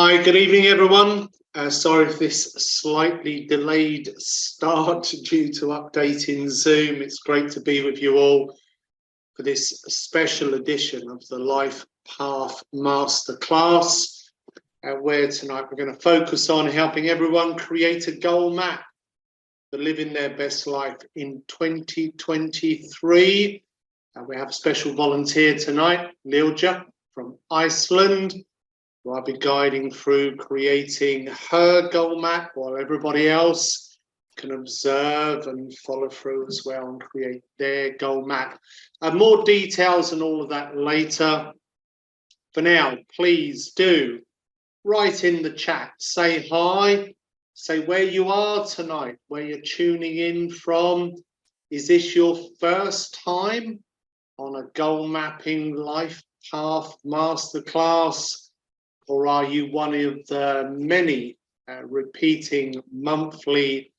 Hi, good evening, everyone. Sorry for this slightly delayed start due to updating Zoom. It's great to be with you all for this special edition of the Life Path Masterclass, where tonight we're going to focus on helping everyone create a goal map for living their best life in 2023. We have a special volunteer tonight, Lilja from Iceland, who I'll be guiding through creating her goal map while everybody else can observe and follow through as well and create their goal map. More details and all of that later. For now, please do write in the chat, say hi, say where you are tonight, where you're tuning in from. Is this your first time on a goal mapping life path masterclass, or are you one of the many repeating monthly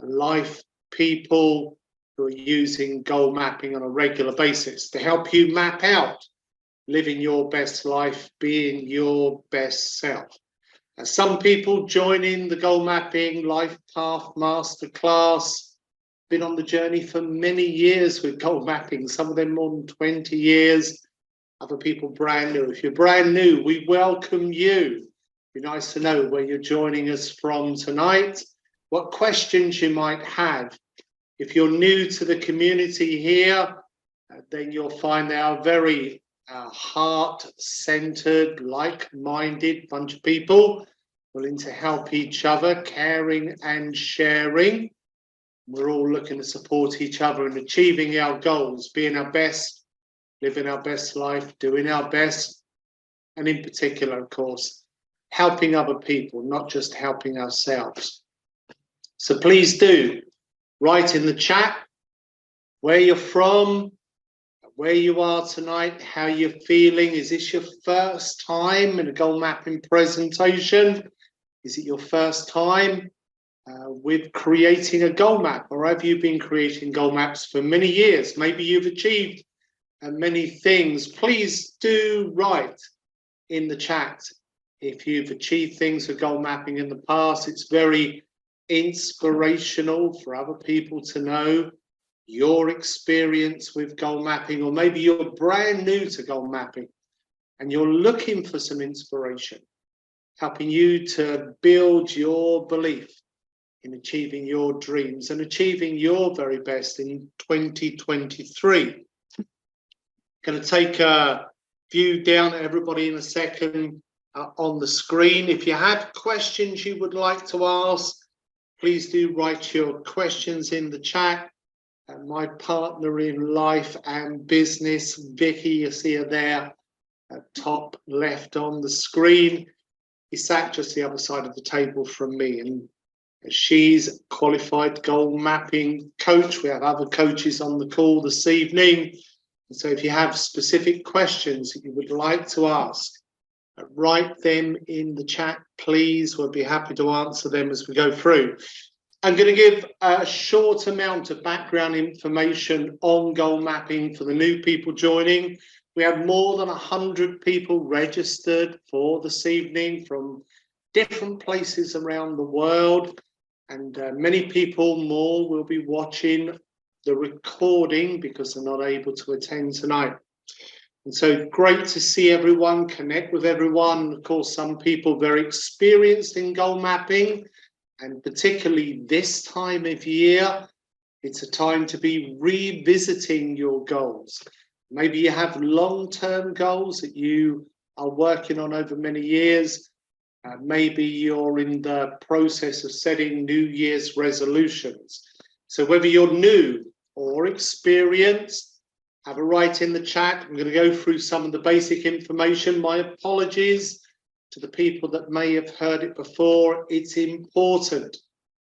life people who are using goal mapping on a regular basis to help you map out living your best life, being your best self? Some people joining the goal mapping life path masterclass been on the journey for many years with goal mapping, some of them more than 20 years, other people brand new. If you're brand new, we welcome you. It'd be nice to know where you're joining us from tonight, what questions you might have. If you're new to the community here, then you'll find our very heart-centered, like-minded bunch of people willing to help each other, caring and sharing. We're all looking to support each other in achieving our goals, being our best, living our best life, doing our best, and in particular, of course, helping other people, not just helping ourselves. So please do write in the chat where you're from, where you are tonight, how you're feeling. Is this your first time in a goal mapping presentation? Is it your first time with creating a goal map, or have you been creating goal maps for many years? Maybe you've achieved many things. Please do write in the chat if you've achieved things with goal mapping in the past. It's very inspirational for other people to know your experience with goal mapping, or maybe you're brand new to goal mapping and you're looking for some inspiration, helping you to build your belief in achieving your dreams and achieving your very best in 2023. Going to take a view down at everybody in a second on the screen. If you have questions you would like to ask, please do write your questions in the chat. My partner in life and business, Vicky, you see her there at top left on the screen, is sat just the other side of the table from me, and she's qualified goal mapping coach. We have other coaches on the call this evening. And so if you have specific questions that you would like to ask, write them in the chat, please. We'll be happy to answer them as we go through. I'm going to give a short amount of background information on goal mapping for the new people joining. We have more than 100 people registered for this evening from different places around the world, and many people more will be watching the recording because they're not able to attend tonight. And so great to see everyone, connect with everyone. Of course, some people very experienced in goal mapping, and particularly this time of year, it's a time to be revisiting your goals. Maybe you have long-term goals that you are working on over many years. Maybe you're in the process of setting New Year's resolutions. So whether you're new or experienced, have a write in the chat. I'm going to go through some of the basic information. My apologies to the people that may have heard it before. It's important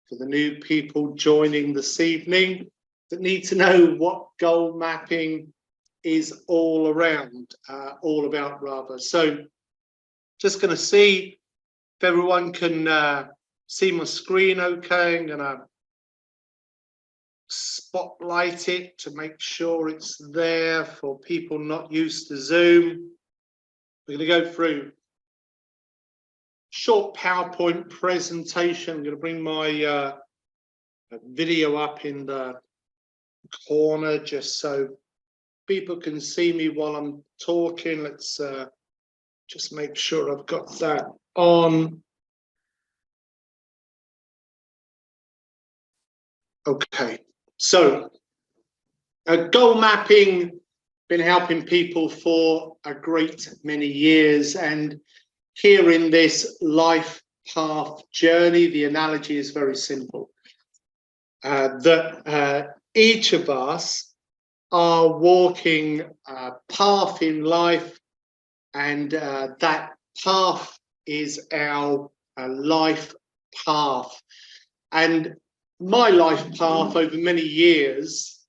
for the new people joining this evening that need to know what goal mapping is all about rather. So just going to see if everyone can see my screen okay. I'm going to spotlight it to make sure it's there for people not used to Zoom. We're going to go through short PowerPoint presentation. I'm going to bring my video up in the corner just so people can see me while I'm talking. Let's just make sure I've got that on. Okay, so goal mapping, been helping people for a great many years, and here in this life path journey, the analogy is very simple. That each of us are walking a path in life, and that path is our life path. And my life path over many years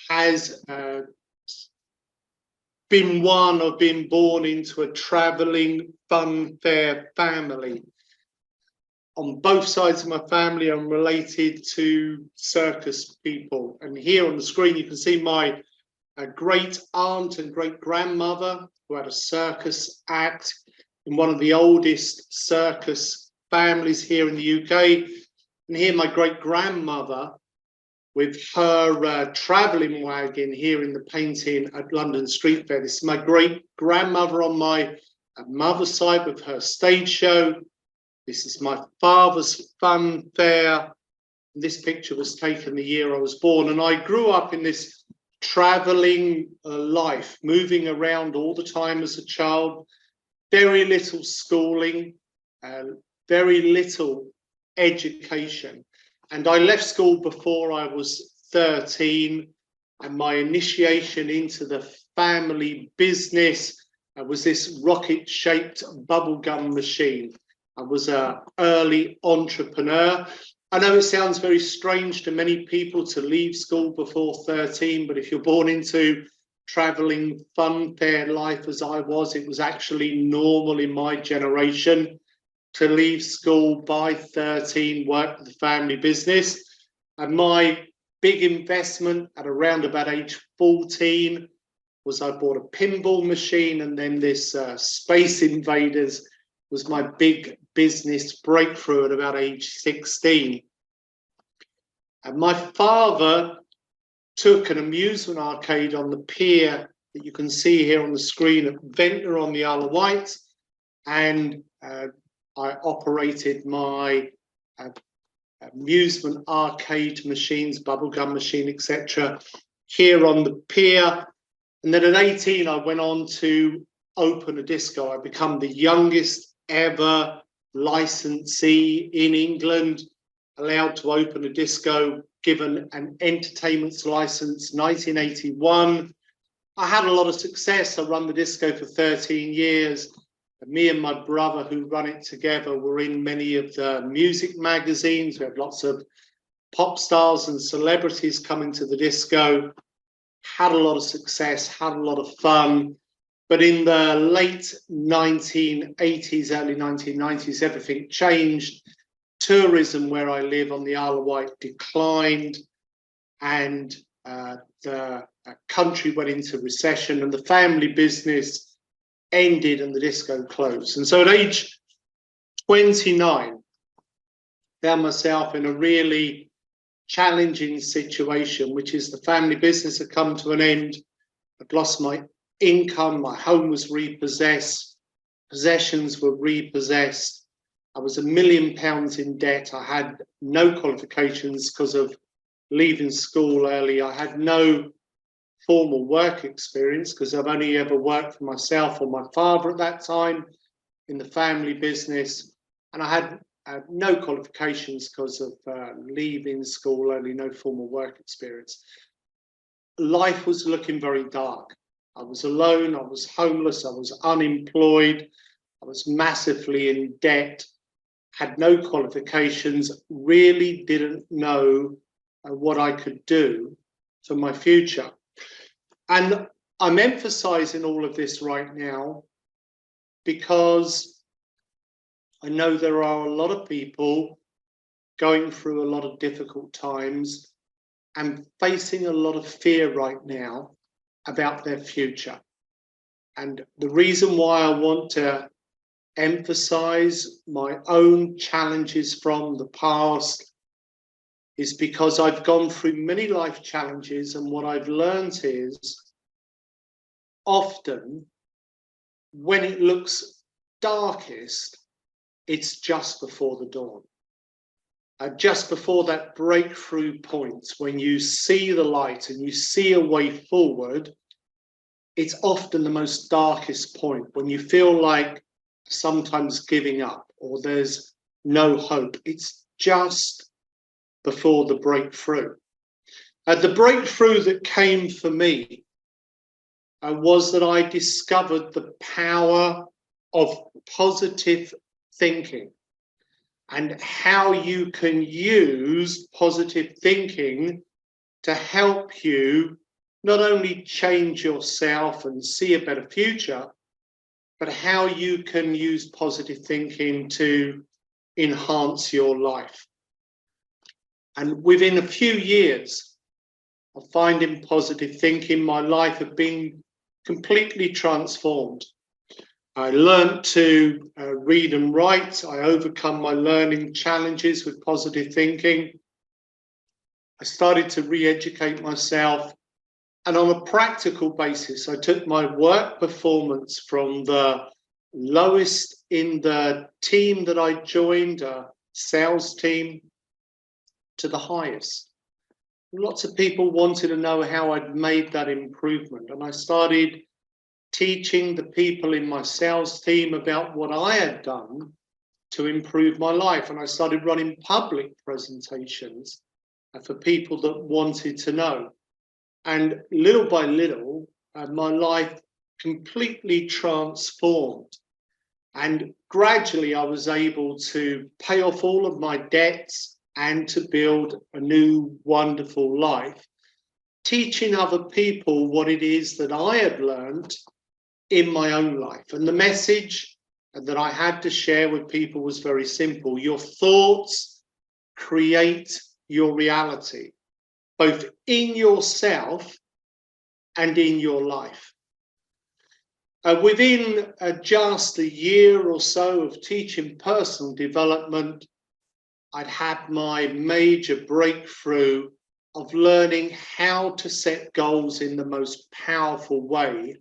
has been one of being born into a traveling funfair family. On both sides of my family, I'm related to circus people. And here on the screen, you can see my great aunt and great grandmother who had a circus act in one of the oldest circus families here in the UK. And here my great grandmother with her travelling wagon here in the painting at London Street Fair. This is my great grandmother on my mother's side with her stage show. This is my father's fun fair. This picture was taken the year I was born, and I grew up in this traveling life, moving around all the time as a child, very little schooling, very little education. And I left school before I was 13, and my initiation into the family business was this rocket-shaped bubblegum machine. I was an early entrepreneur. I know it sounds very strange to many people to leave school before 13, but if you're born into traveling funfair life as I was, it was actually normal in my generation to leave school by 13, work for the family business. And my big investment at around about age 14 was I bought a pinball machine, and then this Space Invaders was my big business breakthrough at about age 16. And my father took an amusement arcade on the pier that you can see here on the screen at Ventnor on the Isle of Wight, and I operated my amusement arcade machines, bubblegum machine, etc., here on the pier. And then at 18, I went on to open a disco. I become the youngest ever licensee in England allowed to open a disco, given an entertainment's license, 1981. I had a lot of success. I run the disco for 13 years. Me and my brother, who run it together, were in many of the music magazines. We had lots of pop stars and celebrities coming to the disco. Had a lot of success, had a lot of fun. But in the late 1980s, early 1990s, everything changed. Tourism where I live on the Isle of Wight declined, and the country went into recession, and the family business ended and the disco closed. And so at age 29, found myself in a really challenging situation, which is the family business had come to an end. I'd lost my income, my home was repossessed, possessions were repossessed. I was £1 million in debt. I had no qualifications because of leaving school early. I had no formal work experience because I've only ever worked for myself or my father at that time in the family business. And I had no qualifications because of leaving school early, no formal work experience. Life was looking very dark. I was alone, I was homeless, I was unemployed, I was massively in debt, had no qualifications, really didn't know what I could do for my future. And I'm emphasizing all of this right now because I know there are a lot of people going through a lot of difficult times and facing a lot of fear right now about their future. And the reason why I want to emphasize my own challenges from the past is because I've gone through many life challenges, and what I've learned is often when it looks darkest, it's just before the dawn. Just before that breakthrough point, when you see the light and you see a way forward, it's often the most darkest point, when you feel like sometimes giving up or there's no hope. It's just before the breakthrough. The breakthrough that came for me was that I discovered the power of positive thinking and how you can use positive thinking to help you not only change yourself and see a better future, but how you can use positive thinking to enhance your life. And within a few years of finding positive thinking, my life had been completely transformed. I learned to read and write. I overcome my learning challenges with positive thinking. I started to re-educate myself. And on a practical basis, I took my work performance from the lowest in the team that I joined, a sales team, to the highest. Lots of people wanted to know how I'd made that improvement. And I started teaching the people in my sales team about what I had done to improve my life. And I started running public presentations for people that wanted to know. And little by little, my life completely transformed. And gradually I was able to pay off all of my debts and to build a new wonderful life, teaching other people what it is that I had learned in my own life. And the message that I had to share with people was very simple. Your thoughts create your reality, both in yourself and in your life. Within just a year or so of teaching personal development, I'd had my major breakthrough of learning how to set goals in the most powerful way,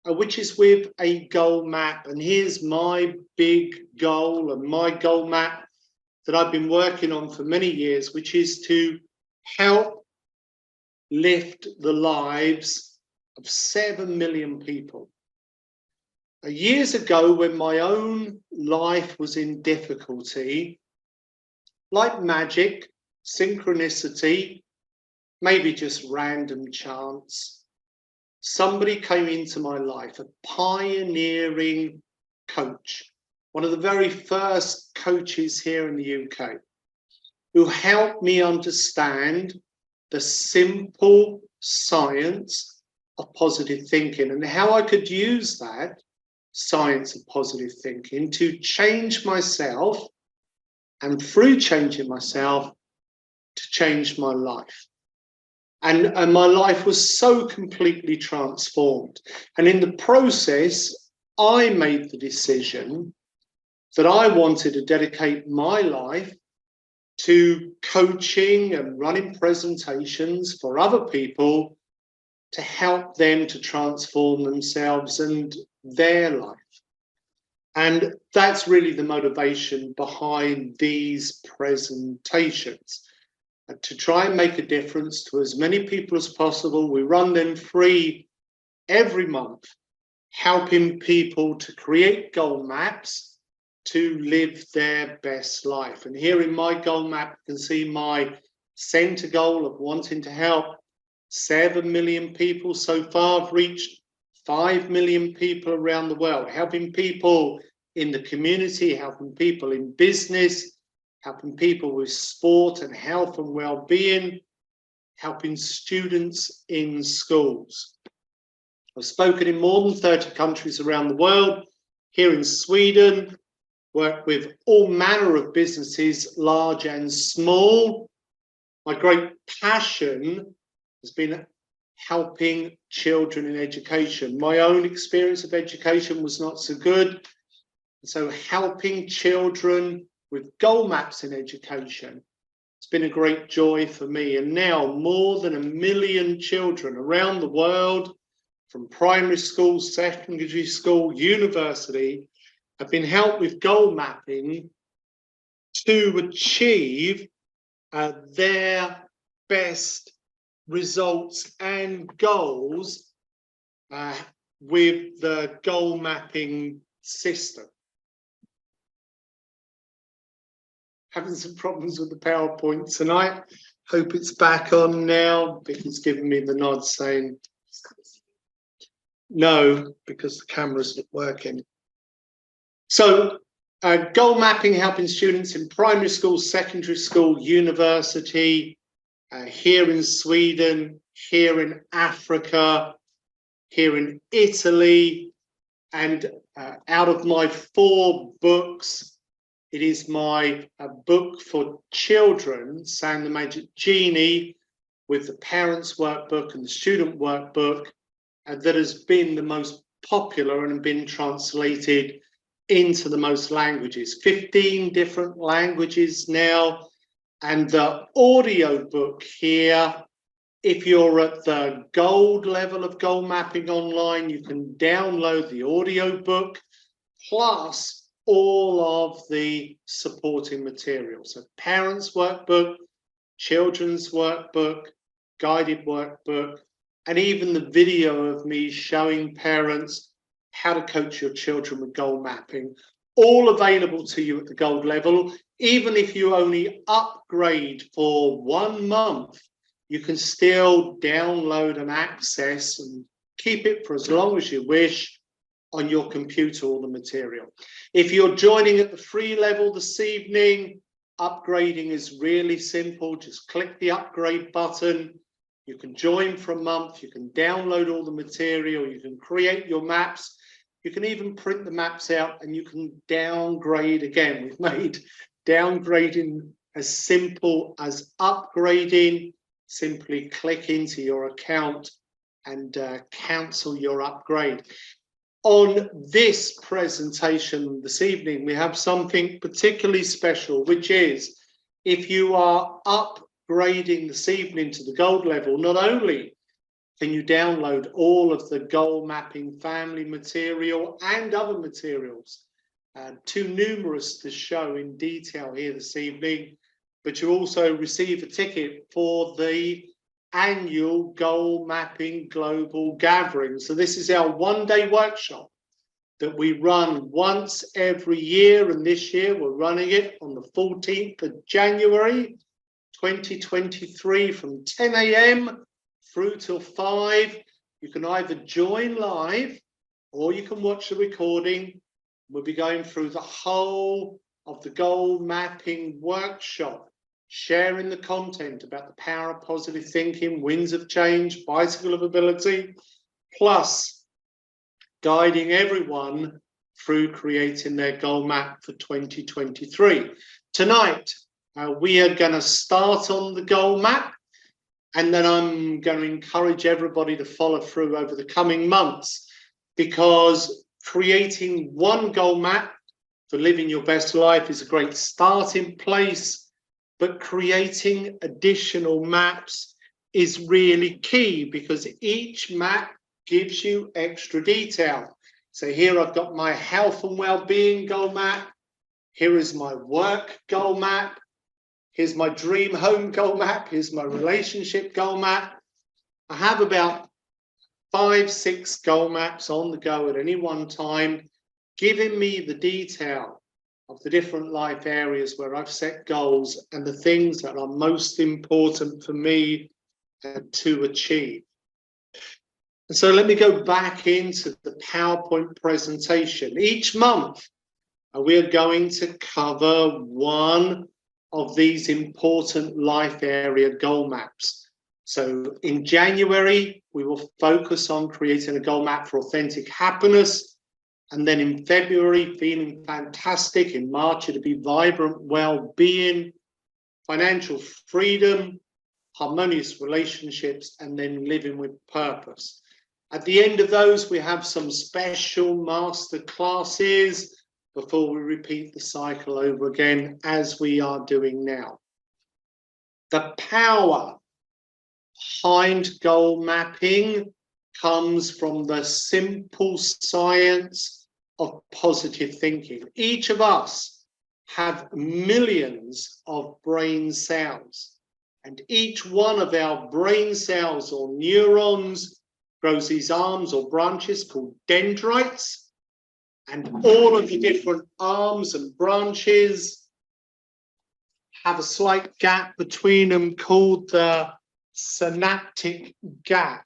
which is with a goal map. And here's my big goal and my goal map that I've been working on for many years, which is to help lift the lives of 7 million people. Years ago, when my own life was in difficulty, like magic, synchronicity, maybe just random chance, somebody came into my life, a pioneering coach, one of the very first coaches here in the UK, who helped me understand the simple science of positive thinking and how I could use that science of positive thinking to change myself, and through changing myself, to change my life. And my life was so completely transformed. And in the process, I made the decision that I wanted to dedicate my life to coaching and running presentations for other people to help them to transform themselves and their life. And that's really the motivation behind these presentations, to try and make a difference to as many people as possible. We run them free every month, helping people to create goal maps to live their best life. And here in my goal map, you can see my center goal of wanting to help 7 million people. So far, I've reached 5 million people around the world, helping people in the community, helping people in business, helping people with sport and health and well-being, helping students in schools. I've spoken in more than 30 countries around the world. Here in Sweden, work with all manner of businesses, large and small. My great passion has been helping children in education. My own experience of education was not so good. So helping children with goal maps in education, it's been a great joy for me. And now more than 1 million children around the world, from primary school, secondary school, university, have been helped with goal mapping to achieve their best results and goals with the goal mapping system. Having some problems with the PowerPoint tonight. Hope it's back on now. Vicky's giving me the nod saying no, because the camera's not working. So goal mapping, helping students in primary school, secondary school, university, here in Sweden, here in Africa, here in Italy, and out of my 4 books, it is my book for children, Sam the Magic Genie, with the parents' workbook and the student workbook, that has been the most popular and been translated into the most languages, 15 different languages now. And the audio book here, if you're at the gold level of goal mapping online, you can download the audio book plus all of the supporting materials. So parents' workbook, children's workbook, guided workbook, and even the video of me showing parents how to coach your children with goal mapping, all available to you at the gold level. Even if you only upgrade for 1 month, you can still download and access and keep it for as long as you wish on your computer, all the material. If you're joining at the free level this evening, upgrading is really simple. Just click the upgrade button. You can join for a month. You can download all the material. You can create your maps. You can even print the maps out and you can downgrade again. We've made downgrading as simple as upgrading. Simply click into your account and cancel your upgrade. On this presentation this evening, we have something particularly special, which is if you are upgrading this evening to the gold level, not only can you download all of the goal mapping family material and other materials, too numerous to show in detail here this evening, but you also receive a ticket for the annual goal mapping global gathering. So this is our 1-day workshop that we run once every year, and this year we're running it on the 14th of January 2023 from 10 a.m. through till 5. You can either join live or you can watch the recording. We'll be going through the whole of the goal mapping workshop, sharing the content about the power of positive thinking, winds of change, bicycle of ability, plus guiding everyone through creating their goal map for 2023. Tonight, we are going to start on the goal map, and then I'm going to encourage everybody to follow through over the coming months, because creating one goal map for living your best life is a great starting place. But creating additional maps is really key, because each map gives you extra detail. So here I've got my health and well-being goal map. Here is my work goal map. Here's my dream home goal map. Here's my relationship goal map. I have about 5-6 goal maps on the go at any one time, giving me the detail of the different life areas where I've set goals and the things that are most important for me to achieve. And so let me go back into the PowerPoint presentation. Each month, we are going to cover one of these important life area goal maps. So in January, we will focus on creating a goal map for authentic happiness. And then in February, feeling fantastic. In March, it'll be vibrant well-being, financial freedom, harmonious relationships, and then living with purpose. At the end of those, we have some special master classes before we repeat the cycle over again, as we are doing now. The power behind goal mapping comes from the simple science of positive thinking. Each of us have millions of brain cells, and each one of our brain cells or neurons grows these arms or branches called dendrites, and all of the different arms and branches have a slight gap between them called the synaptic gap.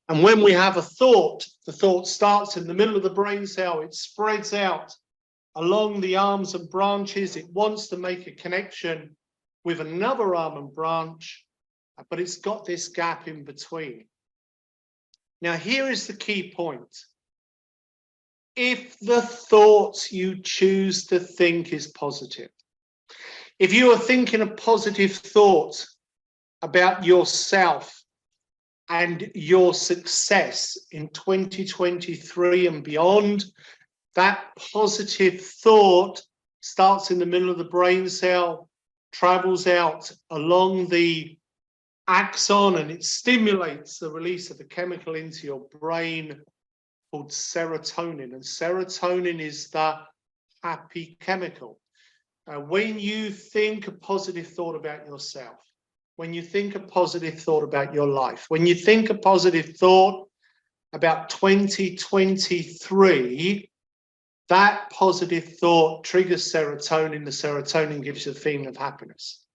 And when we have a thought, the thought starts in the middle of the brain cell, it spreads out along the arms and branches, it wants to make a connection with another arm and branch, but it's got this gap in between. Now, here is the key point. If the thoughts you choose to think is positive, if you are thinking a positive thought about yourself and your success in 2023 and beyond, that positive thought starts in the middle of the brain cell, travels out along the axon, and it stimulates the release of a chemical into your brain called serotonin. And serotonin is the happy chemical. When you think a positive thought about yourself, when you think a positive thought about your life, when you think a positive thought about 2023, that positive thought triggers serotonin. The serotonin gives you a feeling of happiness.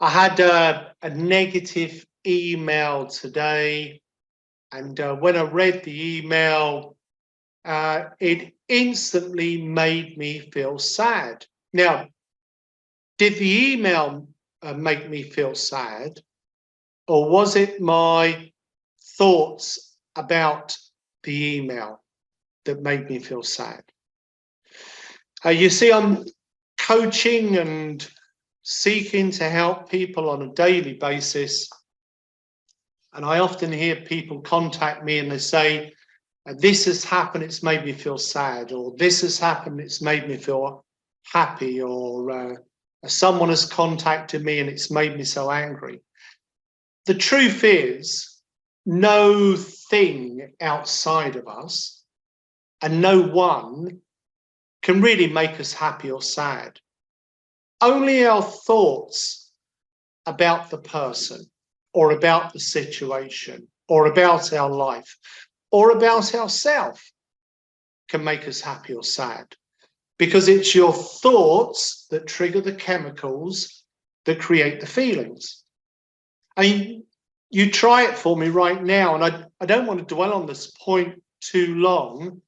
I had a negative email today, and when I read the email, it instantly made me feel sad. Now, did the email make me feel sad, or was it my thoughts about the email that made me feel sad? You see, I'm coaching and seeking to help people on a daily basis, and I often hear people contact me and they say, this has happened, it's made me feel sad, or this has happened, it's made me feel happy, or someone has contacted me and it's made me so angry. The truth is, no thing outside of us and no one can really make us happy or sad. Only our thoughts about the person, or about the situation, or about our life, or about ourselves can make us happy or sad. Because it's your thoughts that trigger the chemicals that create the feelings. I mean, you try it for me right now, and I don't want to dwell on this point too long.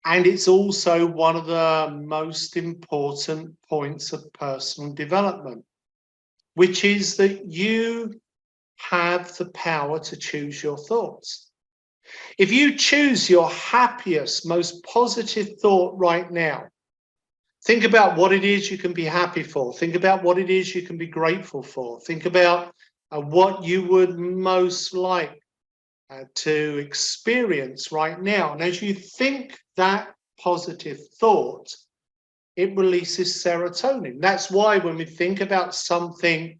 And it's also one of the most important points of personal development, which is that you have the power to choose your thoughts. If you choose your happiest, most positive thought right now, think about what it is you can be happy for. Think about what it is you can be grateful for. Think about what you would most like to experience right now. And as you think that positive thought, it releases serotonin. That's why when we think about something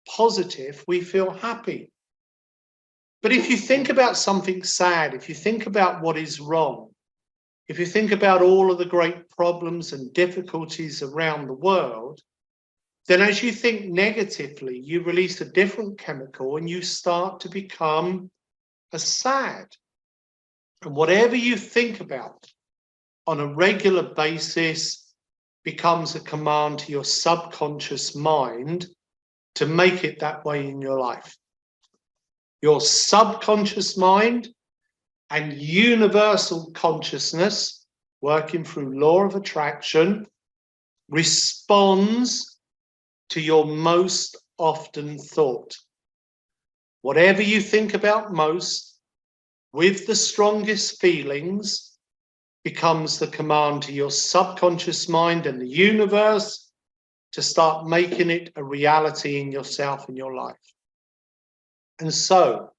positive, we feel happy. But if you think about something sad, if you think about what is wrong, if you think about all of the great problems and difficulties around the world, then as you think negatively, you release a different chemical and you start to become sad. And whatever you think about on a regular basis becomes a command to your subconscious mind to make it that way in your life. Your subconscious mind and universal consciousness, working through law of attraction, responds to your most often thought. Whatever you think about most, with the strongest feelings, becomes the command to your subconscious mind and the universe to start making it a reality in yourself and your life. And so,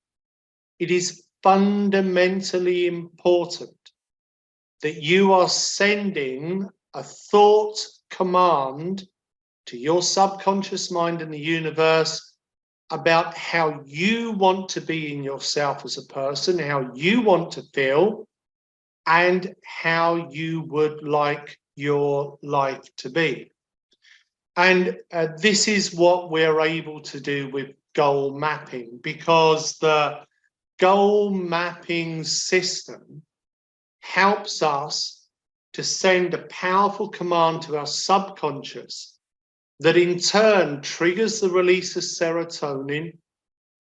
it is fundamentally important that you are sending a thought command to your subconscious mind and the universe about how you want to be in yourself as a person, how you want to feel, and how you would like your life to be. And this is what we're able to do with goal mapping, because the goal mapping system helps us to send a powerful command to our subconscious that in turn triggers the release of serotonin,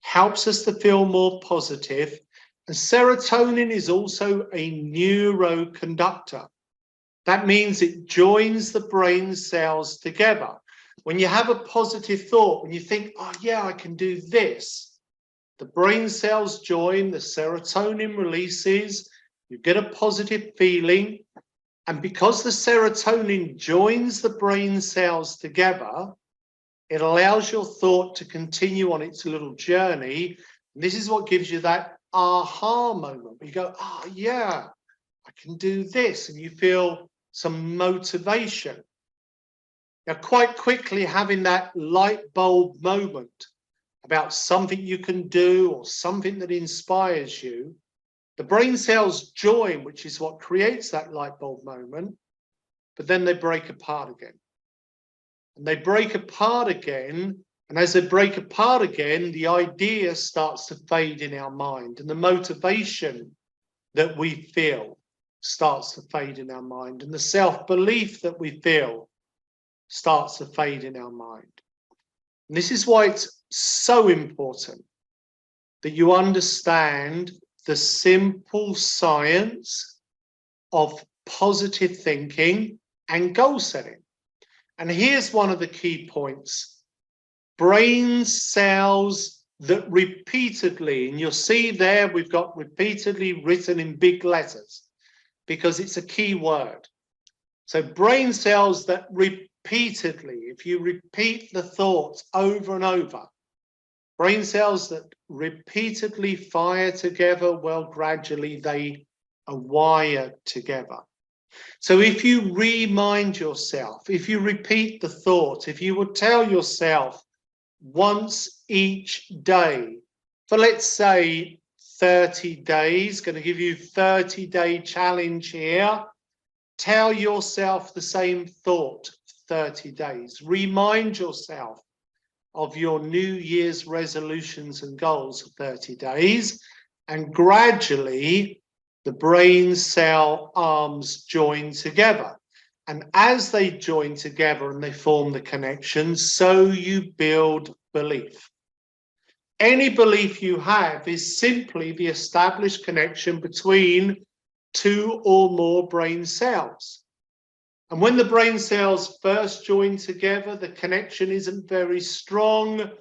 helps us to feel more positive. And serotonin is also a neuroconductor. That means it joins the brain cells together. When you have a positive thought, when you think, oh yeah, I can do this, the brain cells join, the serotonin releases, you get a positive feeling. And because the serotonin joins the brain cells together, it allows your thought to continue on its little journey. And this is what gives you that aha moment. You go, oh yeah, I can do this. And you feel some motivation. Now, quite quickly, having that light bulb moment about something you can do or something that inspires you, the brain cells join, which is what creates that light bulb moment, but then they break apart again. And they break apart again, and as they break apart again, the idea starts to fade in our mind, and the motivation that we feel starts to fade in our mind, and the self-belief that we feel starts to fade in our mind. And this is why it's so important that you understand the simple science of positive thinking and goal setting. And here's one of the key points. Brain cells that repeatedly, and you'll see there we've got repeatedly written in big letters because it's a key word. So brain cells that repeatedly, if you repeat the thoughts over and over, brain cells that repeatedly fire together, well, gradually they are wired together. So if you remind yourself, if you repeat the thought, if you would tell yourself once each day, for let's say 30 days, going to give you 30-day challenge here, tell yourself the same thought 30 days. Remind yourself of your New Year's resolutions and goals for 30 days, and gradually the brain cell arms join together. And as they join together and they form the connections, so you build belief. Any belief you have is simply the established connection between two or more brain cells. And when the brain cells first join together, the connection isn't very strong.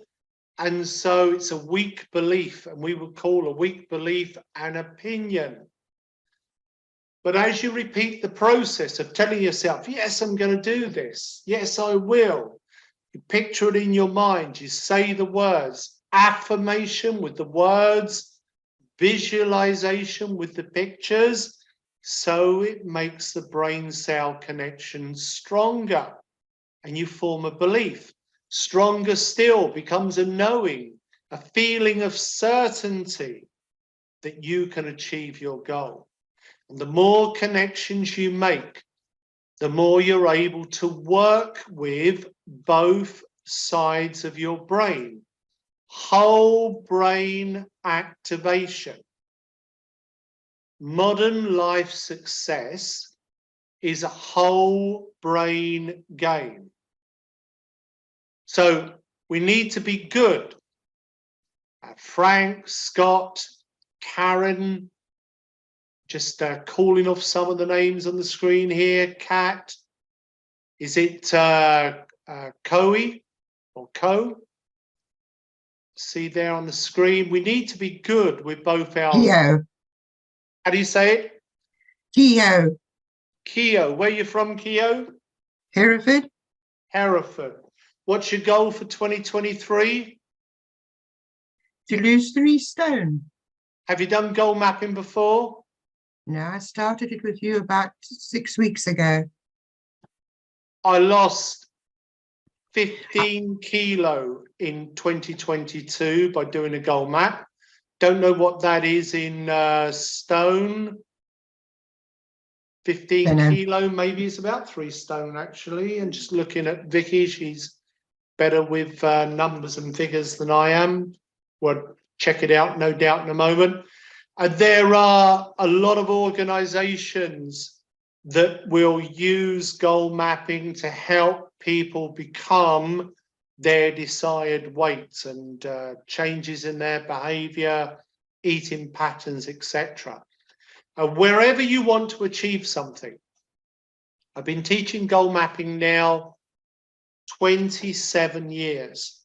And so it's a weak belief, and we would call a weak belief an opinion. But as you repeat the process of telling yourself, yes, I'm going to do this. Yes, I will. You picture it in your mind. You say the words, affirmation with the words, visualization with the pictures. So it makes the brain cell connection stronger, and you form a belief. Stronger still becomes a knowing, a feeling of certainty that you can achieve your goal. And the more connections you make, the more you're able to work with both sides of your brain. Whole brain activation. Modern life success is a whole brain game. So we need to be good. Frank, Scott, Karen, just calling off some of the names on the screen here. Kat, is it Coe or Co? See there on the screen. We need to be good with both our... Keo. How do you say it? Keo. Keo. Where are you from, Keo? Hereford. Hereford. What's your goal for 2023? To lose 3 stone. Have you done goal mapping before? No, I started it with you about 6 weeks ago. I lost 15 kilo in 2022 by doing a goal map. Don't know what that is in stone. 15 Dunno. kilo, maybe it's about 3 stone actually. And just looking at Vicky, she's better with numbers and figures than I am. We'll check it out, no doubt, in a moment. And there are a lot of organizations that will use goal mapping to help people become their desired weight and changes in their behavior, eating patterns, etc. Wherever you want to achieve something. I've been teaching goal mapping now 27 years.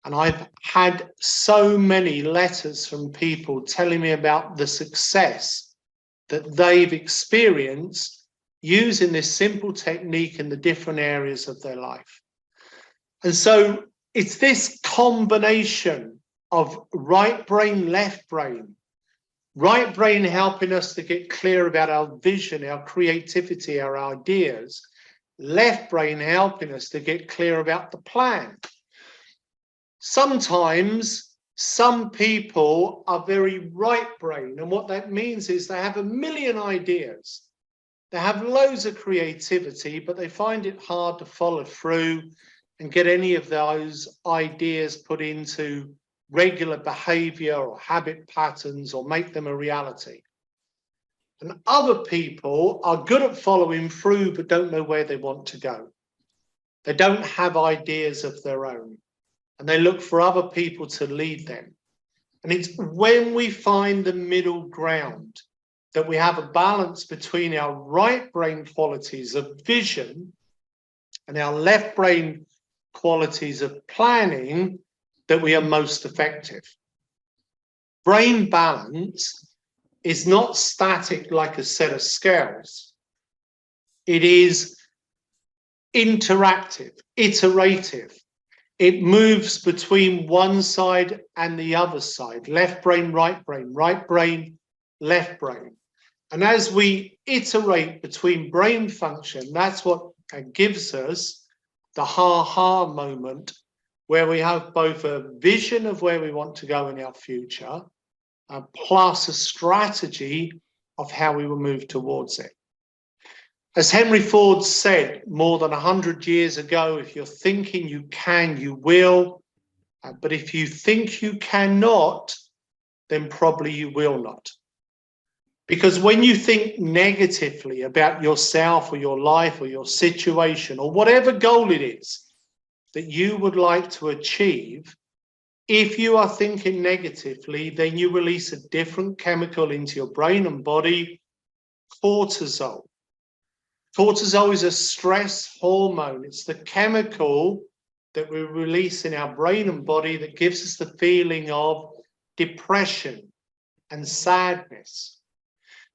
And I've had so many letters from people telling me about the success that they've experienced using this simple technique in the different areas of their life. And so it's this combination of right brain, left brain helping us to get clear about our vision, our creativity, our ideas, left brain helping us to get clear about the plan. Sometimes some people are very right brain, and what that means is they have a million ideas. They have loads of creativity, but they find it hard to follow through and get any of those ideas put into regular behavior or habit patterns or make them a reality. And other people are good at following through, but don't know where they want to go. They don't have ideas of their own. And they look for other people to lead them. And it's when we find the middle ground that we have a balance between our right brain qualities of vision and our left brain qualities of planning that we are most effective. Brain balance is not static like a set of scales. It is interactive, iterative. It moves between one side and the other side, left brain, right brain, left brain. And as we iterate between brain function, that's what gives us the ha-ha moment, where we have both a vision of where we want to go in our future, plus a strategy of how we will move towards it. As Henry Ford said more than 100 years ago, if you're thinking you can, you will. But if you think you cannot, then probably you will not. Because when you think negatively about yourself or your life or your situation or whatever goal it is that you would like to achieve, if you are thinking negatively, then you release a different chemical into your brain and body, cortisol. Cortisol is a stress hormone. It's the chemical that we release in our brain and body that gives us the feeling of depression and sadness.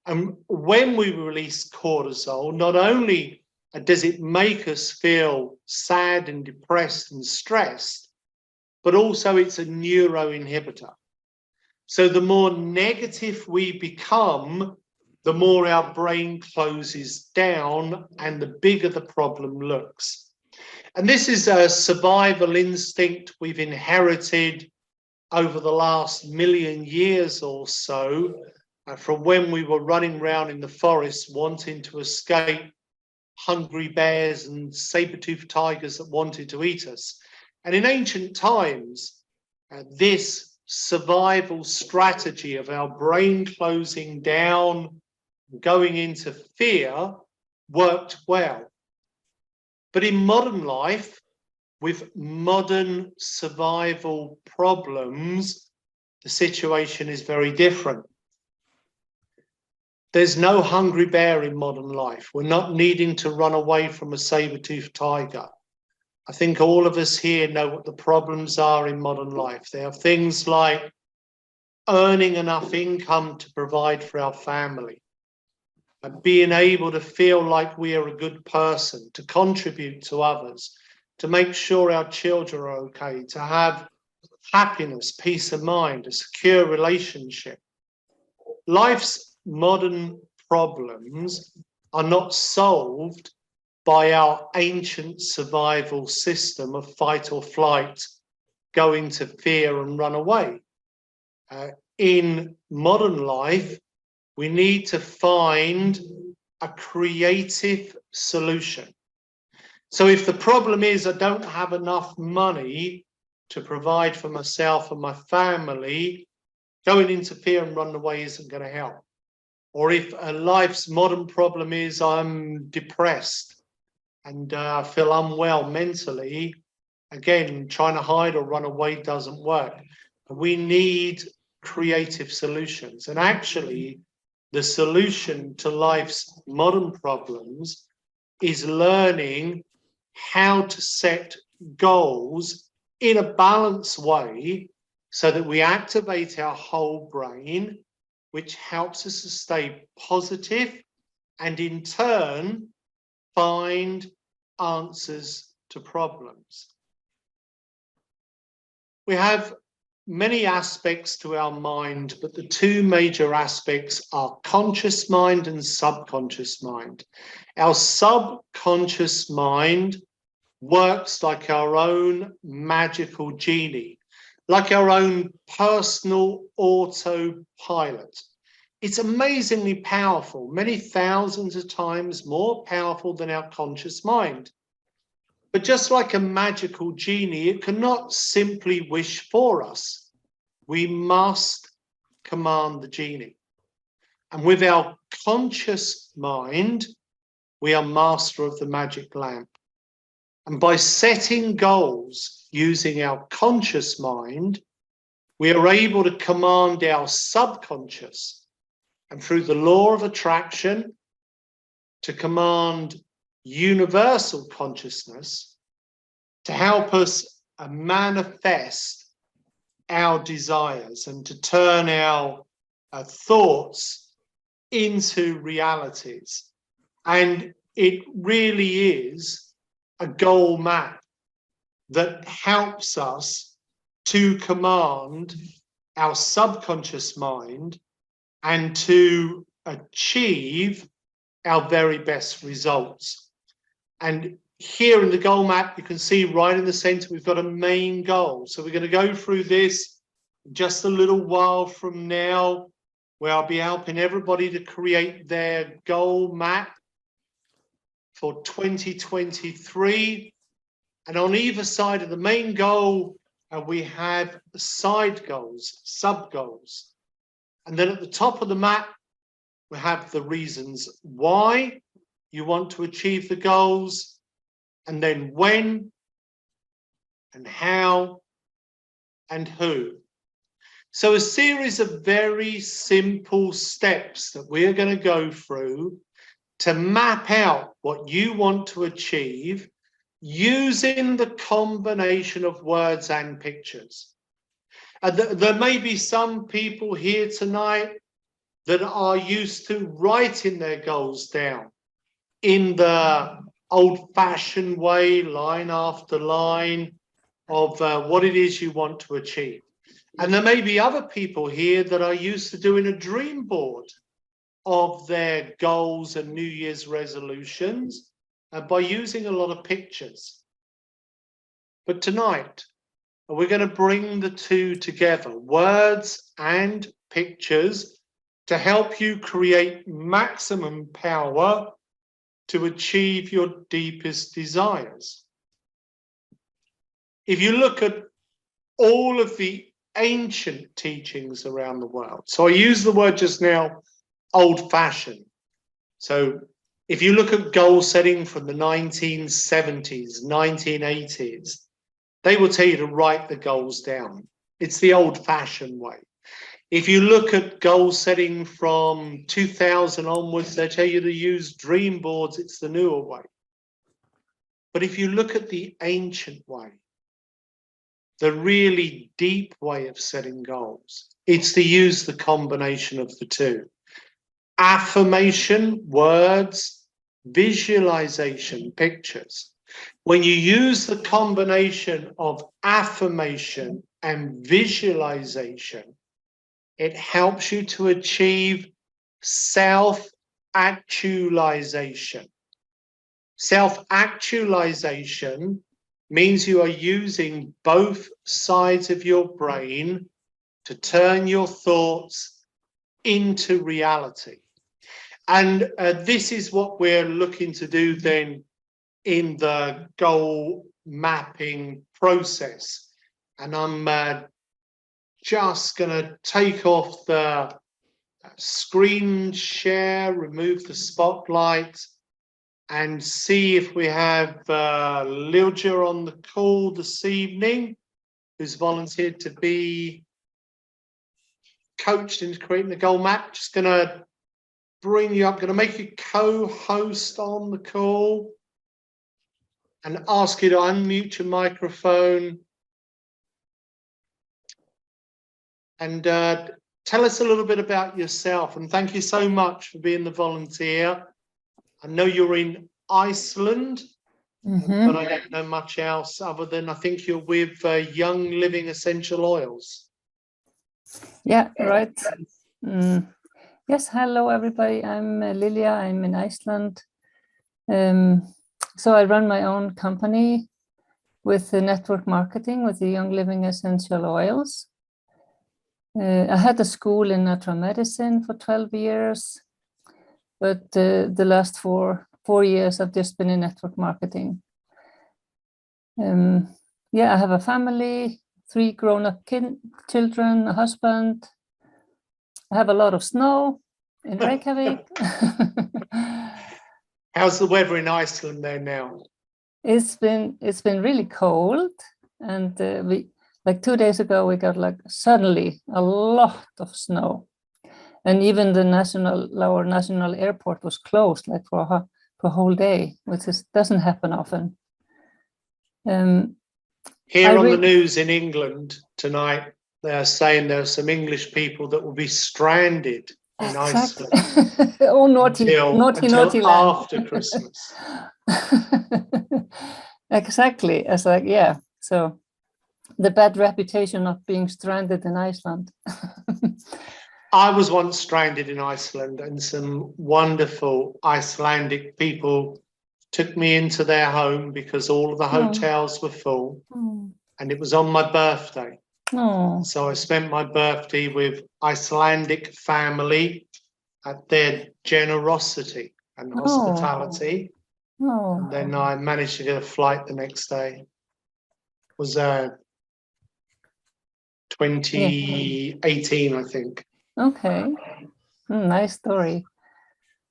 And when we release cortisol, not only does it make us feel sad and depressed and stressed, but also it's a neuroinhibitor. So the more negative we become, the more our brain closes down and the bigger the problem looks. And this is a survival instinct we've inherited over the last million years or so, from when we were running around in the forest wanting to escape hungry bears and saber-toothed tigers that wanted to eat us. And in ancient times, this survival strategy of our brain closing down, going into fear, worked well. But in modern life, with modern survival problems, the situation is very different. There's no hungry bear in modern life. We're not needing to run away from a saber-toothed tiger. I think all of us here know what the problems are in modern life. There are things like earning enough income to provide for our family, and being able to feel like we are a good person, to contribute to others, to make sure our children are okay, to have happiness, peace of mind, a secure relationship. Life's modern problems are not solved by our ancient survival system of fight or flight, go into fear and run away. In modern life, we need to find a creative solution. So if the problem is I don't have enough money to provide for myself and my family, going into fear and run away isn't going to help. Or if a life's modern problem is I'm depressed and I feel unwell mentally, again, trying to hide or run away doesn't work. We need creative solutions. And actually, the solution to life's modern problems is learning how to set goals in a balanced way so that we activate our whole brain, which helps us to stay positive and in turn find answers to problems. We have many aspects to our mind, but the two major aspects are conscious mind and subconscious mind. Our subconscious mind works like our own magical genie, like our own personal autopilot. It's amazingly powerful, many thousands of times more powerful than our conscious mind. But just like a magical genie, it cannot simply wish for us. We must command the genie. And with our conscious mind, we are master of the magic lamp. And by setting goals using our conscious mind, we are able to command our subconscious, and through the law of attraction, to command universal consciousness to help us manifest our desires and to turn our thoughts into realities. And it really is a goal map that helps us to command our subconscious mind and to achieve our very best results. And here in the goal map, you can see right in the center, we've got a main goal. So we're going to go through this just a little while from now, where I'll be helping everybody to create their goal map for 2023. And on either side of the main goal, we have side goals, sub goals. And then at the top of the map, we have the reasons why you want to achieve the goals, and then when and how and who. So a series of very simple steps that we are going to go through to map out what you want to achieve using the combination of words and pictures. And there may be some people here tonight that are used to writing their goals down in the old-fashioned way, line after line, of what it is you want to achieve. And there may be other people here that are used to doing a dream board of their goals and New Year's resolutions by using a lot of pictures. But tonight, we're going to bring the two together, words and pictures, to help you create maximum power to achieve your deepest desires. If you look at all of the ancient teachings around the world, so I use the word just now, old-fashioned. So if you look at goal setting from the 1970s, 1980s, they will tell you to write the goals down. It's the old-fashioned way. If you look at goal setting from 2000 onwards, they tell you to use dream boards. It's the newer way. But if you look at the ancient way, the really deep way of setting goals, it's to use the combination of the two. Affirmation, words, visualization, pictures. When you use the combination of affirmation and visualization, it helps you to achieve self-actualization. Self-actualization means you are using both sides of your brain to turn your thoughts into reality. And this is what we're looking to do then in the goal mapping process. And I'm just going to take off the screen share, remove the spotlight, and see if we have Lilja on the call this evening, who's volunteered to be coached into creating the goal map. Just going to bring you up, going to make you co-host on the call and ask you to unmute your microphone and tell us a little bit about yourself. And thank you so much for being the volunteer. I know you're in Iceland, but I don't know much else other than I think you're with Young Living Essential Oils. Yeah, right. Yes, hello everybody. I'm Lilia. I'm in Iceland. So I run my own company with the network marketing with the Young Living Essential Oils. I had a school in natural medicine for 12 years, but the last four years I've just been in network marketing. Yeah, I have a family, 3 grown-up children, a husband. I have a lot of snow in Reykjavik. How's the weather in Iceland there now? It's been really cold, and we like 2 days ago we got like suddenly a lot of snow, and even our national airport was closed like for a whole day, which doesn't happen often. Here on the news in England tonight, they're saying there are some English people that will be stranded in Iceland. Oh, naughty until land. After Christmas. Exactly. It's like, yeah. So the bad reputation of being stranded in Iceland. I was once stranded in Iceland, and some wonderful Icelandic people took me into their home because all of the hotels were full, and it was on my birthday. So I spent my birthday with Icelandic family at their generosity and hospitality. And then I managed to get a flight the next day. It was 2018, I think. Okay. Nice story.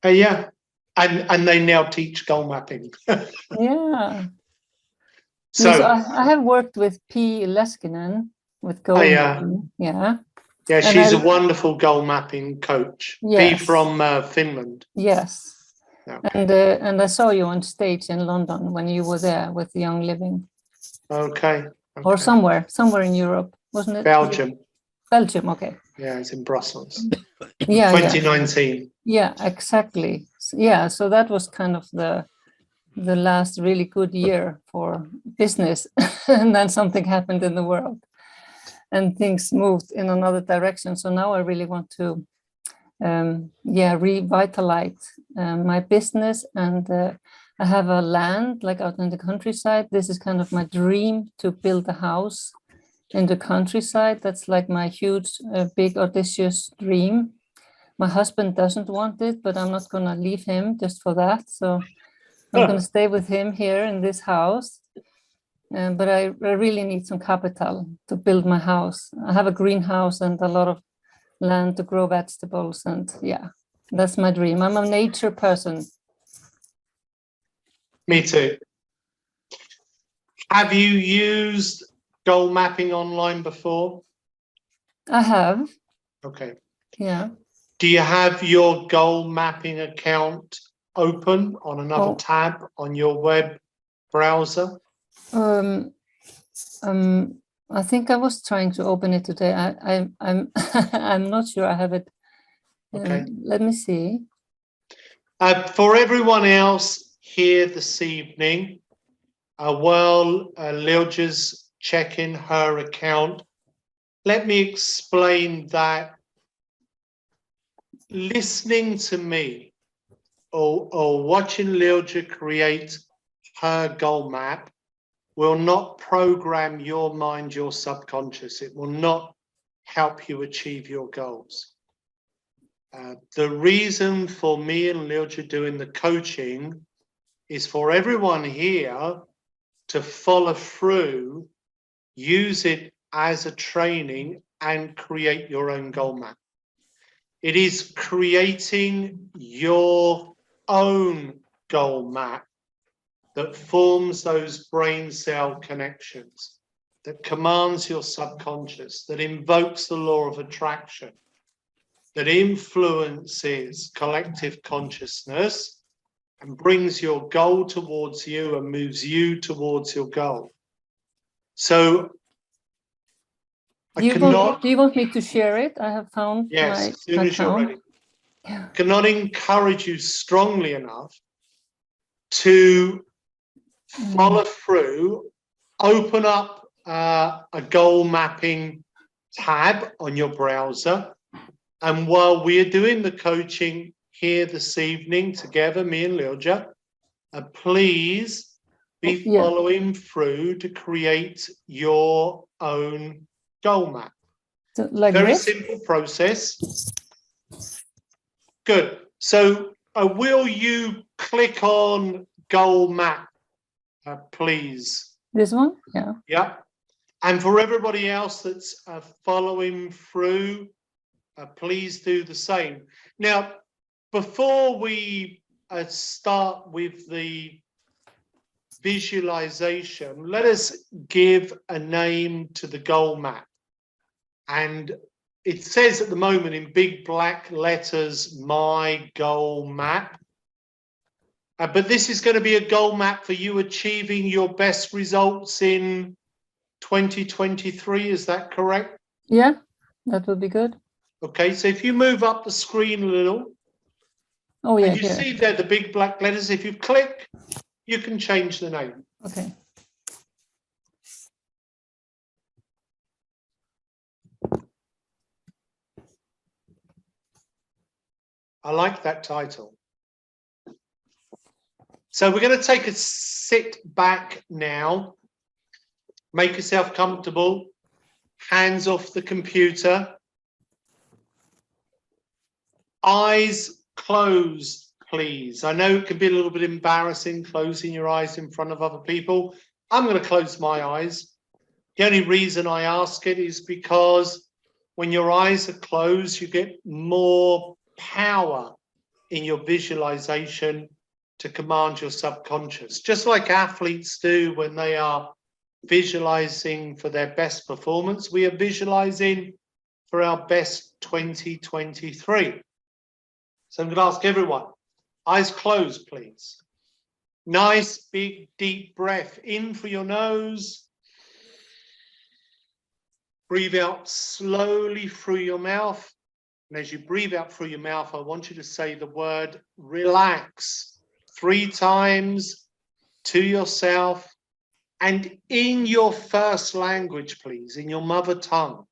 Yeah. And they now teach goal mapping. Yeah. So I have worked with P. Leskinen with goal mapping. Yeah. Yeah, she's a wonderful goal mapping coach. Yes. Be from Finland. Yes. Okay. And I saw you on stage in London when you were there with Young Living. Okay. Or somewhere in Europe, wasn't it? Belgium. Belgium, okay. Yeah, it's in Brussels. Yeah. 2019. Yeah, exactly. Yeah, so that was kind of the last really good year for business. And then something happened in the world and things moved in another direction. So now I really want to revitalize my business, and I have a land like out in the countryside. This is kind of my dream, to build a house in the countryside. That's like my huge, big, audacious dream. My husband doesn't want it, but I'm not going to leave him just for that. So I'm going to stay with him here in this house. But I really need some capital to build my house. I have a greenhouse and a lot of land to grow vegetables, and yeah, that's my dream. I'm a nature person. Me too. Have you used goal mapping online before? I have. Okay. Yeah. Do you have your goal mapping account open on another tab on your web browser? I think I was trying to open it today. I'm I'm not sure I have it. Okay. Let me see. For everyone else here this evening, while Lilja's checking her account, let me explain that listening to me or watching Lilja create her goal map will not program your mind, your subconscious. It will not help you achieve your goals. The reason for me and Lilja doing the coaching is for everyone here to follow through, use it as a training, and create your own goal map. It is creating your own goal map that forms those brain cell connections, that commands your subconscious, that invokes the law of attraction, that influences collective consciousness and brings your goal towards you and moves you towards your goal. So do you want me to share it? I have found yes, my as soon as you're account. ready. I cannot encourage you strongly enough to follow through, open up a goal mapping tab on your browser. And while we're doing the coaching here this evening together, me and Lilja, please be following through to create your own goal map. So, like very this? Simple process. Good. So will you click on goal map, please? This one? Yeah. Yeah. And for everybody else that's following through, please do the same. Now, before we start with the visualization, let us give a name to the goal map. And it says at the moment in big black letters, my goal map. But this is going to be a goal map for you achieving your best results in 2023. Is that correct? Yeah, that would be good. Okay, so if you move up the screen a little, oh yeah, and you see there the big black letters, if you click, you can change the name. Okay. I like that title. So we're going to take a sit back now. Make yourself comfortable. Hands off the computer. Eyes closed, please. I know it can be a little bit embarrassing closing your eyes in front of other people. I'm going to close my eyes. The only reason I ask it is because when your eyes are closed, you get more power in your visualization to command your subconscious, just like athletes do when they are visualizing for their best performance. We are visualizing for our best 2023. So I'm going to ask everyone, eyes closed, please. Nice, big, deep breath in through your nose. Breathe out slowly through your mouth. And as you breathe out through your mouth, I want you to say the word relax 3 times to yourself and in your first language, please, in your mother tongue.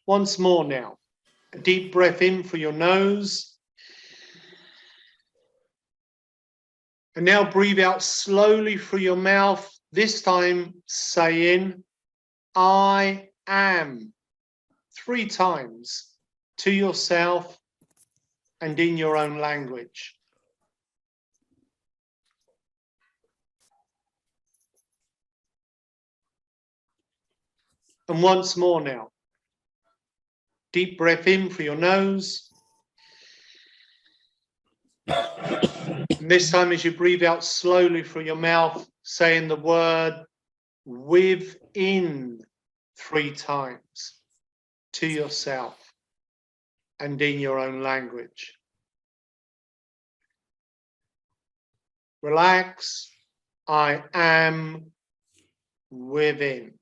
Once more now. A deep breath in through your nose. And now breathe out slowly through your mouth, this time saying, I am, 3 times to yourself and in your own language. And once more now. Deep breath in through your nose. And this time as you breathe out slowly through your mouth, saying the word within 3 times to yourself and in your own language. Relax. I am within.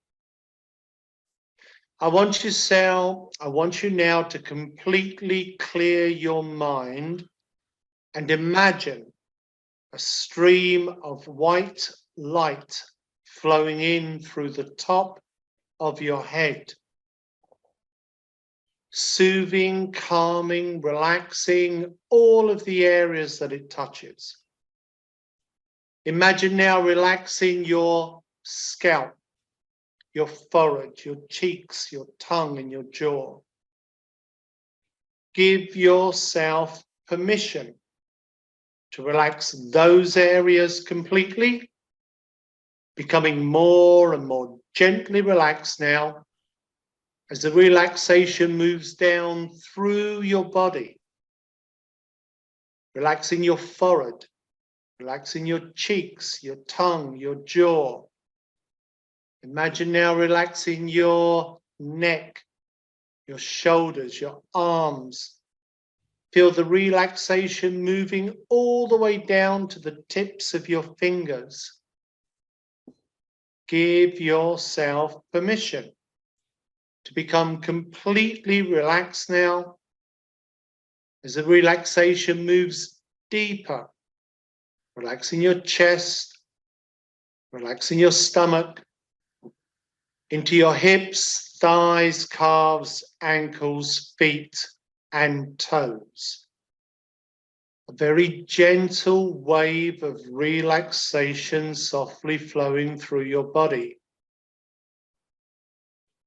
I want you now to completely clear your mind and imagine a stream of white light flowing in through the top of your head. soothing, calming, relaxing all of the areas that it touches. Imagine now relaxing your scalp, your forehead, your cheeks, your tongue, and your jaw. Give yourself permission to relax those areas completely, becoming more and more gently relaxed now as the relaxation moves down through your body, relaxing your forehead, relaxing your cheeks, your tongue, your jaw. Imagine now relaxing your neck, your shoulders, your arms. Feel the relaxation moving all the way down to the tips of your fingers. Give yourself permission to become completely relaxed now as the relaxation moves deeper, relaxing your chest, relaxing your stomach, into your hips, thighs, calves, ankles, feet, and toes. A very gentle wave of relaxation softly flowing through your body.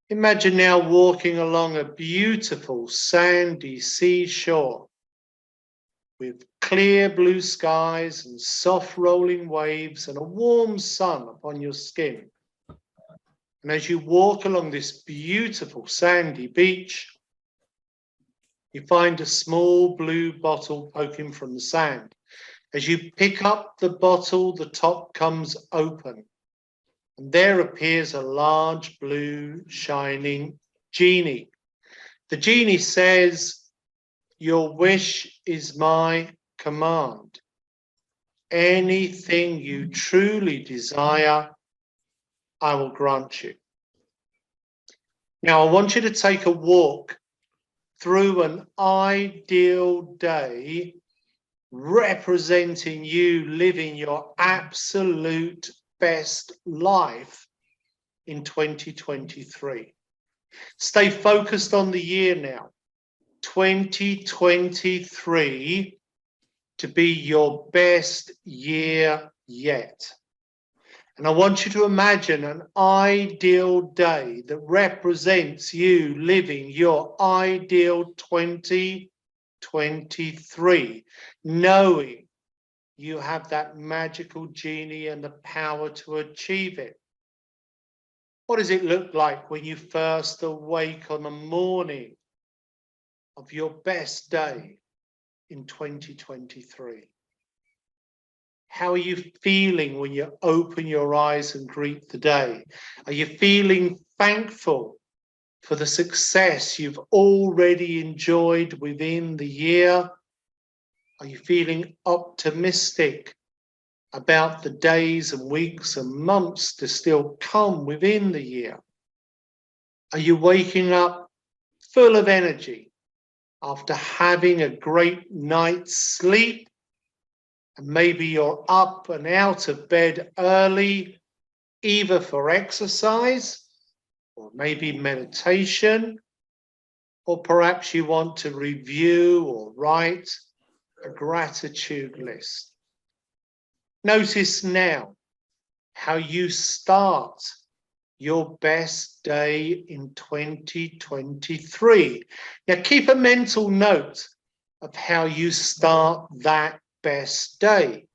Imagine now walking along a beautiful sandy seashore with clear blue skies and soft rolling waves and a warm sun upon your skin. And as you walk along this beautiful sandy beach, you find a small blue bottle poking from the sand. As you pick up the bottle, the top comes open, and there appears a large blue shining genie. The genie says, "Your wish is my command. Anything you truly desire, I will grant you." Now, I want you to take a walk through an ideal day representing you living your absolute best life in 2023. Stay focused on the year now, 2023, to be your best year yet. And I want you to imagine an ideal day that represents you living your ideal 2023, knowing you have that magical genie and the power to achieve it. What does it look like when you first awake on the morning of your best day in 2023? How are you feeling when you open your eyes and greet the day? Are you feeling thankful for the success you've already enjoyed within the year? Are you feeling optimistic about the days and weeks and months to still come within the year? Are you waking up full of energy after having a great night's sleep? And maybe you're up and out of bed early, either for exercise or maybe meditation, or perhaps you want to review or write a gratitude list. Notice now how you start your best day in 2023. Now keep a mental note of how you start that best day.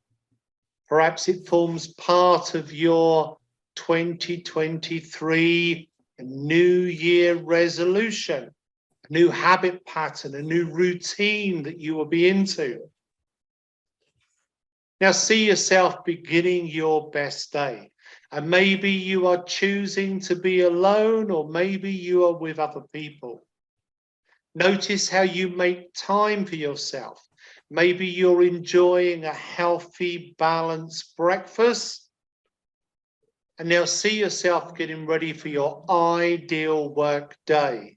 Perhaps it forms part of your 2023 New Year resolution, a new habit pattern, a new routine that you will be into. Now see yourself beginning your best day. And maybe you are choosing to be alone, or maybe you are with other people. Notice how you make time for yourself. Maybe you're enjoying a healthy, balanced breakfast. And now see yourself getting ready for your ideal work day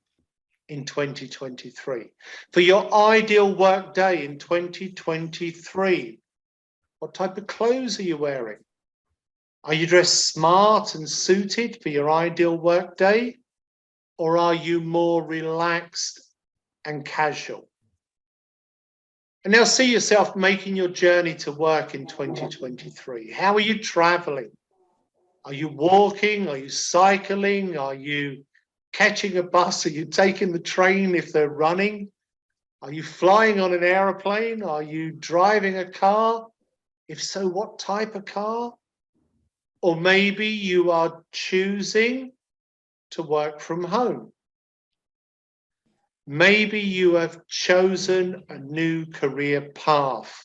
in 2023. For your ideal work day in 2023, what type of clothes are you wearing? Are you dressed smart and suited for your ideal work day? Or are you more relaxed and casual. And now see yourself making your journey to work in 2023. How are you traveling? Are you walking? Are you cycling? Are you catching a bus? Are you taking the train if they're running? Are you flying on an aeroplane? Are you driving a car? If so, what type of car? Or maybe you are choosing to work from home. Maybe you have chosen a new career path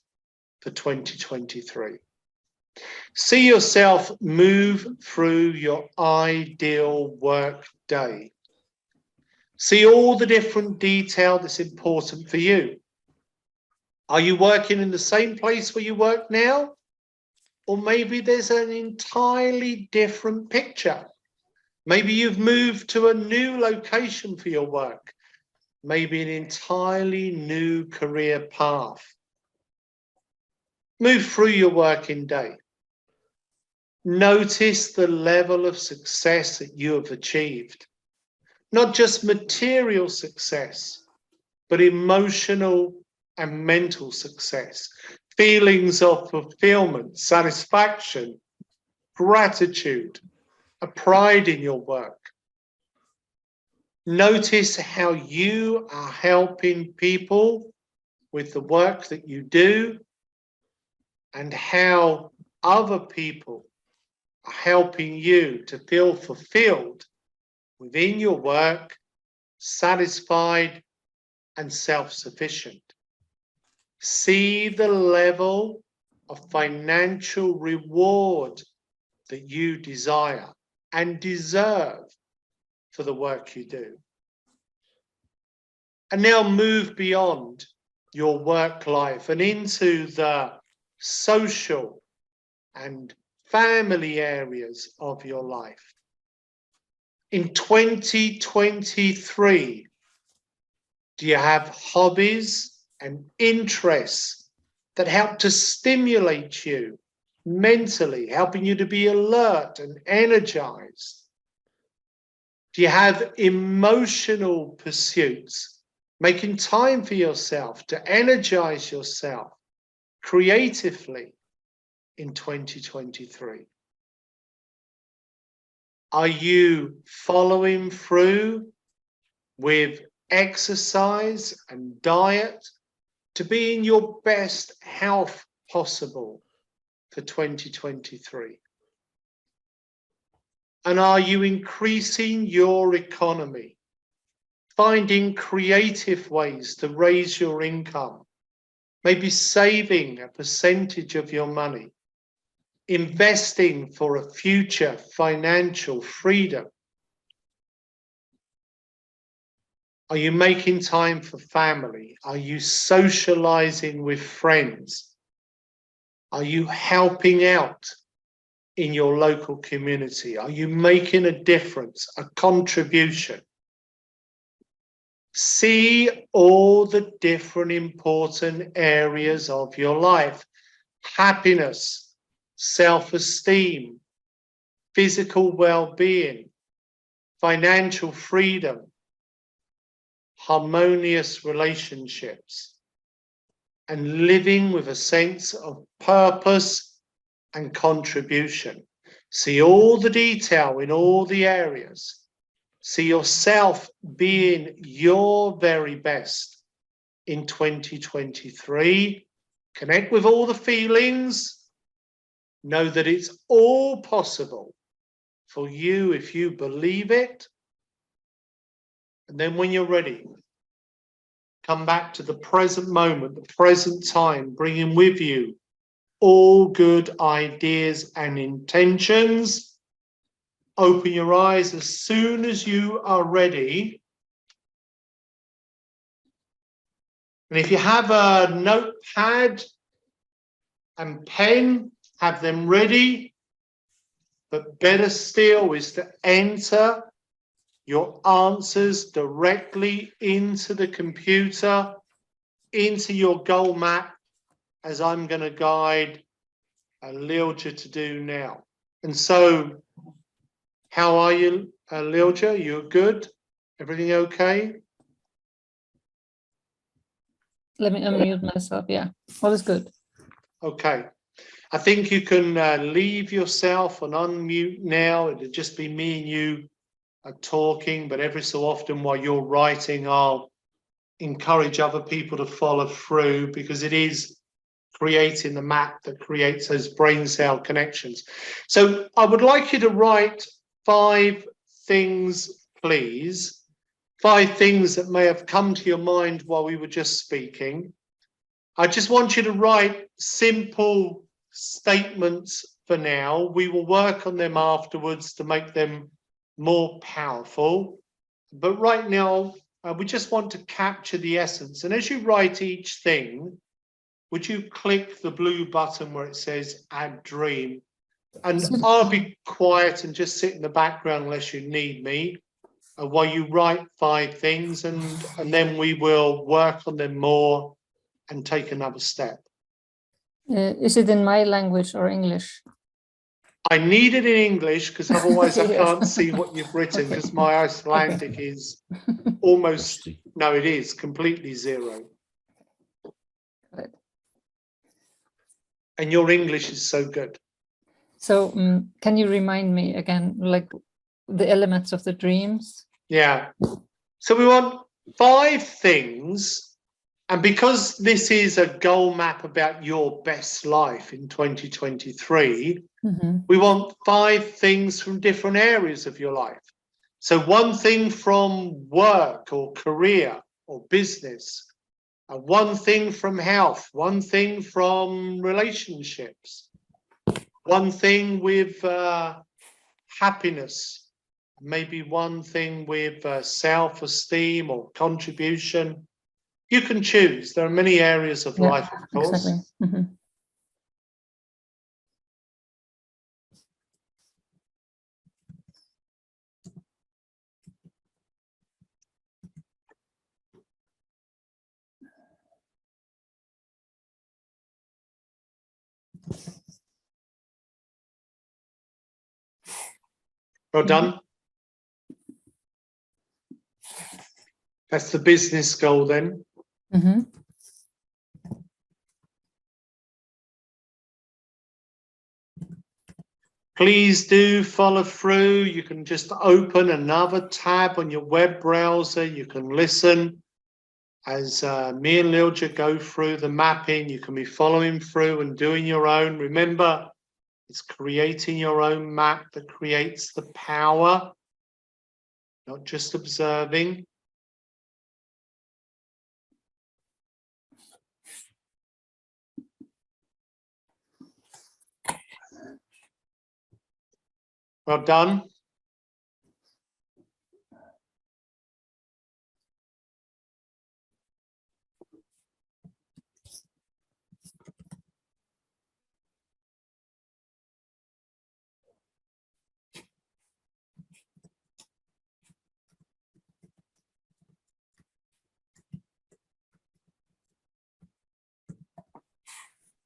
for 2023. See yourself move through your ideal work day. See all the different detail that's important for you. Are you working in the same place where you work now? Or maybe there's an entirely different picture. Maybe you've moved to a new location for your work. Maybe an entirely new career path. Move through your working day. Notice the level of success that you have achieved. Not just material success, but emotional and mental success. Feelings of fulfillment, satisfaction, gratitude, a pride in your work. Notice how you are helping people with the work that you do and how other people are helping you to feel fulfilled within your work, satisfied and self-sufficient. See the level of financial reward that you desire and deserve for the work you do. And now move beyond your work life and into the social and family areas of your life. In 2023, do you have hobbies and interests that help to stimulate you mentally, helping you to be alert and energized? Do you have emotional pursuits, making time for yourself to energize yourself creatively in 2023? Are you following through with exercise and diet to be in your best health possible for 2023? And are you increasing your economy, finding creative ways to raise your income, maybe saving a percentage of your money, investing for a future financial freedom? Are you making time for family? Are you socializing with friends? Are you helping out in your local community? Are you making a difference, a contribution? See all the different important areas of your life: happiness, self-esteem, physical well-being, financial freedom, harmonious relationships, and living with a sense of purpose and contribution. See all the detail in all the areas. See yourself being your very best in 2023. Connect with all the feelings. Know that it's all possible for you if you believe it. And then when you're ready, come back to the present moment, the present time, bringing with you all good ideas and intentions. Open your eyes as soon as you are ready. And if you have a notepad and pen, have them ready. But better still is to enter your answers directly into the computer, into your goal map, as I'm going to guide Lilja to do now. And so, how are you, Lilja? You're good? Everything okay? let me unmute myself. Yeah, all is good. Okay. I think you can leave yourself and unmute now. It'll just be me and you talking, but every so often while you're writing, I'll encourage other people to follow through, because it is creating the map that creates those brain cell connections. So I would like you to write 5 things, please. 5 things that may have come to your mind while we were just speaking. I just want you to write simple statements for now. We will work on them afterwards to make them more powerful. But right now, we just want to capture the essence. And as you write each thing, would you click the blue button where it says add dream? And I'll be quiet and just sit in the background unless you need me while you write 5 things, and then we will work on them more and take another step. Is it in my language or English? I need it in English, because otherwise I Yes. can't see what you've written, because my Icelandic is almost, no, it is completely 0. Good. And your English is so good. So can you remind me again, like the elements of the dreams? Yeah. So we want 5 things. And because this is a goal map about your best life in 2023, we want 5 things from different areas of your life. So 1 thing from work or career or business, 1 thing from health, 1 thing from relationships, 1 thing with happiness, maybe 1 thing with self-esteem or contribution. You can choose. There are many areas of life, of course. Exactly. Well done. That's the business goal then. Please do follow through. You can just open another tab on your web browser. You can listen as me and Lilja go through the mapping. You can be following through and doing your own. Remember, it's creating your own map that creates the power, not just observing. Well done.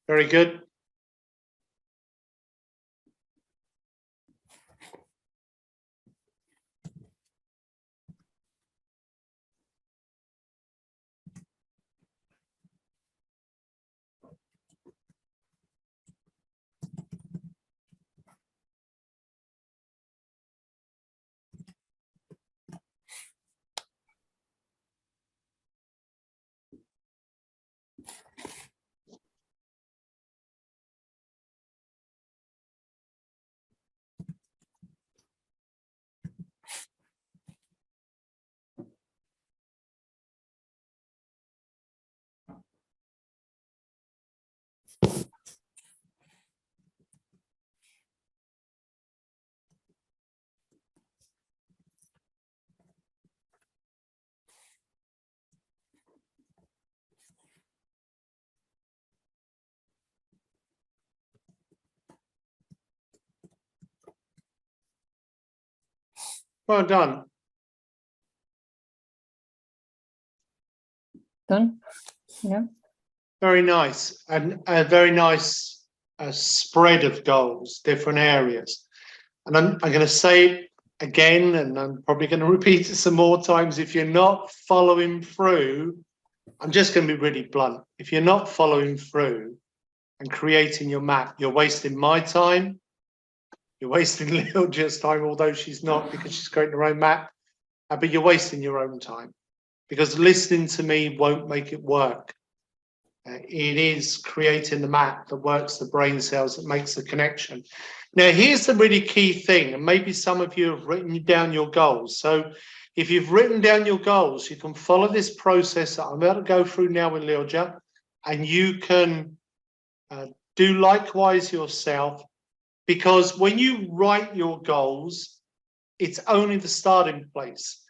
Very good. Well done. Done? Yeah. Very nice. And a very nice spread of goals, different areas. And I'm going to say it again, and I'm probably going to repeat it some more times. If you're not following through, I'm just going to be really blunt. If you're not following through and creating your map, you're wasting my time. You're wasting Lilja's time, although she's not, because she's creating her own map. But you're wasting your own time, because listening to me won't make it work. It is creating the map that works the brain cells, that makes the connection. Now, here's the really key thing, and maybe some of you have written down your goals. So if you've written down your goals, you can follow this process that I'm about to go through now with Lilja, and you can do likewise yourself, because when you write your goals, it's only the starting place.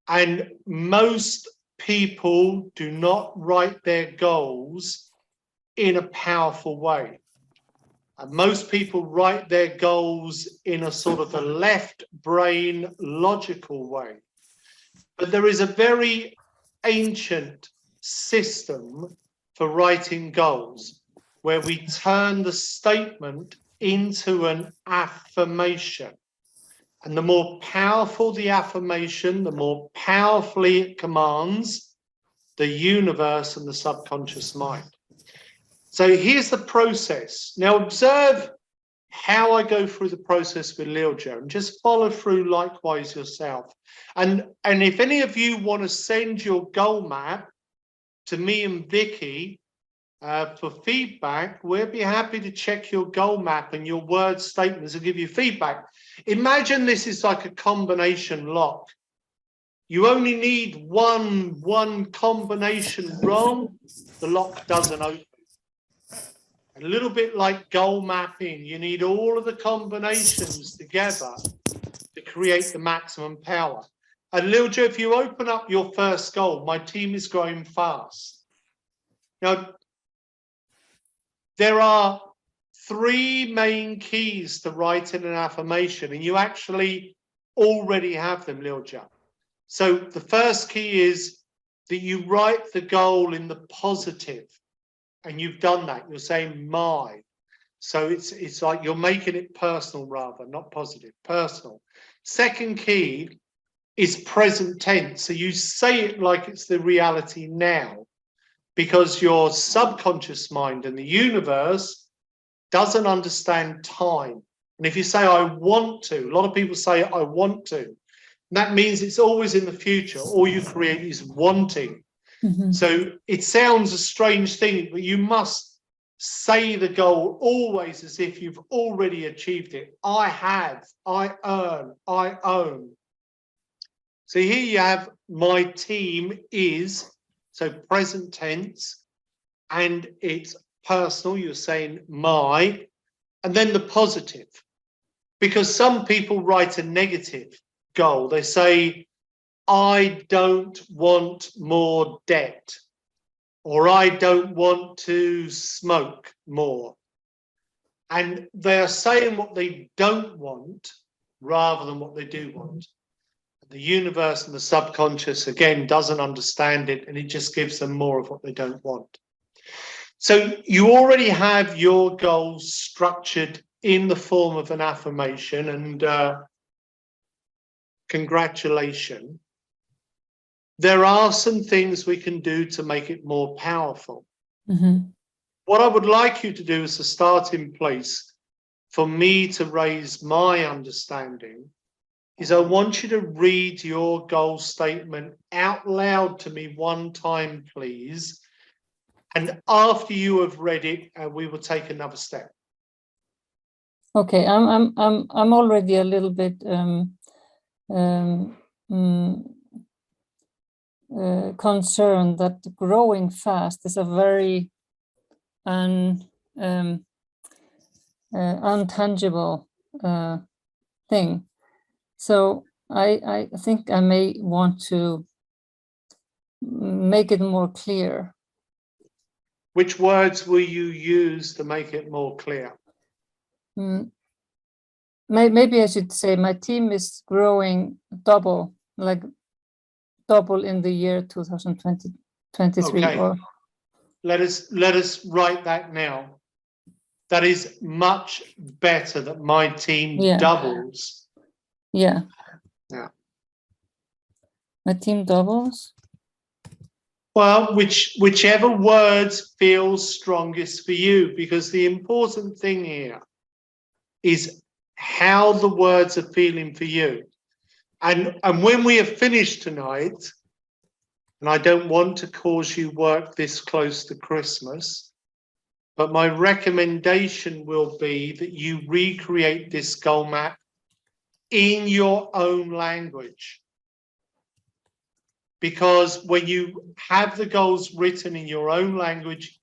And most people do not write their goals in a powerful way. And most people write their goals in a sort of a left brain logical way. But there is a very ancient system for writing goals where we turn the statement into an affirmation. And the more powerful the affirmation, the more powerfully it commands the universe and the subconscious mind. So here's the process. Now observe how I go through the process with Lilja, and just follow through likewise yourself. And if any of you want to send your goal map to me and Vicky for feedback, we'll be happy to check your goal map and your word statements and give you feedback. Imagine this is like a combination lock. You only need one combination wrong, the lock doesn't open. A little bit like goal mapping, you need all of the combinations together to create the maximum power. And Lilja, if you open up your first goal, my team is growing fast. Now, there are 3 main keys to writing an affirmation, and you actually already have them, Lilja. So the first key is that you write the goal in the positive. And you've done that. You're saying my. So it's like you're making it personal rather, not positive, personal. Second key is present tense. So you say it like it's the reality now, because your subconscious mind and the universe doesn't understand time. And if you say, I want to, a lot of people say, I want to. That means it's always in the future. All you create is wanting. Mm-hmm. So it sounds a strange thing, but you must say the goal always as if you've already achieved it. I have, I earn, I own. So here you have my team is, so present tense, and it's personal, you're saying my, and then the positive. Because some people write a negative goal. They say, I don't want more debt, or I don't want to smoke more. And they are saying what they don't want rather than what they do want. The universe and the subconscious, again, doesn't understand it, and it just gives them more of what they don't want. So you already have your goals structured in the form of an affirmation, and congratulations. There are some things we can do to make it more powerful. Mm-hmm. What I would like you to do as a starting place for me to raise my understanding is I want you to read your goal statement out loud to me one time, please. And after you have read it, we will take another step. Okay, I'm already a little bit concerned that growing fast is a very untangible thing. So I think I may want to make it more clear. Which words will you use to make it more clear? Maybe I should say my team is growing double in the year 2023. Okay. Or let us write that now. That is much better that my team doubles. Yeah. Yeah. My team doubles. Well, whichever words feel strongest for you, because the important thing here is how the words are feeling for you. And when we have finished tonight, and I don't want to cause you work this close to Christmas, but my recommendation will be that you recreate this goal map in your own language. Because when you have the goals written in your own language,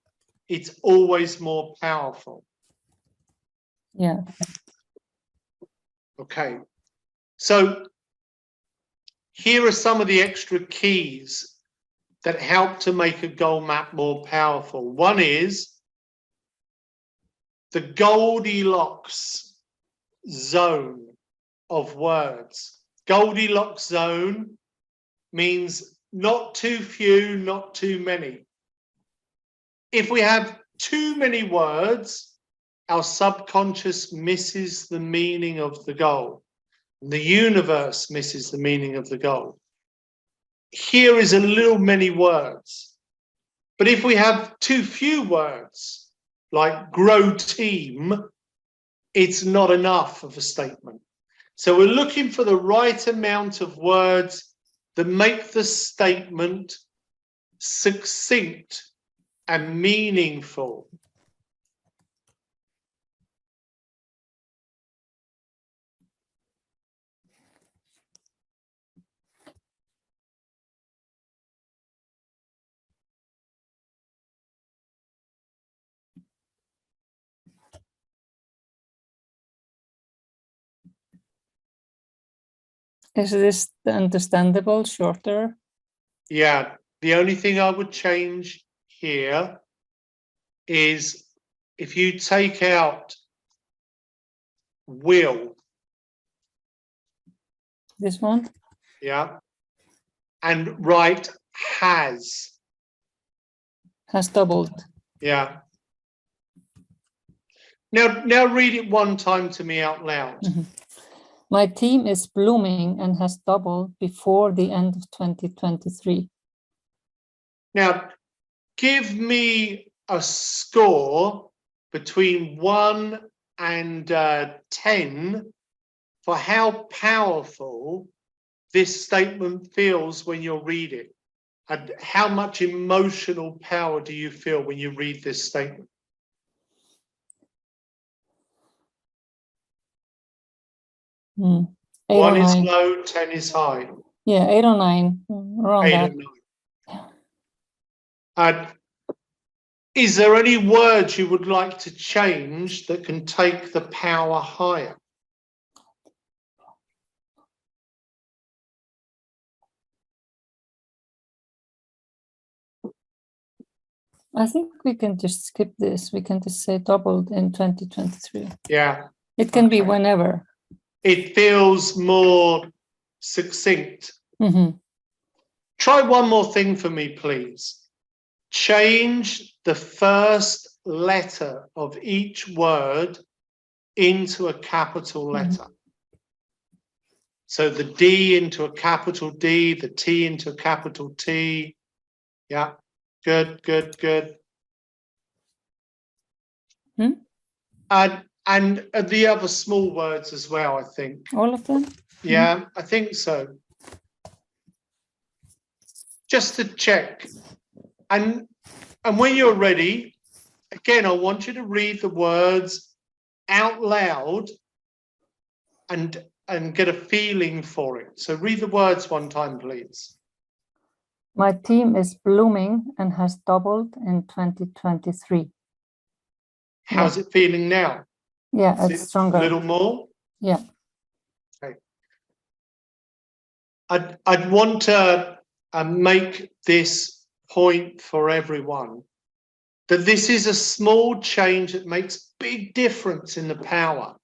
it's always more powerful. Yeah. Okay. So here are some of the extra keys that help to make a goal map more powerful. One is the Goldilocks zone of words. Goldilocks zone means not too few, not too many. If we have too many words, our subconscious misses the meaning of the goal. The universe misses the meaning of the goal. Here is a little many words. But if we have too few words, like grow team, it's not enough of a statement. So we're looking for the right amount of words that make the statement succinct and meaningful. Is this understandable, shorter? Yeah, the only thing I would change here is if you take out will. This one? Yeah, and write has. Has doubled. Yeah. Now read it one time to me out loud. Mm-hmm. My team is blooming and has doubled before the end of 2023. Now, give me a score between 1 and 10 for how powerful this statement feels when you read it. And how much emotional power do you feel when you read this statement? Mm. 1 is low, 10 is high. Yeah, 8 or 9, around 8 that. or 9. And is there any words you would like to change that can take the power higher? I think we can just skip this. We can just say doubled in 2023. Yeah. It can be whenever. It feels more succinct. Mm-hmm. Try one more thing for me, please. Change the first letter of each word into a capital letter. So the D into a capital D, the T into a capital T. Yeah, good, good, good. And the other small words as well, I think. All of them? Yeah, I think so. Just to check. And when you're ready, again, I want you to read the words out loud and get a feeling for it. So read the words one time, please. My team is blooming and has doubled in 2023. How's it feeling now? Yeah, it's stronger. A little more? Yeah. Okay. I'd want to make this point for everyone, that this is a small change that makes big difference in the power.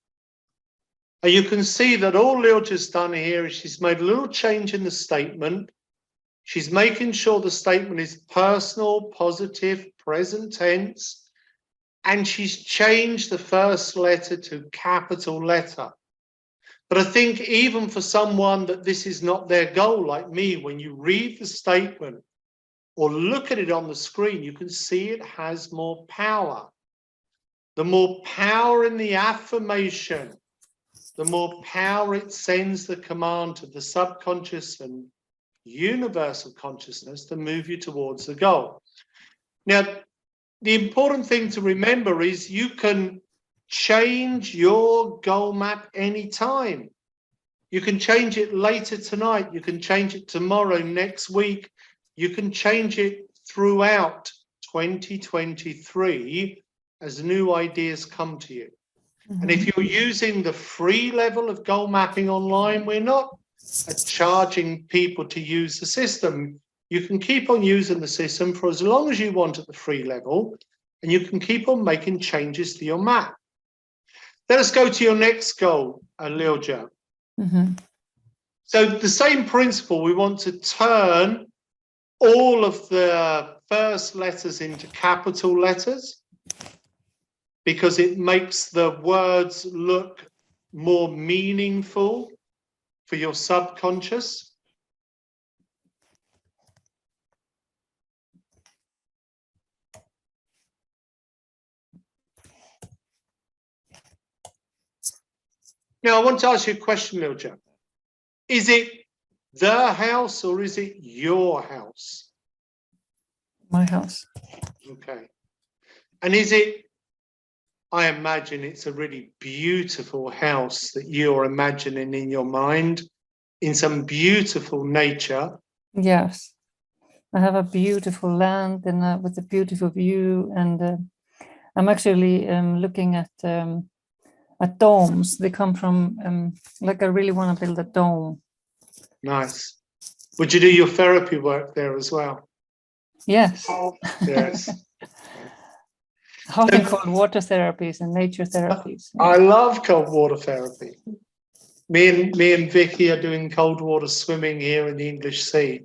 And you can see that all Lilja's done here is she's made a little change in the statement. She's making sure the statement is personal, positive, present tense, and she's changed the first letter to capital letter. But I think even for someone that this is not their goal, like me, when you read the statement, or look at it on the screen, you can see it has more power. The more power in the affirmation, the more power it sends the command to the subconscious and universal consciousness to move you towards the goal. Now, the important thing to remember is you can change your goal map anytime. You can change it later tonight. You can change it tomorrow, next week. You can change it throughout 2023 as new ideas come to you. And if you're using the free level of goal mapping online, we're not charging people to use the system. You can keep on using the system for as long as you want at the free level, and you can keep on making changes to your map. Let us go to your next goal, Lilja. So the same principle, we want to turn all of the first letters into capital letters, because it makes the words look more meaningful for your subconscious. Now, I want to ask you a question, Lilja. Is it the house or is it your house? My house. Okay. And is it, I imagine it's a really beautiful house that you're imagining in your mind, in some beautiful nature. Yes. I have a beautiful land and with a beautiful view, and I'm actually looking at domes. They come from like I really want to build a dome. Nice. Would you do your therapy work there as well? Yes. Yes. Hot and cold water therapies and nature therapies. I love cold water therapy. Me and Vicky are doing cold water swimming here in the English Sea.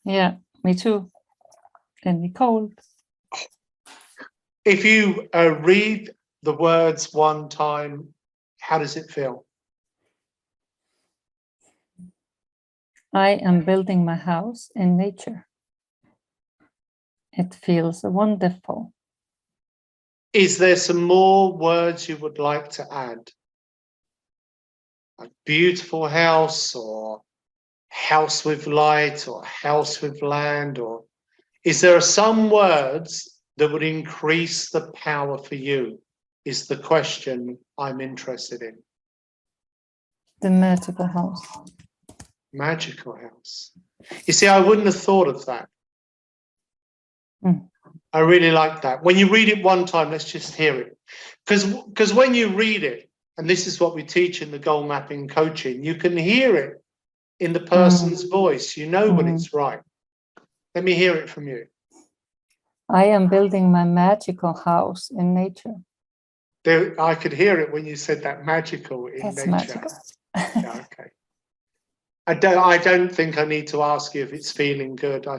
Yeah, me too. And it's cold. If you read the words one time, how does it feel? I am building my house in nature. It feels wonderful. Is there some more words you would like to add? A beautiful house, or house with light, or house with land, or is there some words that would increase the power for you? Is the question I'm interested in. The magical house. Magical house. You see, I wouldn't have thought of that. I really like that. When you read it one time, let's just hear it. Because when you read it, and this is what we teach in the goal mapping coaching, you can hear it in the person's voice. You know when it's right. Let me hear it from you. I am building my magical house in nature. There, I could hear it when you said that, magical in It's nature. magical. Yeah, okay. I don't think I need to ask you if it's feeling good. I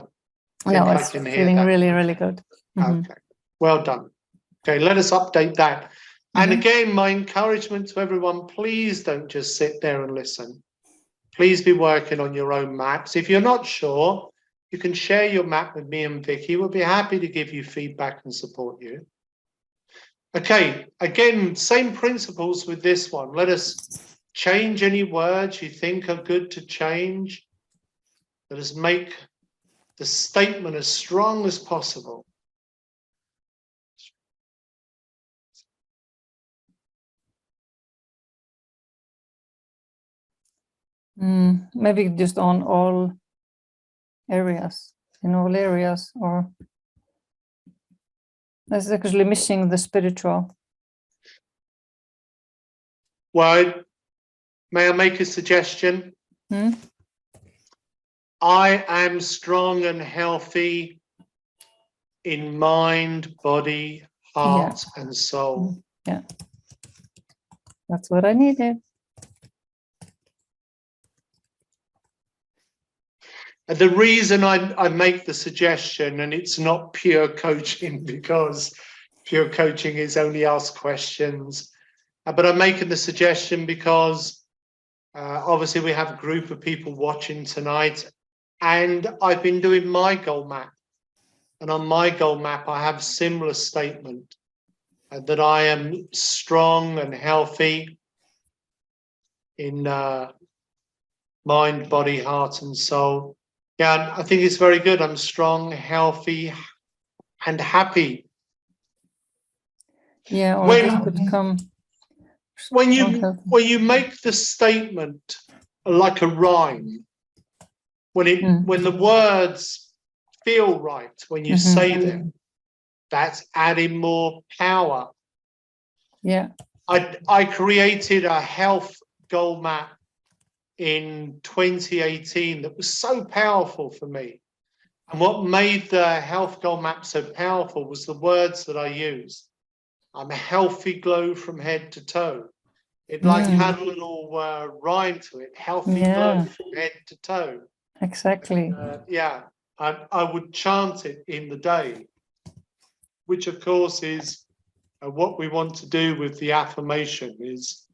It's can hear feeling that. really, really good. Okay, well done. Okay, let us update that. And again, my encouragement to everyone, please don't just sit there and listen. Please be working on your own maps. If you're not sure, you can share your map with me and Vicky. We'll be happy to give you feedback and support you. Okay, again, same principles with this one. Let us change any words you think are good to change. Let us make the statement as strong as possible. Maybe just on all areas, in all areas, or that's actually missing the spiritual. Well, may I make a suggestion? I am strong and healthy in mind, body, heart, and soul. Yeah, that's what I needed. And the reason I make the suggestion, and it's not pure coaching, because pure coaching is only ask questions, but I'm making the suggestion because obviously we have a group of people watching tonight, and I've been doing my goal map. And on my goal map, I have a similar statement that I am strong and healthy in mind, body, heart, and soul. Yeah, I think it's very good. I'm strong, healthy, and happy. Yeah, or When- this could come. When Unhealthy. you make the statement like a rhyme, when the words feel right, when you say them, that's adding more power. Yeah. I created a health goal map in 2018 that was so powerful for me. And what made the health goal map so powerful was the words that I used. I'm a healthy glow from head to toe. It like had a little rhyme to it, healthy glow from head to toe. Exactly. Yeah, I would chant it in the day, which of course is what we want to do with the affirmation is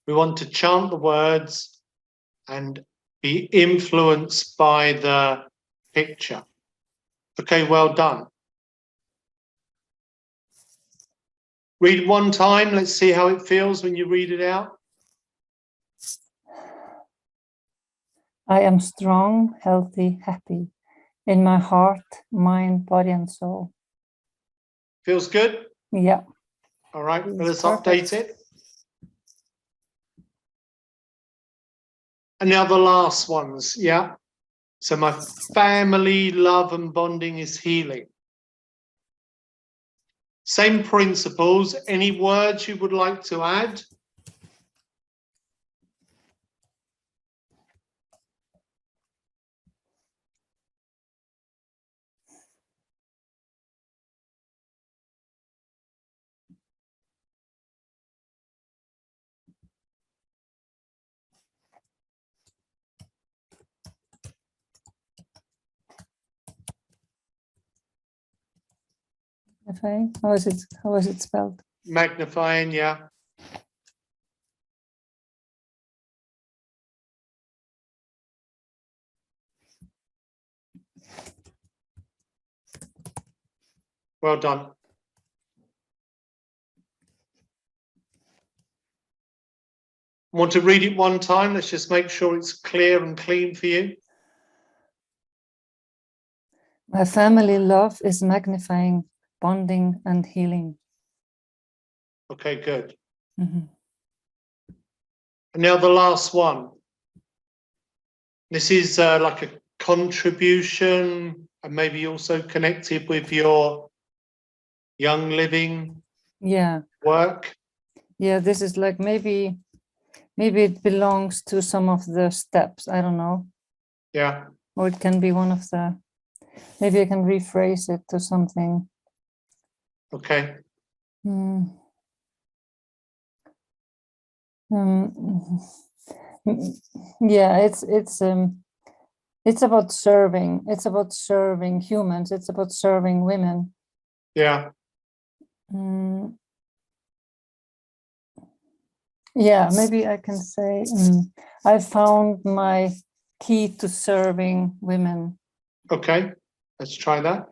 we want to chant the words and be influenced by the picture. Okay, well done. Read it one time. Let's see how it feels when you read it out. I am strong, healthy, happy in my heart, mind, body, and soul. Feels good? Yeah. All right, let us Perfect. update it. And now the last ones, yeah. So my family, love, and bonding is healing. Same principles. Any words you would like to add? Okay. How is it spelled? Magnifying, yeah. Well done. Want to read it one time? Let's just make sure it's clear and clean for you. My family love is magnifying, bonding, and healing. Okay, good. Mm-hmm. And now the last one. This is like a contribution and maybe also connected with your young living work. Yeah, this is like maybe it belongs to some of the steps. I don't know. Yeah. Or it can be one of the, maybe I can rephrase it to something. Okay. Yeah, it's about serving. It's about serving humans. It's about serving women. Yeah. Yeah, maybe I can say I found my key to serving women. Okay, let's try that.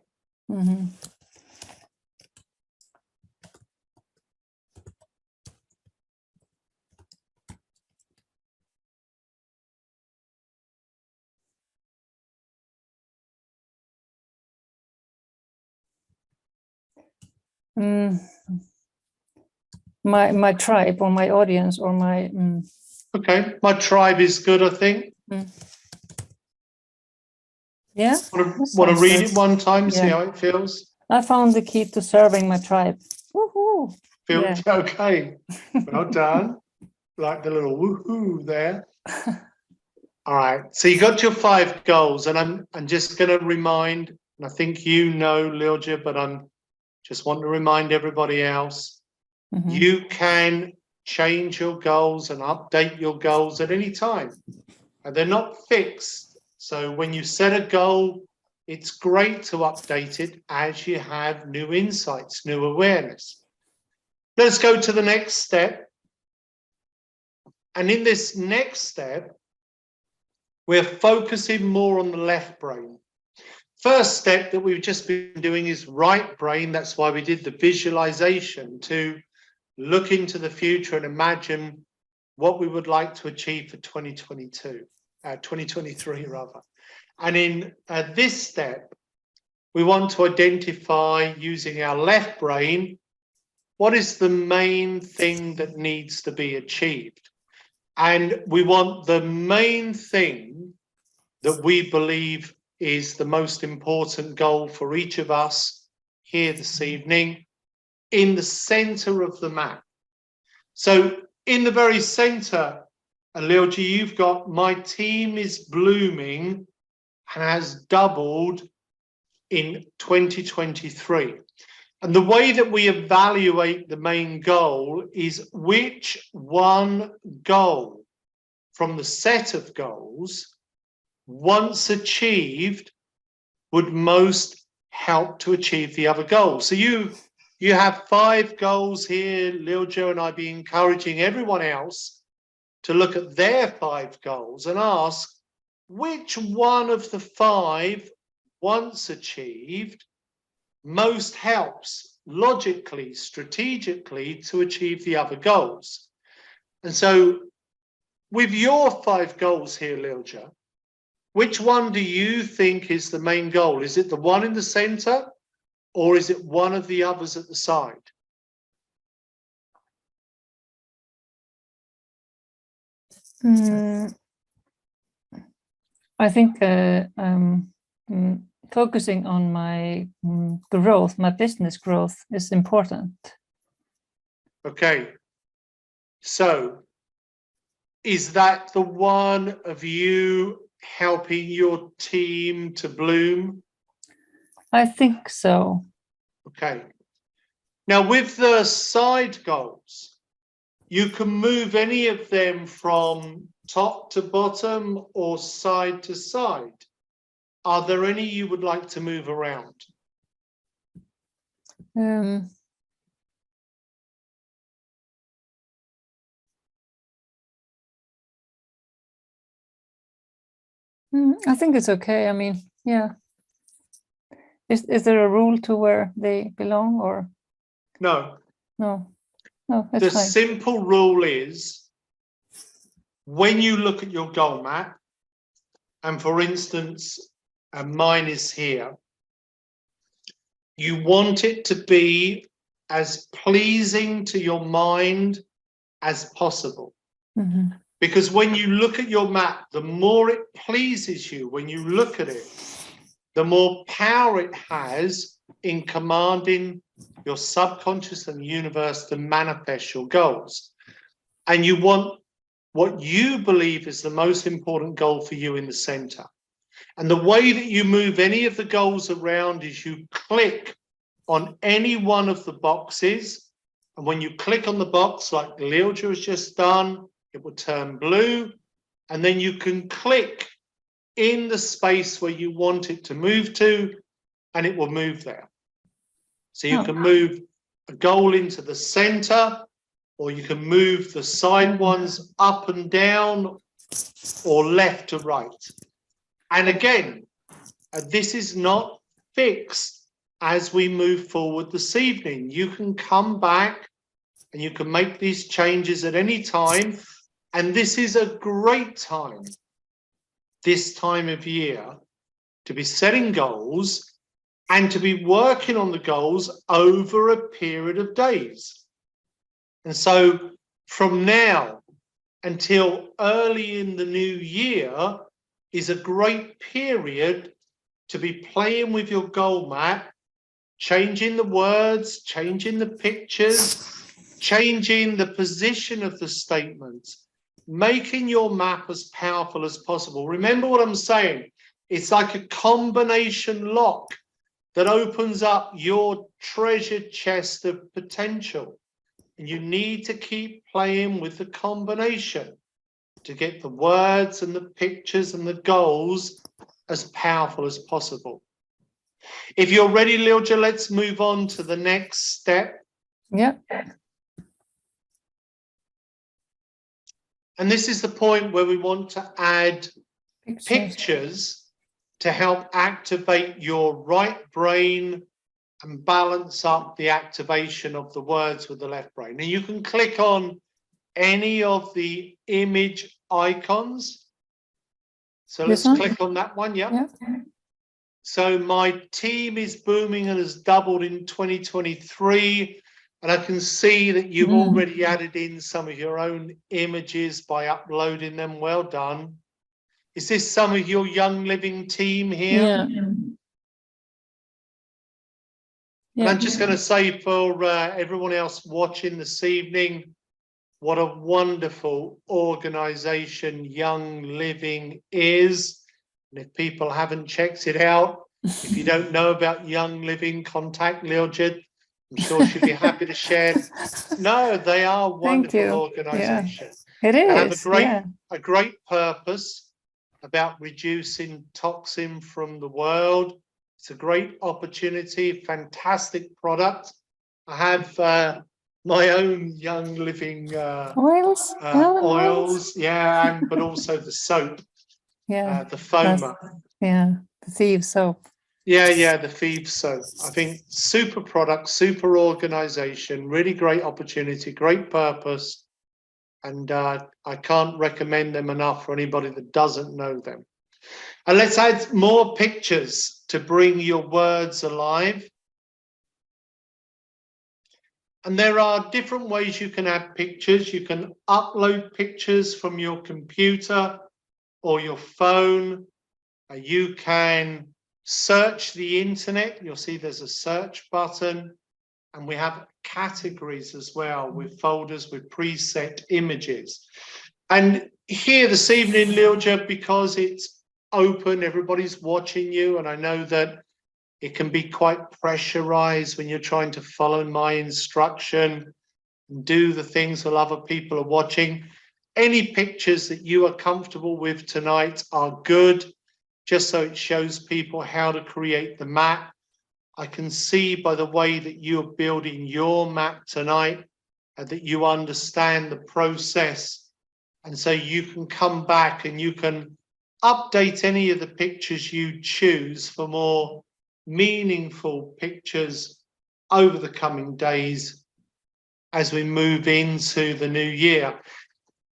My tribe or my audience or my Okay, my tribe is good, I think. Yeah. Want to read it one time, see how it feels? I found the key to serving my tribe. Woohoo! Feels okay. Well done. Like the little woohoo there. All right. So you got your 5 goals, and I'm just going to remind, and I think you know, Lilja, but I'm just want to remind everybody else, you can change your goals and update your goals at any time. And they're not fixed. So when you set a goal, it's great to update it as you have new insights, new awareness. Let's go to the next step. And in this next step, we're focusing more on the left brain. first step that we've just been doing is right brain. That's why we did the visualization, to look into the future and imagine what we would like to achieve for 2023 rather. And in this step, we want to identify, using our left brain, what is the main thing that needs to be achieved. And we want the main thing that we believe is the most important goal for each of us here this evening in the center of the map. So in the very center, Alilja, you've got my team is blooming and has doubled in 2023. And the way that we evaluate the main goal is which one goal from the set of goals, once achieved, would most help to achieve the other goals. So you have 5 goals here. Alilja and I be encouraging everyone else to look at their 5 goals and ask which one of the 5, once achieved, most helps logically, strategically to achieve the other goals. And so with your 5 goals here, Alilja, which one do you think is the main goal? Is it the one in the center, or is it one of the others at the side? I think focusing on my growth, my business growth, is important. Okay, so is that the one of you helping your team to bloom? I think so. Okay. Now with the side goals, you can move any of them from top to bottom or side to side. Are there any you would like to move around? I think it's okay. I mean, yeah. Is there a rule to where they belong, or? No. No, it's The fine. simple rule is, when you look at your goal map, and for instance, mine is here, you want it to be as pleasing to your mind as possible. Mm-hmm. Because when you look at your map, the more it pleases you when you look at it, the more power it has in commanding your subconscious and the universe to manifest your goals. And you want what you believe is the most important goal for you in the center. And the way that you move any of the goals around is you click on any one of the boxes. And when you click on the box, like Alilja has just done, it will turn blue. And then you can click in the space where you want it to move to, and it will move there. So you can move a goal into the center, or you can move the side ones up and down, or left to right. And again, this is not fixed as we move forward this evening. You can come back and you can make these changes at any time. And this is a great time, this time of year, to be setting goals and to be working on the goals over a period of days. And so from now until early in the new year is a great period to be playing with your goal map, changing the words, changing the pictures, changing the position of the statements, making your map as powerful as possible. Remember what I'm saying? It's like a combination lock that opens up your treasure chest of potential. And you need to keep playing with the combination to get the words and the pictures and the goals as powerful as possible. If you're ready, Alilja, let's move on to the next step. Yeah. And this is the point where we want to add pictures to help activate your right brain and balance up the activation of the words with the left brain. And you can click on any of the image icons. So This let's one? click on that one. Yeah. Yeah. So my team is booming and has doubled in 2023. And I can see that you've already added in some of your own images by uploading them. Well done. Is this some of your Young Living team here? Yeah. And I'm just going to say for everyone else watching this evening, what a wonderful organization Young Living is. And if people haven't checked it out, if you don't know about Young Living, contact Leoljit. I'm sure she'd be happy to share. No, they are a wonderful organization. Yeah, it is. They have a great purpose about reducing toxin from the world. It's a great opportunity, fantastic product. I have my own Young Living oils, yeah, but also the soap, the foamer. The Thieves soap. Yeah, the Thieves soap. I think super product, super organization, really great opportunity, great purpose. And I can't recommend them enough for anybody that doesn't know them. And let's add more pictures to bring your words alive. And there are different ways you can add pictures. You can upload pictures from your computer or your phone. You can search the internet. You'll see there's a search button. And we have categories as well with folders with preset images. And here this evening, Leoljit, because it's open, everybody's watching you, and I know that it can be quite pressurized when you're trying to follow my instruction and do the things while other people are watching. Any pictures that you are comfortable with tonight are good, just so it shows people how to create the map. I can see by the way that you're building your map tonight that you understand the process. And so you can come back and you can update any of the pictures you choose for more meaningful pictures over the coming days as we move into the new year.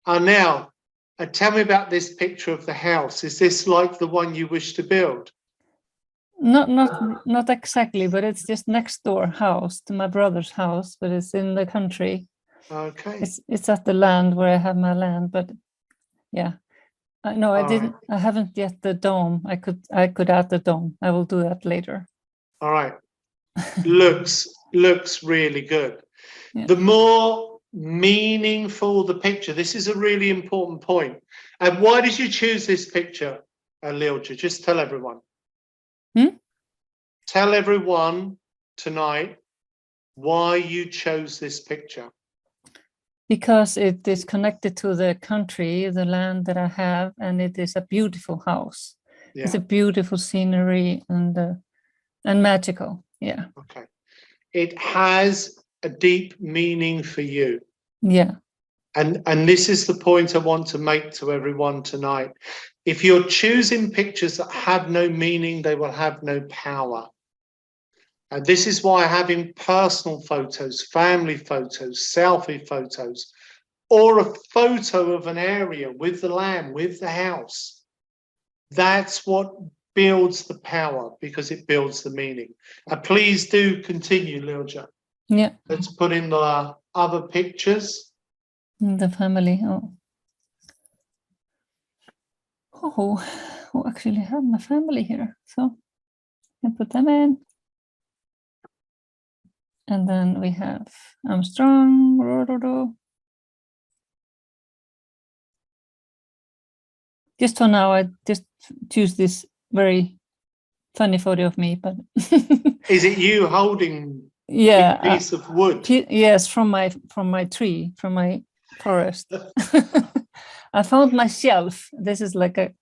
Now, tell me about this picture of the house. Is this like the one you wish to build? Not exactly, but it's just next door house to my brother's house, but it's in the country. Okay. It's at the land where I have my land, but yeah. No, I haven't yet the dome. I could add the dome. I will do that later. All right. looks really good. Yeah. The more meaningful the picture, this is a really important point. And why did you choose this picture, Leoljit? Just tell everyone. Tell everyone tonight why you chose this picture. Because it is connected to the country, the land that I have, and it is a beautiful house. Yeah. It's a beautiful scenery and magical. Yeah. Okay. It has a deep meaning for you. Yeah. And this is the point I want to make to everyone tonight. If you're choosing pictures that have no meaning, they will have no power. And this is why having personal photos, family photos, selfie photos, or a photo of an area with the land, with the house, that's what builds the power, because it builds the meaning. Please do continue, Leoljit. Yeah. Let's put in the other pictures. The family. Oh, actually have my family here, so I can put them in. And then we have Armstrong. Just for now, I just choose this very funny photo of me. But is it you holding a piece of wood? Yes, from my tree, from my forest. I found my shelf. This is like a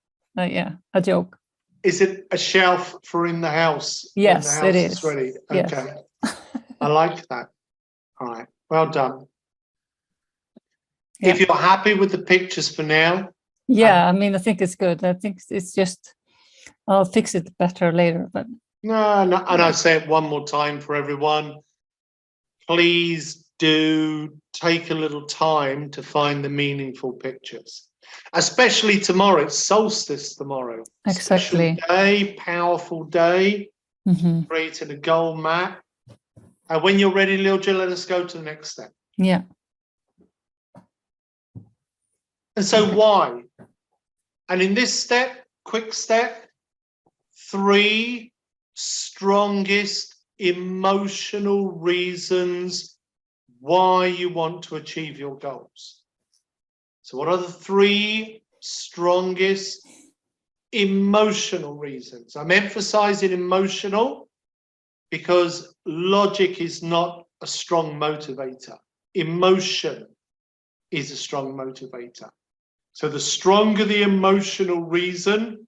joke. Is it a shelf for in the house? Yes, when the house it is. Ready. Yes. Okay. I like that. All right. Well done. Yeah. If you're happy with the pictures for now. Yeah, I mean, I think it's good. I think it's just I'll fix it better later, but No, and I say it one more time for everyone. Please do take a little time to find the meaningful pictures, especially tomorrow. It's solstice tomorrow. exactly. Special day, powerful day. Mhm. Creating a goal map. And when you're ready, Lilja, let us go to the next step. Yeah. And so Okay. why? And in this step, quick step, 3 strongest emotional reasons why you want to achieve your goals. So what are the 3 strongest emotional reasons? I'm emphasizing emotional because logic is not a strong motivator. Emotion is a strong motivator. So the stronger the emotional reason,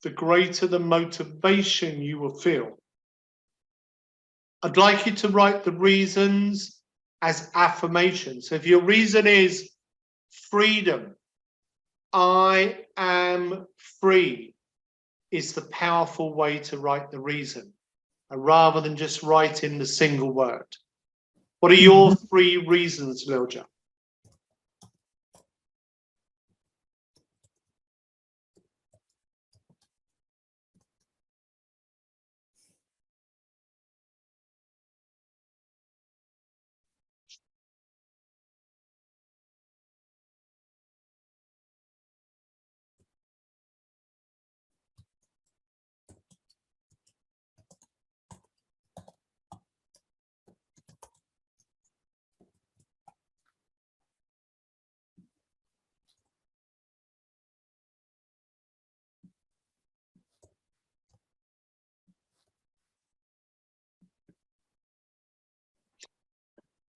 the greater the motivation you will feel. I'd like you to write the reasons as affirmations. So if your reason is freedom, I am free, is the powerful way to write the reason, rather than just writing the single word. What are your 3 reasons, Lilja?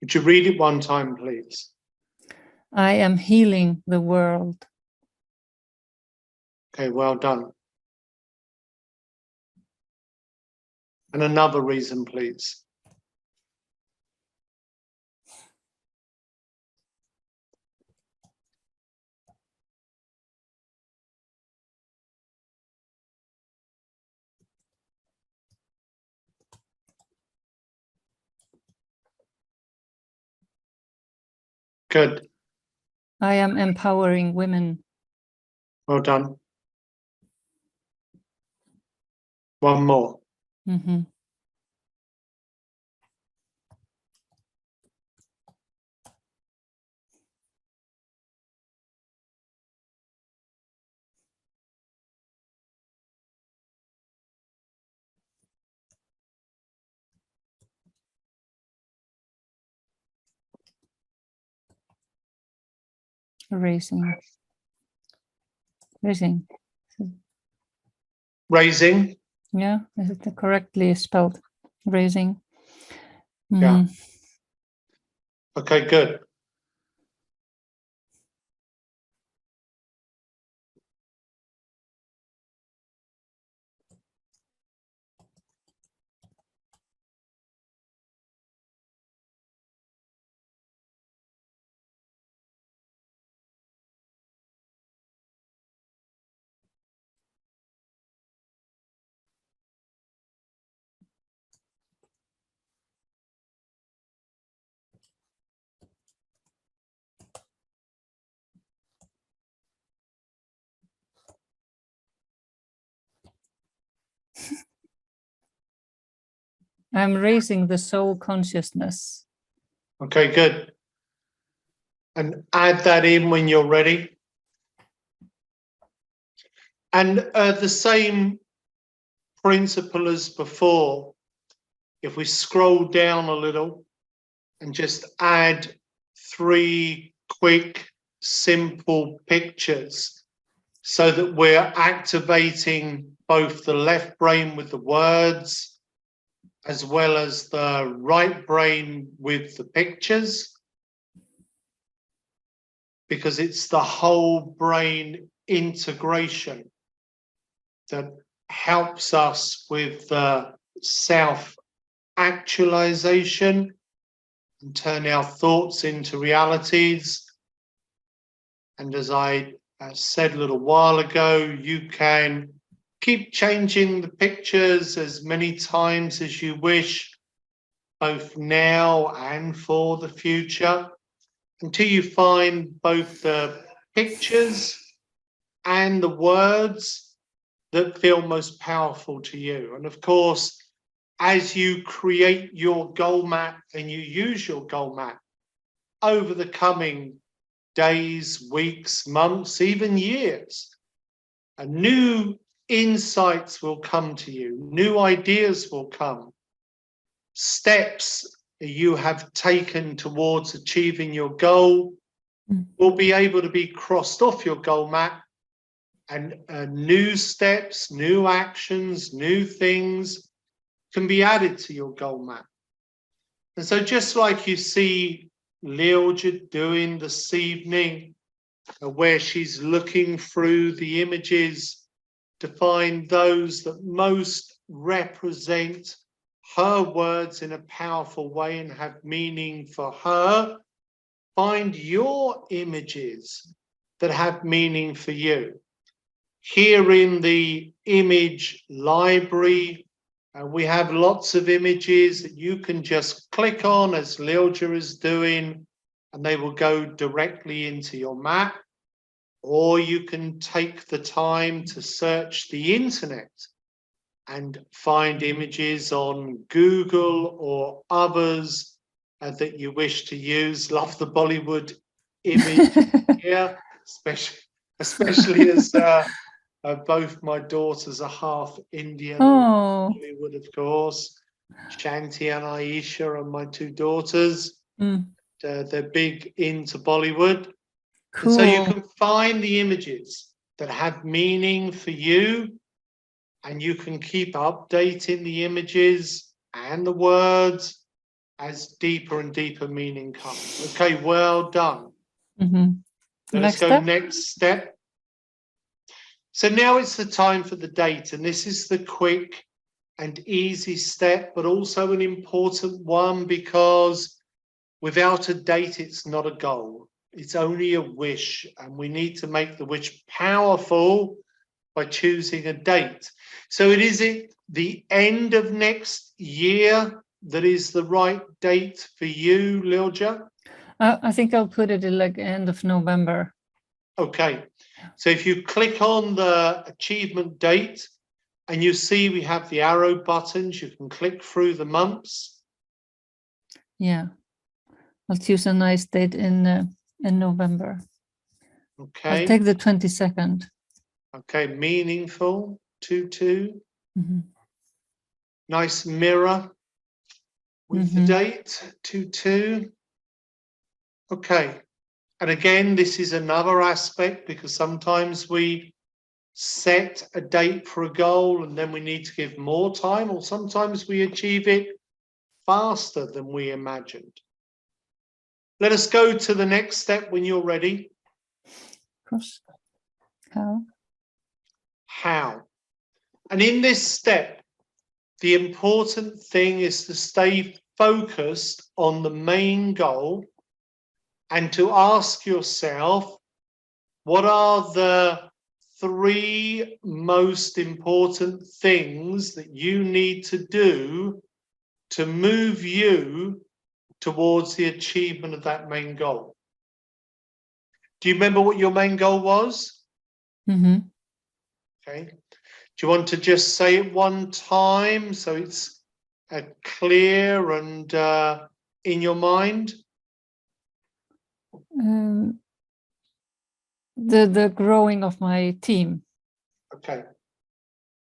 Would you read it one time, please? I am healing the world. Okay, well done. And another reason, please. Good. I am empowering women. Well done. One more. Mhm. Raising. Raising. Yeah, is it correctly spelled? Raising. Yeah. Okay, good. I'm raising the soul consciousness. Okay, good. And add that in when you're ready. And the same principle as before, if we scroll down a little and just add 3 quick, simple pictures so that we're activating both the left brain with the words as well as the right brain with the pictures, because it's the whole brain integration that helps us with self-actualization and turn our thoughts into realities. And as I said a little while ago, you can keep changing the pictures as many times as you wish, both now and for the future, until you find both the pictures and the words that feel most powerful to you. And of course, as you create your goal map and you use your goal map over the coming days, weeks, months, even years, and new insights will come to you, new ideas will come, steps that you have taken towards achieving your goal will be able to be crossed off your goal map, and new steps, new actions, new things can be added to your goal map. And so just like you see Leilja doing this evening, where she's looking through the images to find those that most represent her words in a powerful way and have meaning for her, find your images that have meaning for you. Here in the image library, we have lots of images that you can just click on, as Leilja is doing, and they will go directly into your map. Or you can take the time to search the internet and find images on Google or others that you wish to use. Love the Bollywood image here, especially as both my daughters are half Indian. Oh. Bollywood, of course. Shanti and Aisha are my two daughters. They're big into Bollywood. Cool. And so you can find the images that have meaning for you, and you can keep updating the images and the words as deeper and deeper meaning comes. Okay, well done. Let's go next step. So now it's the time for the date, and this is the quick and easy step, but also an important one, because without a date, it's not a goal. It's only a wish, and we need to make the wish powerful by choosing a date. So is it the end of next year that is the right date for you, Leilja? I think I'll put it at like end of November. Okay, so if you click on the achievement date and you see we have the arrow buttons, you can click through the months. Yeah, I'll choose a nice date in November. Okay. I'll take the 22nd. Okay, meaningful, 2-2. Nice mirror with the date, 2-2. Okay, and again, this is another aspect, because sometimes we set a date for a goal and then we need to give more time, or sometimes we achieve it faster than we imagined. Let us go to the next step when you're ready. How? How? And in this step, the important thing is to stay focused on the main goal and to ask yourself, what are the 3 most important things that you need to do to move you towards the achievement of that main goal? Do you remember what your main goal was? Okay. Do you want to just say it one time so it's clear and in your mind? The growing of my team. Okay.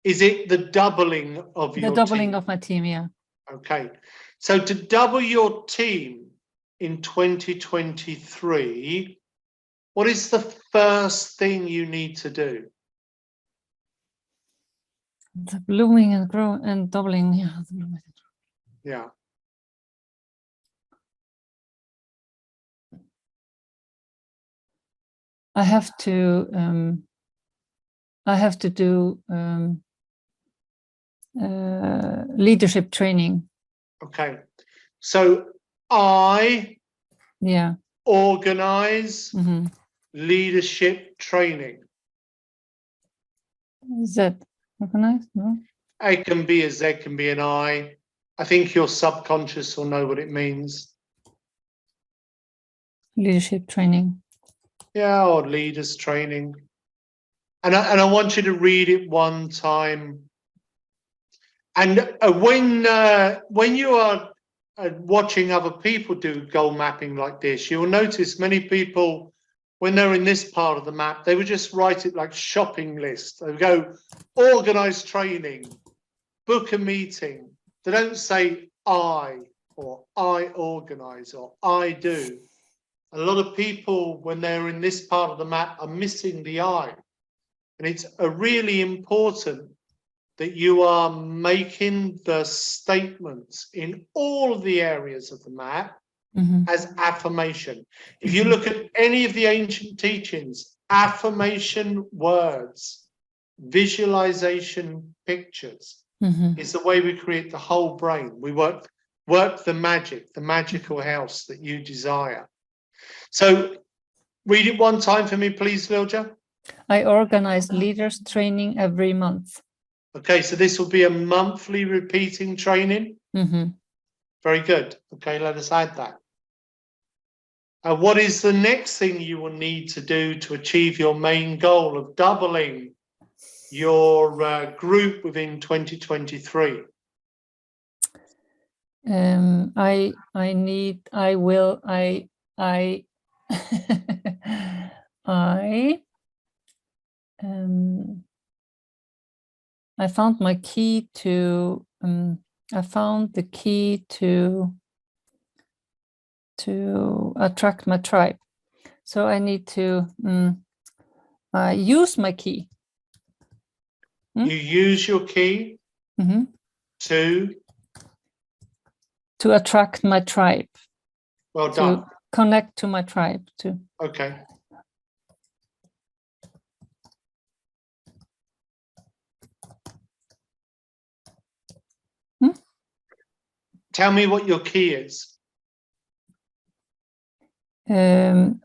Is it the doubling of your team? The doubling of my team, yeah. Okay. So to double your team in 2023, what is the first thing you need to do? The blooming and growing and doubling, yeah. Yeah. I have to do leadership training. Okay. So I organize leadership training. Is that Organized? No. A can be a Z, can be an I. I think your subconscious will know what it means. Leadership training. Yeah, or leaders training. And I want you to read it one time. And when you are watching other people do goal mapping like this, you'll notice many people, when they're in this part of the map, they would just write it like shopping list. They would go, organize training, book a meeting. They don't say I, or I organize, or I do. A lot of people, when they're in this part of the map, are missing the I. And it's really important that you are making the statements in all of the areas of the map as affirmation. If you look at any of the ancient teachings, affirmation words, visualization pictures is the way we create the whole brain. We work the magical house that you desire. So read it one time for me, please, Lilja. I organize leaders training every month. Okay, so this will be a monthly repeating training. Very good. Okay, let us add that. What is the next thing you will need to do to achieve your main goal of doubling your group within 2023? I found my key to I found the key to attract my tribe. So I need to use my key. You use your key to attract my tribe. Well done. To connect to my tribe too. Okay. Tell me what your key is. It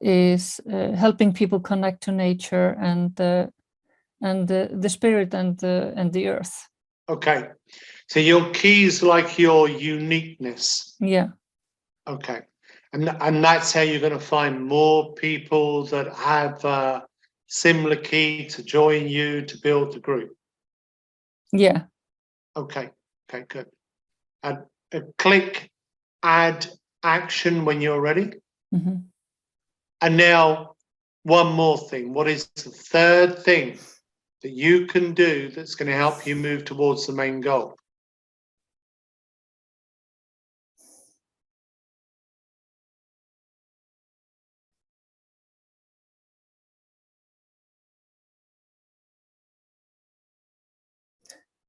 is helping people connect to nature and the spirit and the earth. Okay, so your key is like your uniqueness. Yeah. Okay, and that's how you're going to find more people that have a similar key to join you to build the group. Yeah. Okay, good. And click add action when you're ready. And now one more thing. What is the third thing that you can do that's going to help you move towards the main goal?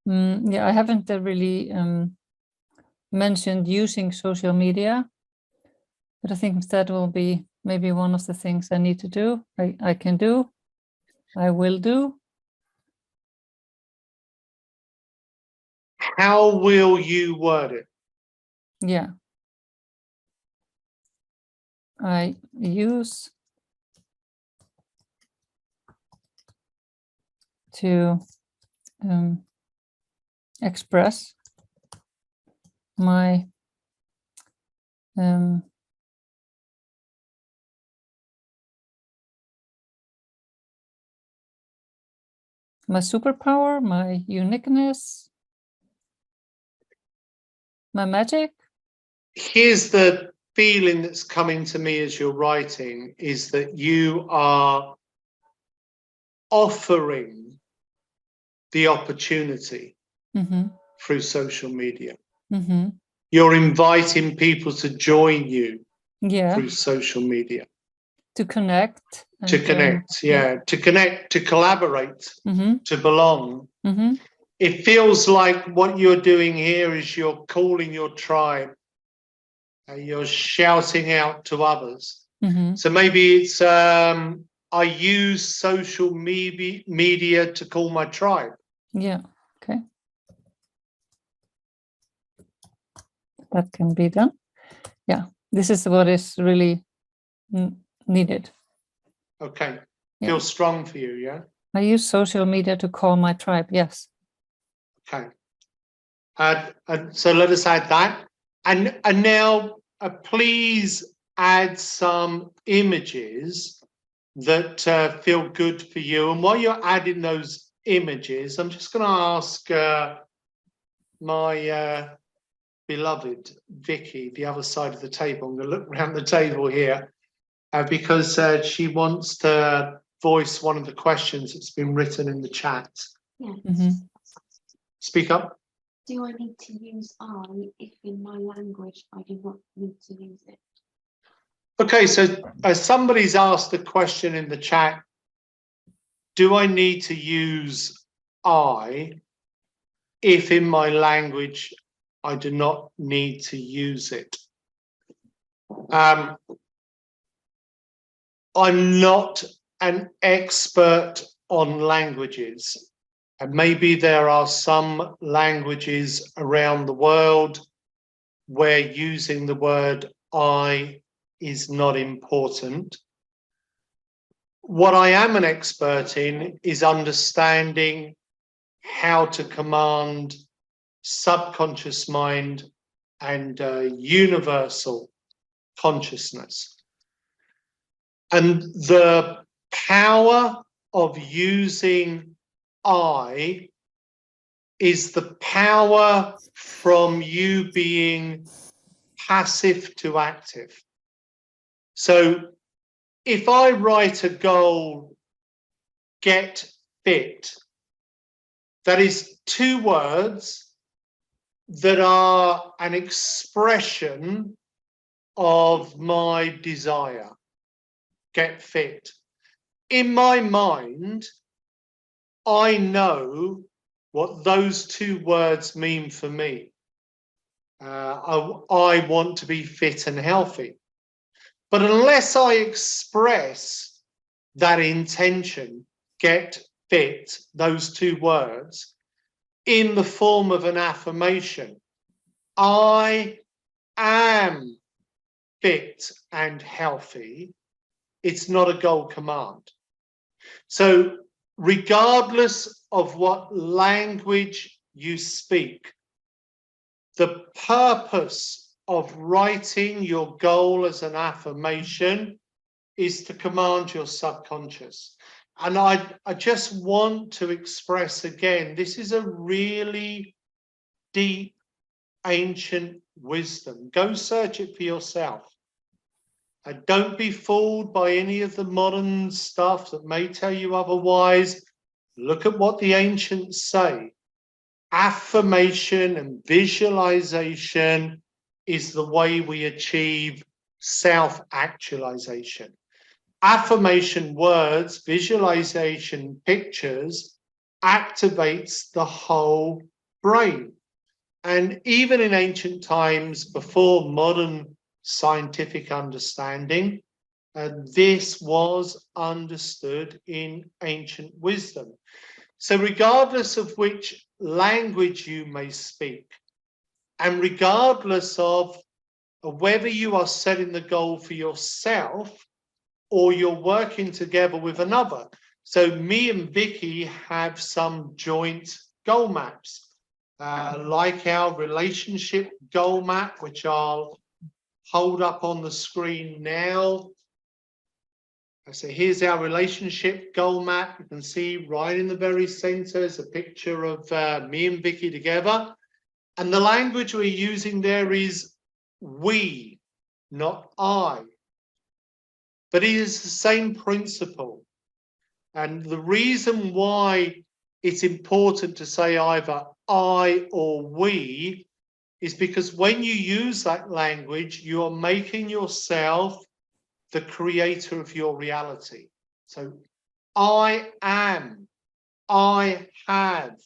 Yeah, I haven't really mentioned using social media, but I think that will be maybe one of the things I need to do. I can do. I will do. How will you word it? Yeah. I use to express my my superpower, my uniqueness, my magic. Here's the feeling that's coming to me as you're writing, is that you are offering the opportunity through social media. You're inviting people to join you through social media. To connect. To connect, to connect, to collaborate, to belong. It feels like what you're doing here is you're calling your tribe. You're shouting out to others. So maybe it's, I use social media to call my tribe. Yeah, okay. That can be done. Yeah, this is what is really needed. Okay. Yeah. Feels strong for you, yeah? I use social media to call my tribe. Yes. Okay. And so let us add that. And now please add some images that feel good for you. And while you're adding those images, I'm just going to ask my beloved Vicky, the other side of the table. I'm going to look around the table here because she wants to voice one of the questions that's been written in the chat. Yes. Mhm. Speak up. Do I need to use I if in my language I do not need to use it? Okay, so somebody's asked a question in the chat. Do I need to use I if in my language I do not need to use it? I'm not an expert on languages, and maybe there are some languages around the world where using the word I is not important. What I am an expert in is understanding how to command subconscious mind and universal consciousness. And the power of using I is the power from you being passive to active. So if I write a goal, get fit, that is two words that are an expression of my desire. Get fit. In my mind, I know what those two words mean for me. I want to be fit and healthy. But unless I express that intention, get fit, those two words, in the form of an affirmation, I am fit and healthy, it's not a goal command. So regardless of what language you speak, the purpose of writing your goal as an affirmation is to command your subconscious. And I just want to express again, this is a really deep, ancient wisdom. Go search it for yourself. And don't be fooled by any of the modern stuff that may tell you otherwise. Look at what the ancients say. Affirmation and visualization is the way we achieve self-actualization. Affirmation words, visualization pictures activates the whole brain. And even in ancient times, before modern scientific understanding, this was understood in ancient wisdom. So regardless of which language you may speak, and regardless of whether you are setting the goal for yourself or you're working together with another. So me and Vicky have some joint goal maps, like our relationship goal map, which I'll hold up on the screen now. So here's our relationship goal map. You can see right in the very center is a picture of me and Vicky together. And the language we're using there is we, not I. But it is the same principle. And the reason why it's important to say either I or we is because when you use that language, you are making yourself the creator of your reality. So I am, I have,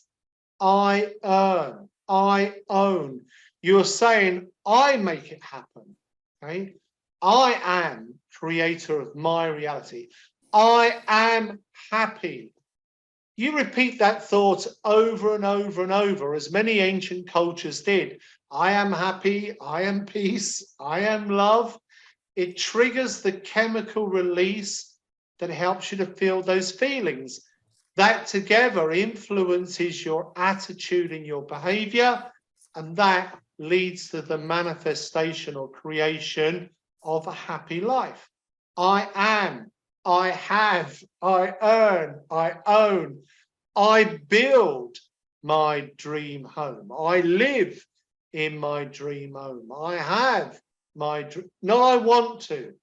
I earn, I own. You're saying I make it happen. Okay? I am creator of my reality. I am happy. You repeat that thought over and over and over, as many ancient cultures did. I am happy, I am peace, I am love. It triggers the chemical release that helps you to feel those feelings. That together influences your attitude and your behavior, and that leads to the manifestation or creation of a happy life. I am, I have, I earn, I own, I build my dream home. I live in my dream home. I have my dream, not I want to,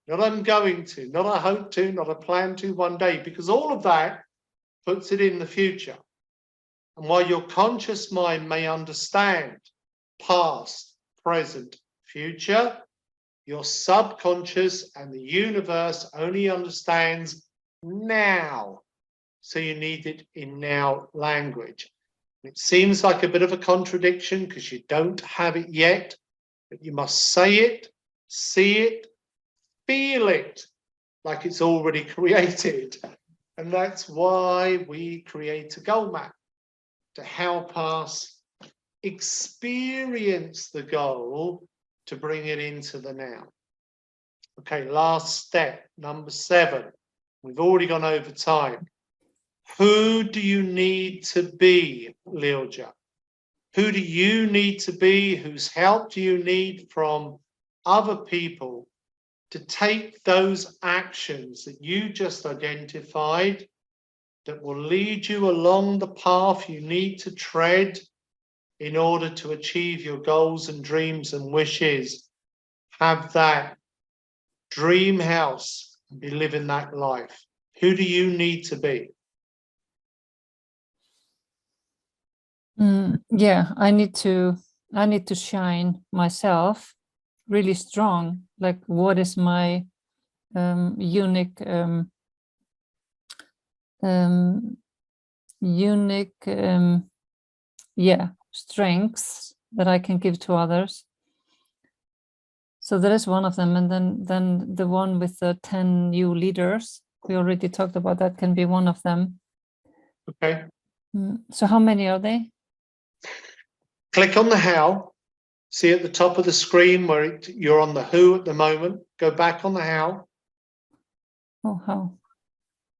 not I'm going to, not I hope to, not I plan to one day, because all of that puts it in the future. And while your conscious mind may understand past, present, future, your subconscious and the universe only understands now. So you need it in now language. It seems like a bit of a contradiction because you don't have it yet, but you must say it, see it, feel it like it's already created. And that's why we create a goal map, to help us experience the goal, to bring it into the now. Okay, last step, number 7. We've already gone over time. Who do you need to be, Lilja? Who do you need to be? Whose help do you need from other people to take those actions that you just identified that will lead you along the path you need to tread in order to achieve your goals and dreams and wishes? Have that dream house and be living that life. Who do you need to be? Yeah, I need to shine myself really strong. Like, what is my unique strengths that I can give to others. So that is one of them. And then the one with the 10 new leaders, we already talked about, that can be one of them. Okay. So how many are they? Click on the how. See at the top of the screen where you're on the who at the moment. Go back on the how. Oh, how?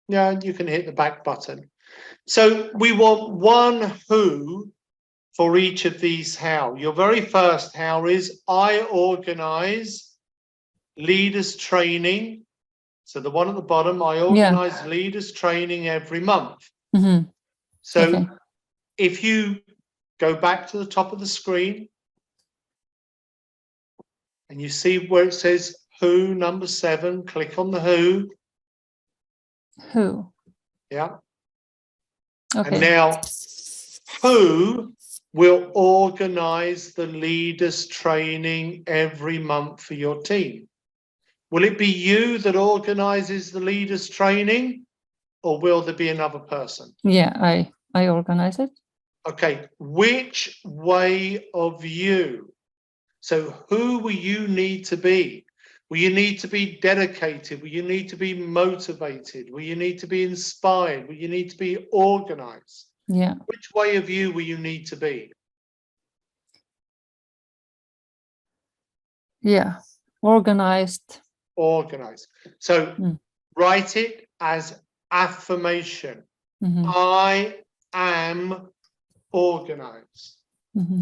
Yeah, you can hit the back button. So we want one who for each of these how. Your very first how is I organize leaders training. So the one at the bottom, I organize leaders training every month. Mm-hmm. So okay. If you go back to the top of the screen and you see where it says who, number 7, click on the who. Who? Yeah. Okay. And now, who will organize the leaders training every month for your team? Will it be you that organizes the leaders training, or will there be another person? Yeah, I organize it. Okay, which way of you? So who will you need to be? Will you need to be dedicated? Will you need to be motivated? Will you need to be inspired? Will you need to be organized? Yeah. Which way of you will you need to be? Yeah, organized. Organized. So write it as affirmation. Mm-hmm. I am organized. Mm-hmm.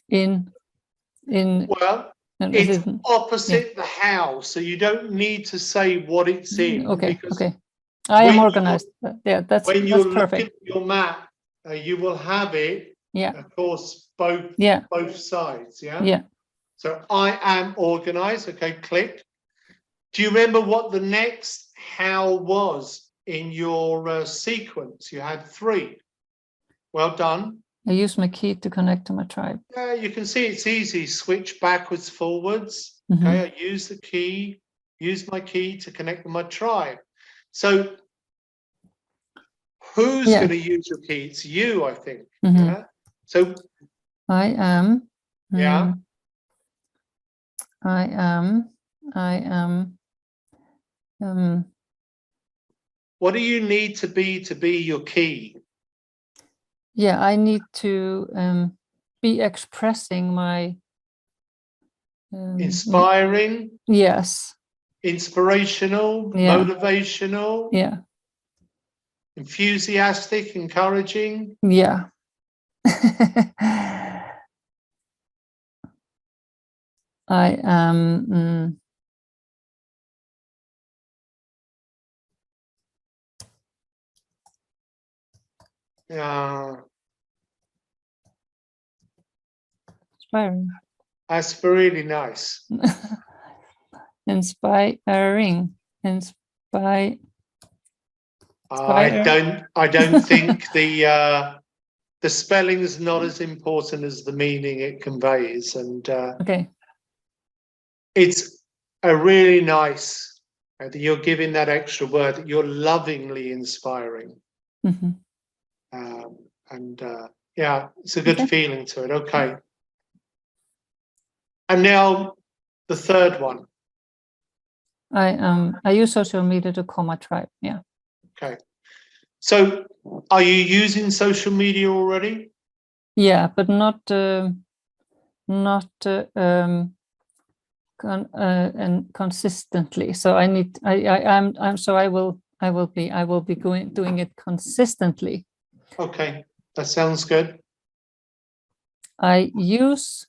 In well, it's opposite the how, so you don't need to say what it's in. Okay, because okay. I am organized. Yeah, that's when you're perfect. looking at your map, you will have it. Yeah. Of course, both sides. Yeah. Yeah. So I am organized. Okay, click. Do you remember what the next how was in your sequence? You had 3. Well done. I use my key to connect to my tribe. You can see it's easy. Switch backwards, forwards. Mm-hmm. Okay, I use the key, use my key to connect with my tribe. So who's going to use your key? It's you, I think. Mm-hmm. Yeah. So I am. Yeah. I am. What do you need to be your key? Yeah, I need to be expressing my Inspiring, Yes. inspirational, Yeah. motivational, Yeah. enthusiastic, encouraging. Yeah. I am. Inspiring. That's really nice. Inspiring. I don't think the spelling is not as important as the meaning it conveys, and Okay. it's a really nice that you're giving that extra word that you're lovingly inspiring. Mm-hmm. And yeah, it's a good Okay. feeling to it. Okay. And now the third one. I use social media to call my tribe. Yeah. Okay. So are you using social media already? Yeah, but not and consistently. So I need I will be doing it consistently. Okay, that sounds good. I use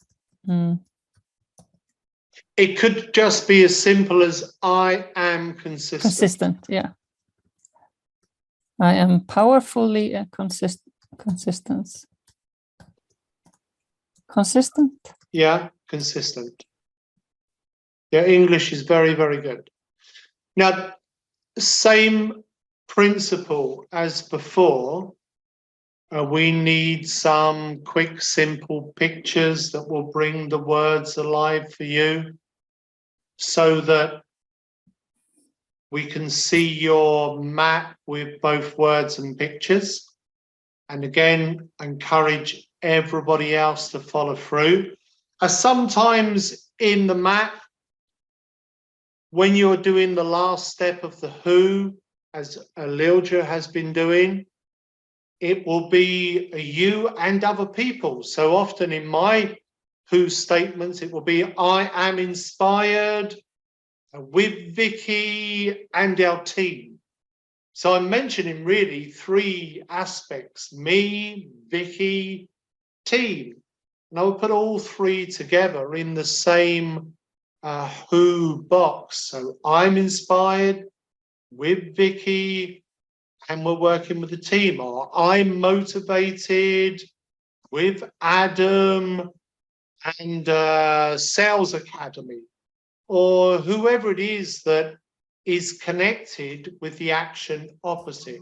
It could just be as simple as I am consistent. consistent. Yeah. I am powerfully consistent. Yeah, consistent. Your English is very, very good. Now, same principle as before. We need some quick, simple pictures that will bring the words alive for you so that we can see your map with both words and pictures. And again, encourage everybody else to follow through. Sometimes in the map, when you're doing the last step of the who, as Lilja has been doing, it will be you and other people. So often in my who statements, it will be I am inspired with Vicky and our team. So I'm mentioning really three aspects: me, Vicky, team. And I will put all three together in the same who box. So I'm inspired with Vicky and we're working with the team, or I'm motivated with Adam and Sales Academy, or whoever it is that is connected with the action opposite.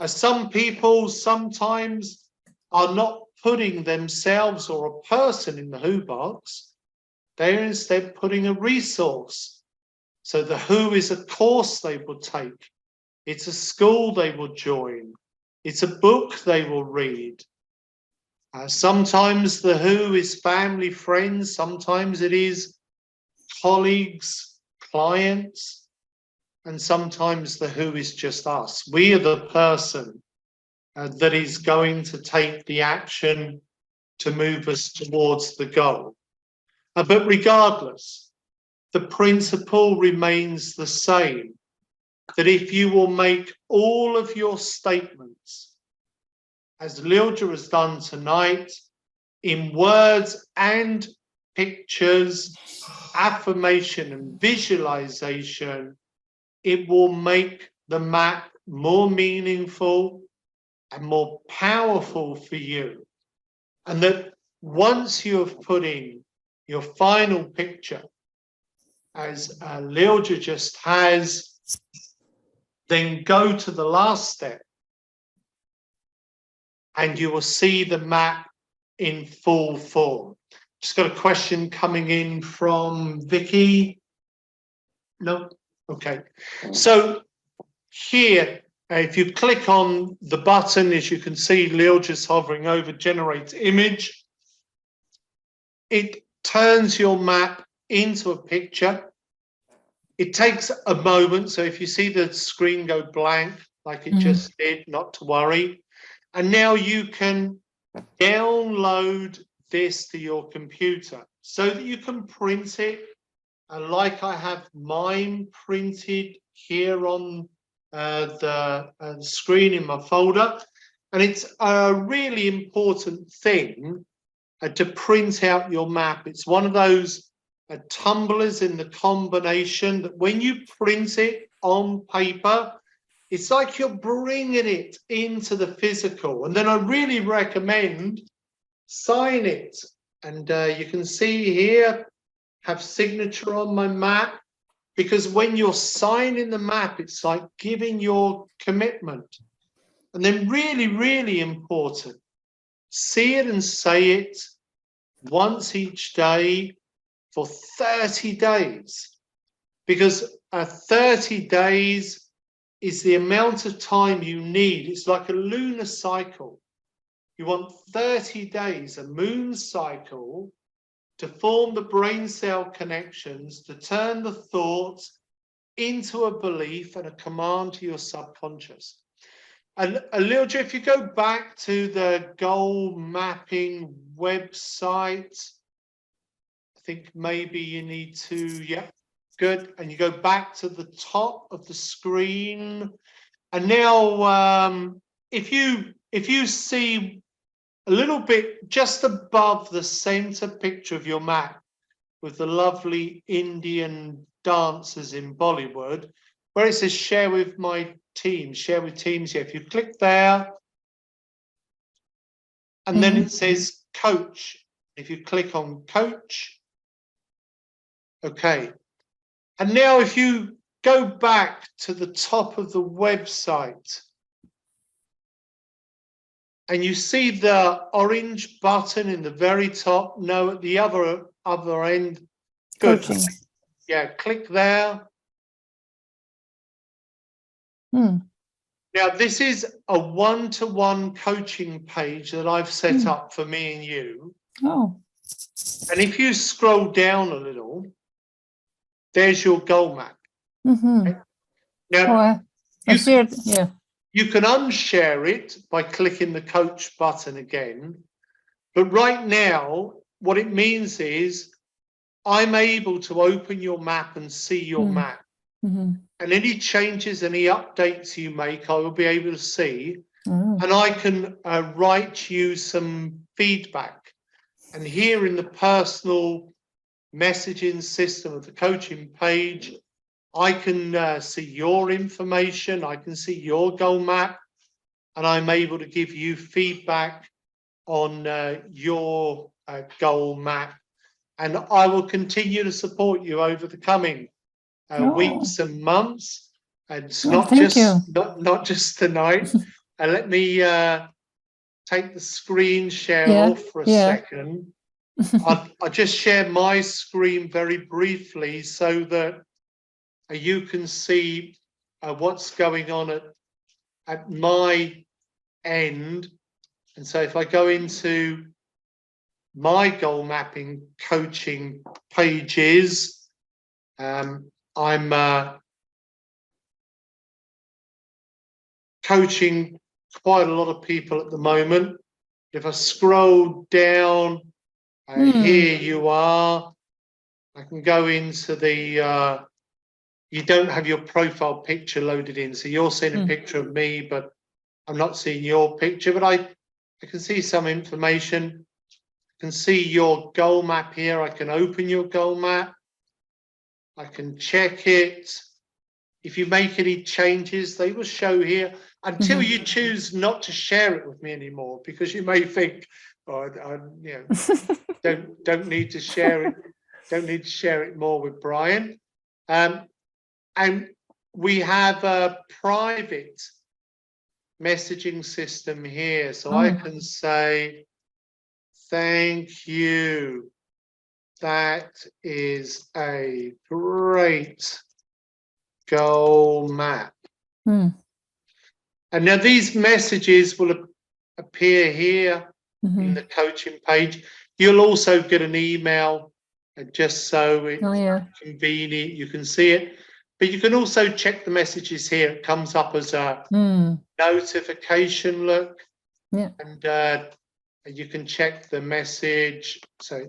Some people sometimes are not putting themselves or a person in the who box. They're instead putting a resource. So the who is a course they will take. It's a school they will join. It's a book they will read. Sometimes the who is family, friends. Sometimes it is colleagues, clients. And sometimes the who is just us. We are the person that is going to take the action to move us towards the goal. But regardless, the principle remains the same, that if you will make all of your statements, as Lilja has done tonight, in words and pictures, affirmation and visualization, it will make the map more meaningful and more powerful for you. And that once you have put in your final picture, as Lilja just has, then go to the last step and you will see the map in full form. Just got a question coming in from Vicky. No? Okay. So here, if you click on the button, as you can see, Lilja's hovering over generate image. It turns your map into a picture. It takes a moment. So if you see the screen go blank, like it just did, not to worry. And now you can download this to your computer. so that you can print it. Like I have mine printed here on the screen in my folder. And it's a really important thing to print out your map. It's one of those tumblers in the combination that when you print it on paper, it's like you're bringing it into the physical. And then I really recommend sign it. And you can see here, have signature on my map, because when you're signing the map, it's like giving your commitment. And then really, really important, see it and say it once each day for 30 days, because 30 days is the amount of time you need. It's like a lunar cycle. You want 30 days, a moon cycle, to form the brain cell connections, to turn the thoughts into a belief and a command to your subconscious. And Lilja, if you go back to the goal mapping website, I think maybe you need to, yeah, good. And you go back to the top of the screen. And now if you see a little bit just above the center picture of your map with the lovely Indian dancers in Bollywood, where it says share with my team, share with teams here. If you click there, and then it says coach. If you click on coach, okay. And now if you go back to the top of the website, and you see the orange button in the very top, no, at the other end. Good. Coaching. Yeah, click there. Now, this is a one-to-one coaching page that I've set up for me and you. Oh. And if you scroll down a little, there's your goal map. Mm-hmm. Now, I see it. Yeah. you can unshare it by clicking the coach button again. But right now, what it means is I'm able to open your map and see your map. And any changes, any updates you make, I will be able to see. And I can write you some feedback. And here in the personal messaging system of the coaching page, I can see your information, I can see your goal map, and I'm able to give you feedback on your goal map. And I will continue to support you over the coming weeks and months. And it's not just tonight. And let me take the screen share off for a second. I'll just share my screen very briefly so that you can see what's going on at my end. And so if I go into my goal mapping coaching pages, I'm coaching quite a lot of people at the moment. If I scroll down, here you are. I can go into the, you don't have your profile picture loaded in. So you're seeing a picture of me, but I'm not seeing your picture, but I can see some information. I can see your goal map here. I can open your goal map. I can check it. If you make any changes, they will show here until you choose not to share it with me anymore, because you may think, oh, you know, don't need to share it. Don't need to share it more with Brian. And we have a private messaging system here. So I can say, thank you. That is a great goal map. And now these messages will appear here in the coaching page. You'll also get an email, just so it's convenient, you can see it. But you can also check the messages here. It comes up as a notification, look. And you can check the message. So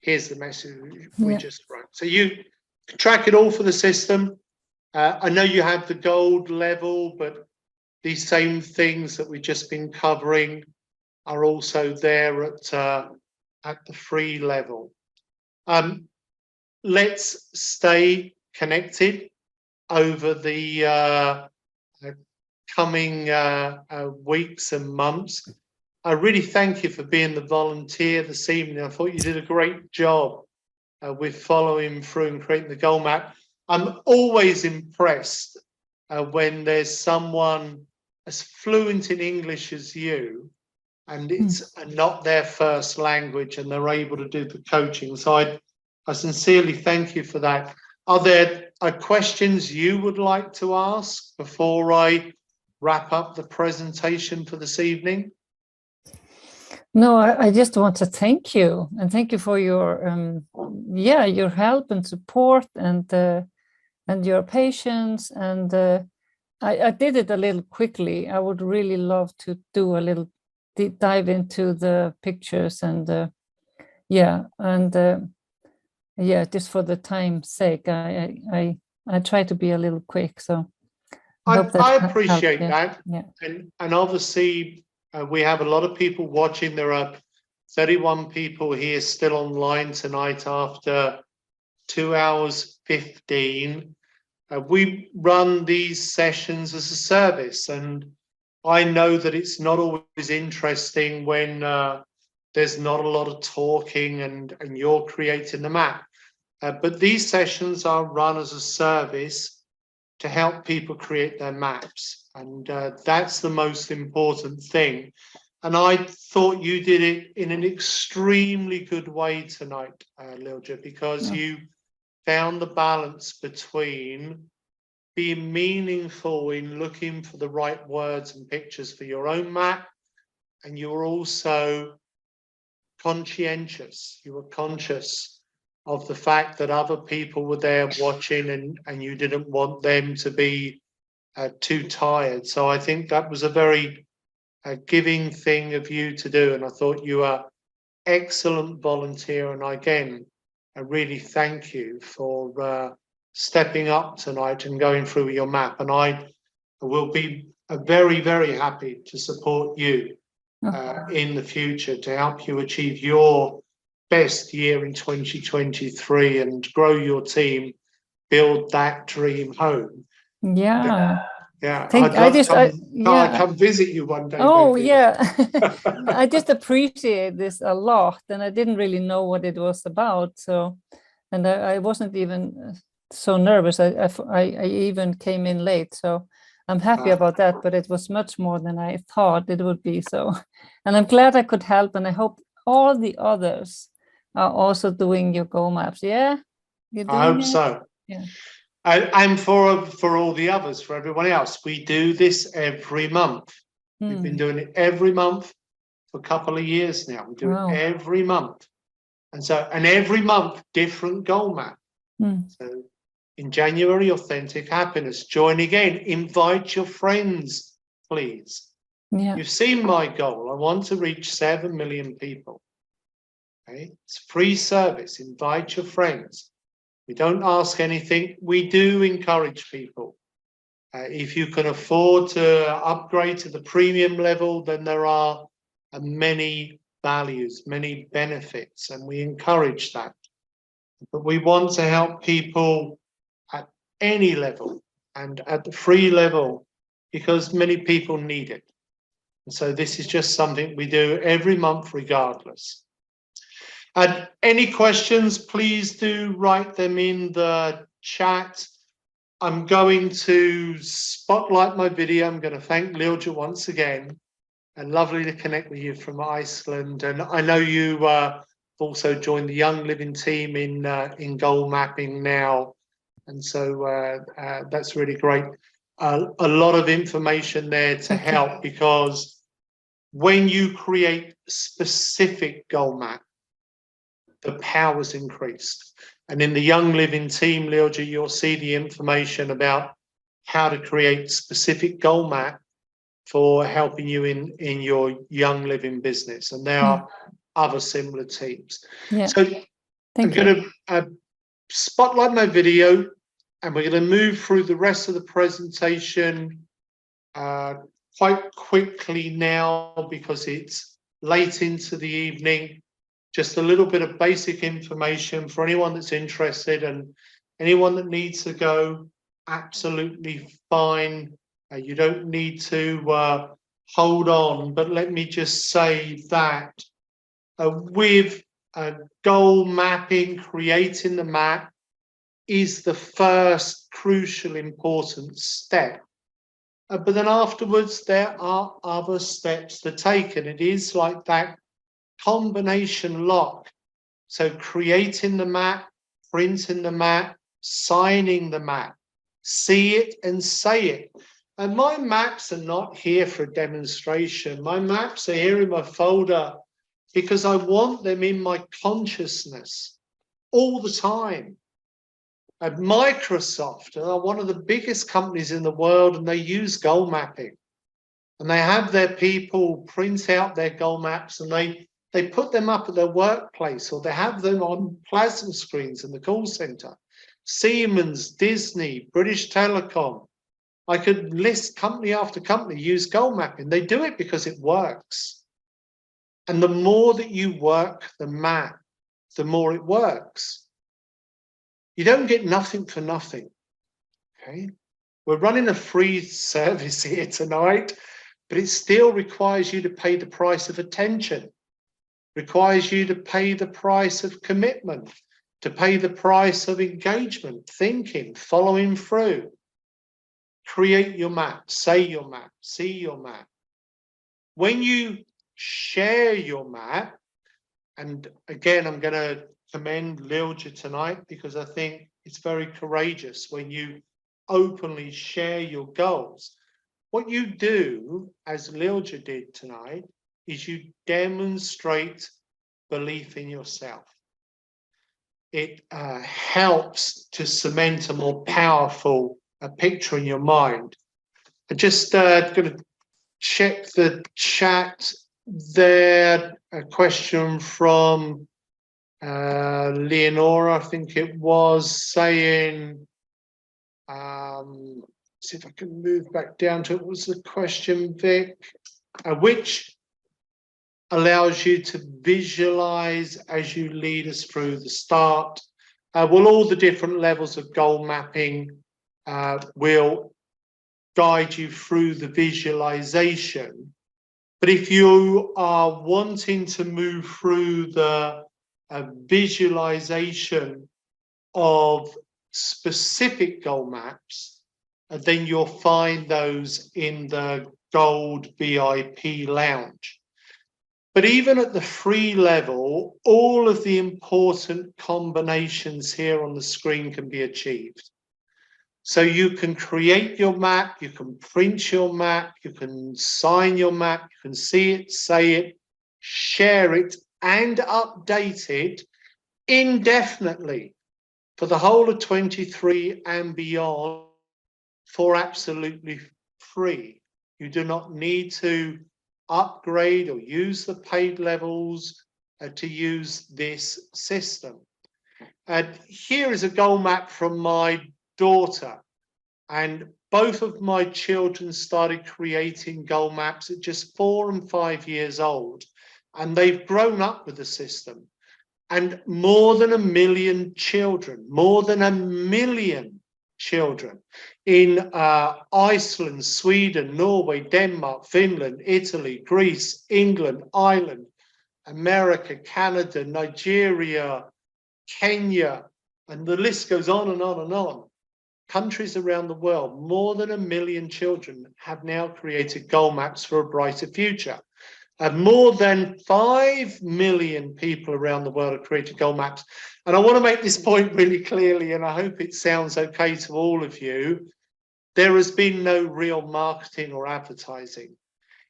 here's the message we Yeah. just wrote. So you track it all for the system. I know you have the gold level, but these same things that we've just been covering are also there at the free level. Let's stay connected over the coming weeks and months. I really thank you for being the volunteer this evening. I thought you did a great job with following through and creating the goal map. I'm always impressed when there's someone as fluent in English as you, and it's not their first language, and they're able to do the coaching. So I sincerely thank you for that. Are there questions you would like to ask before I wrap up the presentation for this evening? No, I just want to thank you, and thank you for your your help and support and your patience. And I did it a little quickly. I would really love to do a little deep dive into the pictures and just for the time's sake, I try to be a little quick. So I appreciate helped, that. Yeah. And obviously we have a lot of people watching. There are 31 people here still online tonight after 2 hours 15. We run these sessions as a service, and I know that it's not always interesting when there's not a lot of talking and you're creating the map. But these sessions are run as a service to help people create their maps. And that's the most important thing. And I thought you did it in an extremely good way tonight, Lilja, because you found the balance between being meaningful in looking for the right words and pictures for your own map, and you were also conscientious. You were conscious of the fact that other people were there watching, and you didn't want them to be too tired. So I think that was a very giving thing of you to do, and I thought you were excellent volunteer. And again, I really thank you for stepping up tonight and going through your map. And I will be very, very happy to support you in the future to help you achieve your best year in 2023 and grow your team, build that dream home. Yeah. Yeah, Thank, I'd love I come visit you one day. Oh, maybe. yeah. I just appreciate this a lot, and I didn't really know what it was about. So, and I wasn't even so nervous. I even came in late, so I'm happy about that. But it was much more than I thought it would be. So, and I'm glad I could help, and I hope all the others are also doing your goal maps. Yeah, you're doing I hope it? so. Yeah. And for all the others, for everyone else, we do this every month. We've been doing it every month for a couple of years now. We do it every month. And every month, different goal map. So in January, authentic happiness. Join again. Invite your friends, please. Yeah. You've seen my goal. I want to reach 7 million people. Okay? It's free service. Invite your friends. We don't ask anything. We do encourage people. If you can afford to upgrade to the premium level, then there are many values, many benefits, and we encourage that. But we want to help people at any level and at the free level because many people need it. And so this is just something we do every month regardless. And any questions, please do write them in the chat. I'm going to spotlight my video. I'm going to thank Lilja once again. And lovely to connect with you from Iceland. And I know you also joined the Young Living team in goal mapping now. And so that's really great. A lot of information there to help because when you create specific goal map, the power's increased. And in the Young Living team, Lilja, you'll see the information about how to create specific goal map for helping you in your Young Living business. And there are other similar teams. Yeah. So Thank I'm you. going to spotlight my video, and we're going to move through the rest of the presentation quite quickly now because it's late into the evening. Just a little bit of basic information for anyone that's interested, and anyone that needs to go, absolutely fine. You don't need to hold on, but let me just say that with goal mapping, creating the map is the first crucial important step. But then afterwards, there are other steps to take, and it is like that combination lock. So creating the map, printing the map, signing the map, see it and say it. And my maps are not here for a demonstration. My maps are here in my folder because I want them in my consciousness all the time. At Microsoft are one of the biggest companies in the world, and they use goal mapping. And they have their people print out their goal maps, and they put them up at their workplace, or they have them on plasma screens in the call center. Siemens, Disney, British Telecom. I could list company after company use goal mapping. They do it because it works. And the more that you work the map, the more it works. You don't get nothing for nothing. Okay? We're running a free service here tonight, but it still requires you to pay the price of attention, requires you to pay the price of commitment, to pay the price of engagement, thinking, following through. Create your map, say your map, see your map. When you share your map, and again, I'm going to commend Lilja tonight because I think it's very courageous when you openly share your goals. What you do, as Lilja did tonight, is you demonstrate belief in yourself. It helps to cement a more powerful picture in your mind. I'm just going to check the chat there. A question from Leonora, I think it was, saying, see if I can move back down to it. What was the question, Vic? Which allows you to visualize as you lead us through the start. Well, all the different levels of goal mapping will guide you through the visualization. But if you are wanting to move through the visualization of specific goal maps, then you'll find those in the Gold VIP Lounge. But even at the free level, all of the important combinations here on the screen can be achieved. So you can create your map, you can print your map, you can sign your map, you can see it, say it, share it, and update it indefinitely for the whole of 23 and beyond for absolutely free. You do not need to upgrade or use the paid levels to use this system. Here is a goal map from my daughter, and both of my children started creating goal maps at just 4 and 5 years old, and they've grown up with the system. And more than 1 million children, more than 1 million children in Iceland, Sweden, Norway, Denmark, Finland, Italy, Greece, England, Ireland, America, Canada, Nigeria, Kenya, and the list goes on and on and on. Countries around the world, more than 1 million children have now created goal maps for a brighter future. And more than 5 million people around the world have created goal maps. And I want to make this point really clearly, and I hope it sounds okay to all of you. There has been no real marketing or advertising.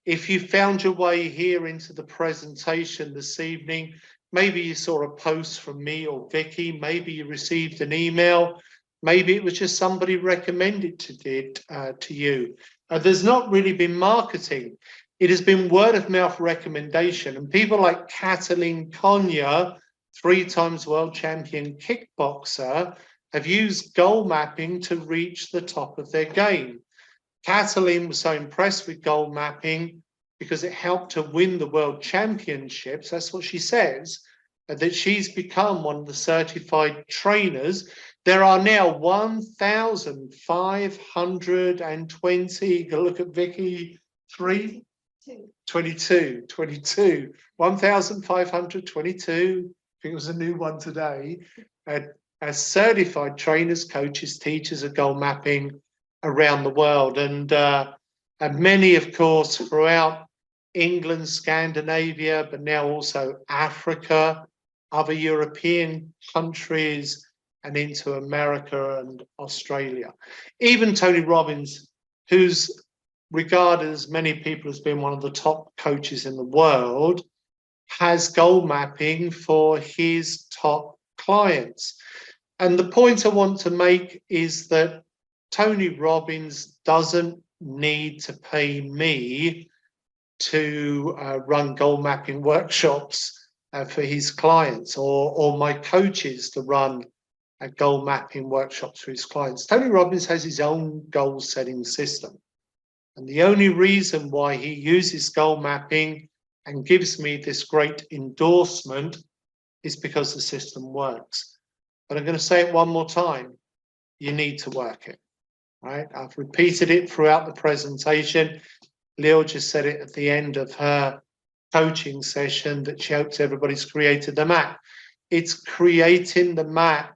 If you found your way here into the presentation this evening, maybe you saw a post from me or Vicky, maybe you received an email, maybe it was just somebody recommended to you. There's not really been marketing. It has been word of mouth recommendation, and people like Katalin Konya 3-time world champion kickboxer, have used goal mapping to reach the top of their game. Catalin was so impressed with goal mapping because it helped her win the world championships. That's what she says, that she's become one of the certified trainers. There are now 1,520, go look at Vicky, 22, 1,522, I think it was a new one today, as certified trainers, coaches, teachers of goal mapping around the world. And many, of course, throughout England, Scandinavia, but now also Africa, other European countries, and into America and Australia. Even Tony Robbins, who's regarded as many people as being one of the top coaches in the world, has goal mapping for his top clients. And the point I want to make is that Tony Robbins doesn't need to pay me to run goal mapping workshops for his clients, or my coaches to run goal mapping workshops for his clients. Tony Robbins has his own goal setting system. And the only reason why he uses goal mapping and gives me this great endorsement is because the system works. But I'm going to say it one more time. You need to work it, right? I've repeated it throughout the presentation. Lil just said it at the end of her coaching session that she hopes everybody's created the map. It's creating the map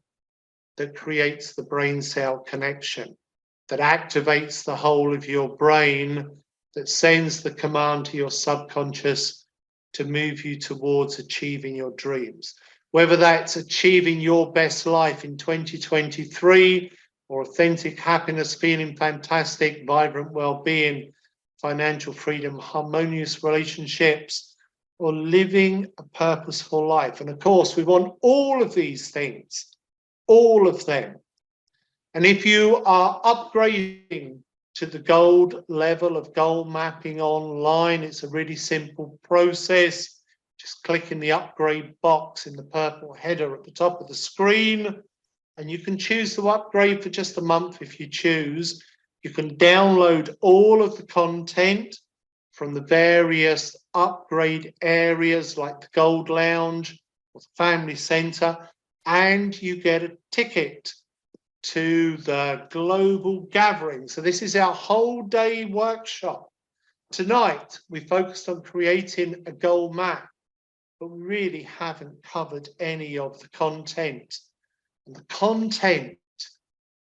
that creates the brain cell connection, that activates the whole of your brain, that sends the command to your subconscious to move you towards achieving your dreams. Whether that's achieving your best life in 2023, or authentic happiness, feeling fantastic, vibrant well-being, financial freedom, harmonious relationships, or living a purposeful life. And of course, we want all of these things, all of them. And if you are upgrading to the gold level of goal mapping online, it's a really simple process. Just click in the upgrade box in the purple header at the top of the screen, and you can choose to upgrade for just a month if you choose. You can download all of the content from the various upgrade areas like the Gold Lounge or the Family Centre, and you get a ticket to the global gathering. So this is our whole day workshop. Tonight, we focused on creating a goal map, but we really haven't covered any of the content. And the content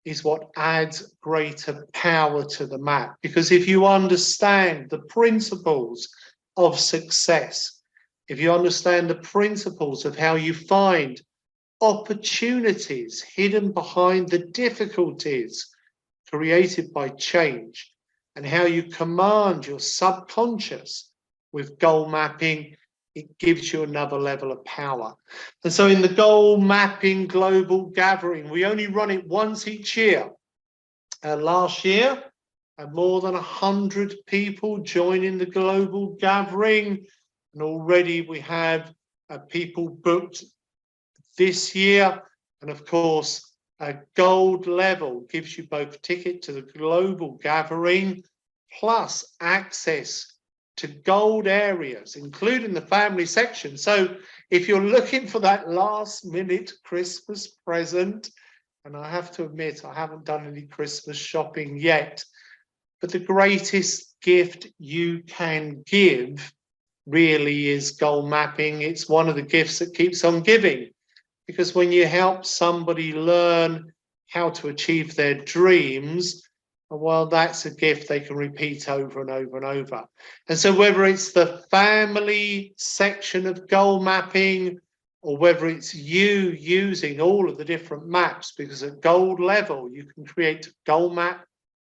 is what adds greater power to the map. Because if you understand the principles of success, if you understand the principles of how you find opportunities hidden behind the difficulties created by change, and how you command your subconscious with goal mapping, it gives you another level of power. And so in the goal mapping global gathering, we only run it once each year. Last year, more than 100 people joining the global gathering, and already we have people booked this year. And of course, a gold level gives you both a ticket to the global gathering plus access to gold areas, including the family section. So if you're looking for that last minute Christmas present, and I have to admit, I haven't done any Christmas shopping yet, but the greatest gift you can give really is goal mapping. It's one of the gifts that keeps on giving, because when you help somebody learn how to achieve their dreams, well, that's a gift they can repeat over and over and over. And so whether it's the family section of goal mapping, or whether it's you using all of the different maps, because at gold level, you can create a goal map,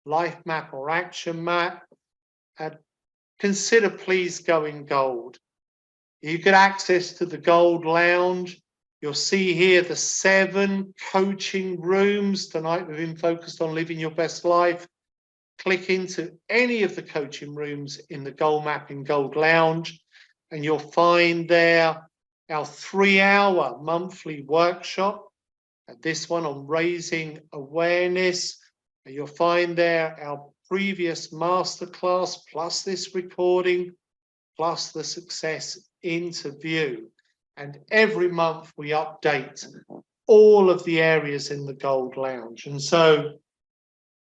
life map, or action map, and consider please going gold. You get access to the Gold Lounge. You'll see here the 7 coaching rooms. Tonight we've been focused on living your best life. Click into any of the coaching rooms in the Goal Mapping Gold Lounge, and you'll find there our 3-hour monthly workshop, this one on raising awareness. You'll find there our previous masterclass, plus this recording, plus the success interview. And every month we update all of the areas in the Gold Lounge. And so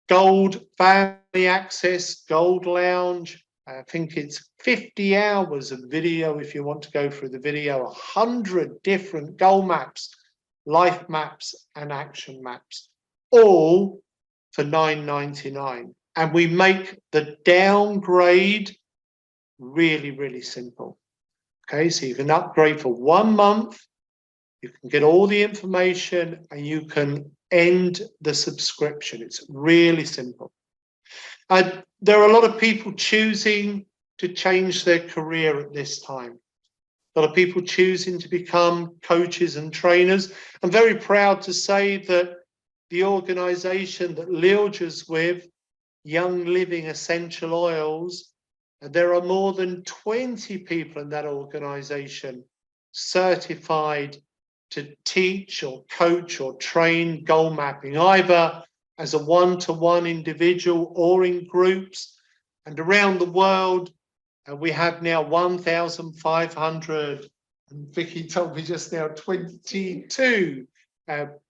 Gold Family Access, Gold Lounge, I think it's 50 hours of video if you want to go through the video, 100 different goal maps, life maps and action maps, all for $9.99. And we make the downgrade really, really simple. Okay, so you can upgrade for 1 month, you can get all the information and you can end the subscription. It's really simple. There are a lot of people choosing to change their career at this time. A lot of people choosing to become coaches and trainers. I'm very proud to say that the organization that Lilja's with, Young Living Essential Oils, there are more than 20 people in that organization certified to teach or coach or train goal mapping, either as a one-to-one individual or in groups. And around the world, we have now 1,500, and Vicky told me just now, 22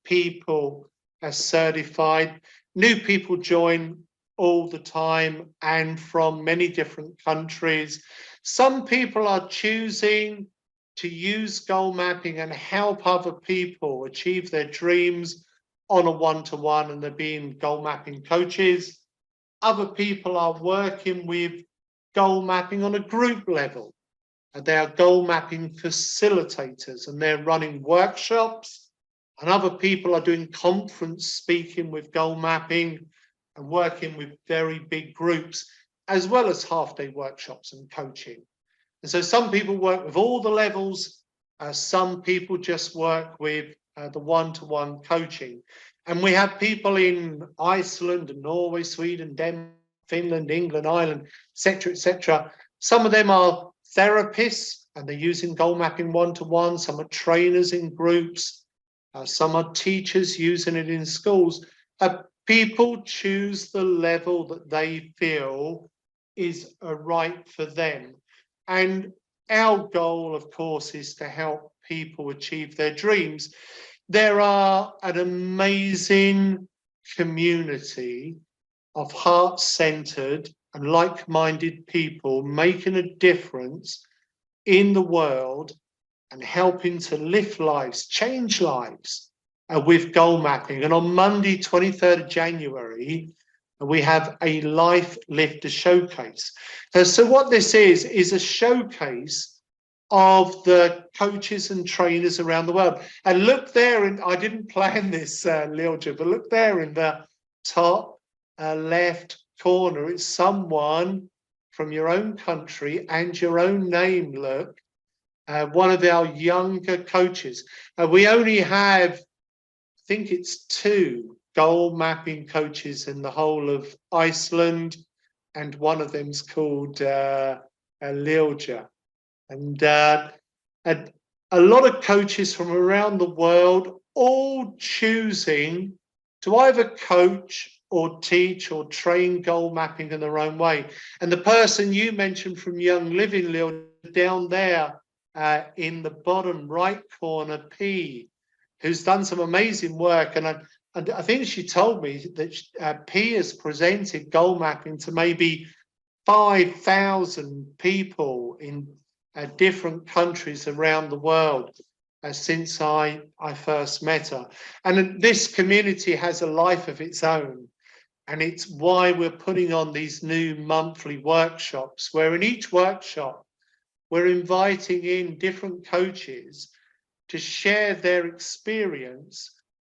people are certified. New people join all the time and from many different countries. Some people are choosing to use goal mapping and help other people achieve their dreams on a one-to-one, and they're being goal mapping coaches. Other people are working with goal mapping on a group level. And they are goal mapping facilitators and they're running workshops. And other people are doing conference speaking with goal mapping and working with very big groups, as well as half-day workshops and coaching. And so some people work with all the levels. Some people just work with the one-to-one coaching. And we have people in Iceland and Norway, Sweden, Denmark, Finland, England, Ireland, etc., etc. Some of them are therapists and they're using goal mapping one-to-one. Some are trainers in groups. Some are teachers using it in schools. People choose the level that they feel is right for them. And our goal, of course, is to help people achieve their dreams. There are an amazing community of heart-centered and like-minded people making a difference in the world and helping to lift lives, change lives with goal mapping. And on Monday, 23rd of January, we have a Life Lifter Showcase. So what this is a showcase of the coaches and trainers around the world. And look there, and I didn't plan this, Lilja, but look there in the top left corner. It's someone from your own country and your own name, look. One of our younger coaches. We only have, I think it's 2 goal mapping coaches in the whole of Iceland, and one of them's called Lilja. And a lot of coaches from around the world, all choosing to either coach or teach or train goal mapping in their own way. And the person you mentioned from Young Living, Lil, down there in the bottom right corner, P, who's done some amazing work. And I think she told me that P has presented goal mapping to maybe 5,000 people in different countries around the world since I first met her. And this community has a life of its own. And it's why we're putting on these new monthly workshops, where in each workshop, we're inviting in different coaches to share their experience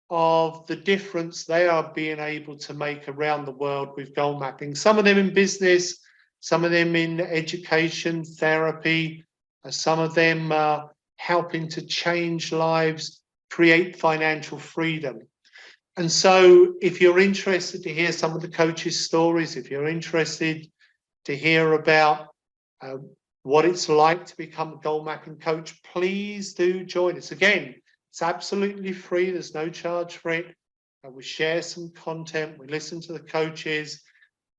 of the difference they are being able to make around the world with goal mapping. Some of them in business, some of them in education, therapy, some of them helping to change lives, create financial freedom. And so if you're interested to hear some of the coaches' stories, if you're interested to hear about what it's like to become a goal mapping coach, please do join us. Again, it's absolutely free. There's no charge for it. We share some content. We listen to the coaches,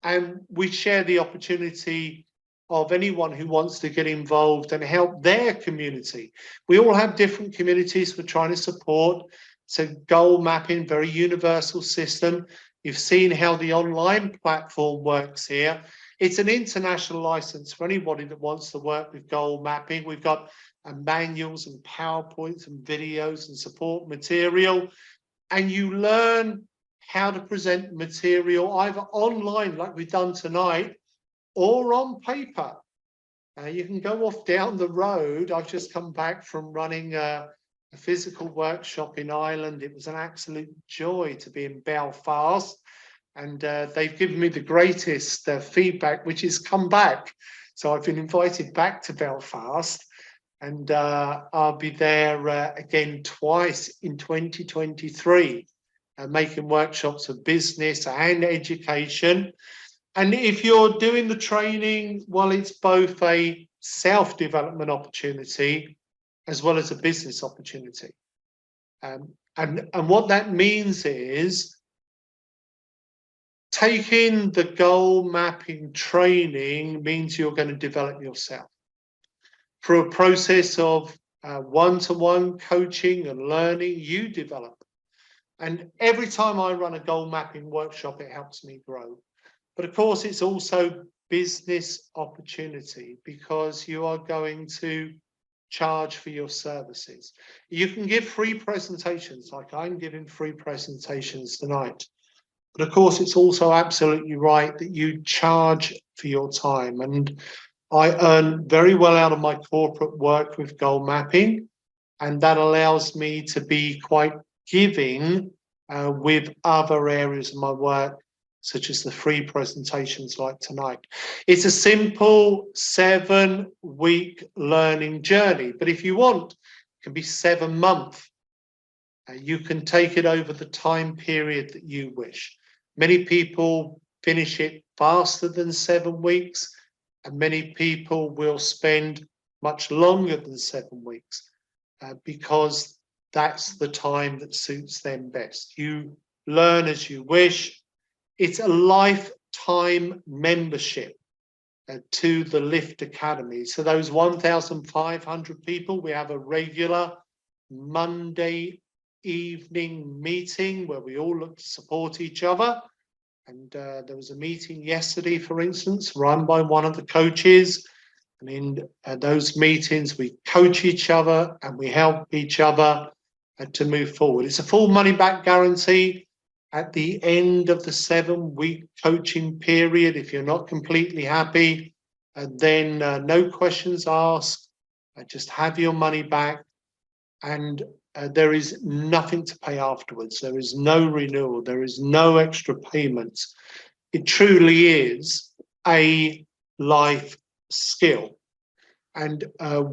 and we share the opportunity of anyone who wants to get involved and help their community. We all have different communities we're trying to support. It's a goal mapping, very universal system. You've seen how the online platform works here. It's an international license for anybody that wants to work with goal mapping. We've got manuals and PowerPoints and videos and support material, and you learn how to present material either online like we've done tonight or on paper. You can go off down the road. I've just come back from running a physical workshop in Ireland. It was an absolute joy to be in Belfast, and they've given me the greatest feedback, which is come back. So I've been invited back to Belfast, and I'll be there again twice in 2023, making workshops of business and education. And if you're doing the training, well, it's both a self-development opportunity as well as a business opportunity. And what that means is taking the goal mapping training means you're going to develop yourself through a process of one-to-one coaching and learning. You develop. And every time I run a goal mapping workshop, it helps me grow. But of course, it's also business opportunity because you are going to charge for your services. You can give free presentations, like I'm giving free presentations tonight. But of course, it's also absolutely right that you charge for your time. And I earn very well out of my corporate work with goal mapping, and that allows me to be quite giving with other areas of my work, such as the free presentations like tonight. It's a simple 7-week learning journey, but if you want, it can be 7 months. You can take it over the time period that you wish. Many people finish it faster than 7 weeks, and many people will spend much longer than 7 weeks because that's the time that suits them best. You learn as you wish. It's a lifetime membership to the Lift Academy. So those 1,500 people, we have a regular Monday evening meeting where we all look to support each other. And there was a meeting yesterday, for instance, run by one of the coaches. And in those meetings, we coach each other and we help each other to move forward. It's a full money back guarantee. At the end of the 7-week coaching period, if you're not completely happy, then no questions asked, just have your money back, and there is nothing to pay afterwards. There is no renewal, there is no extra payments. It truly is a life skill, and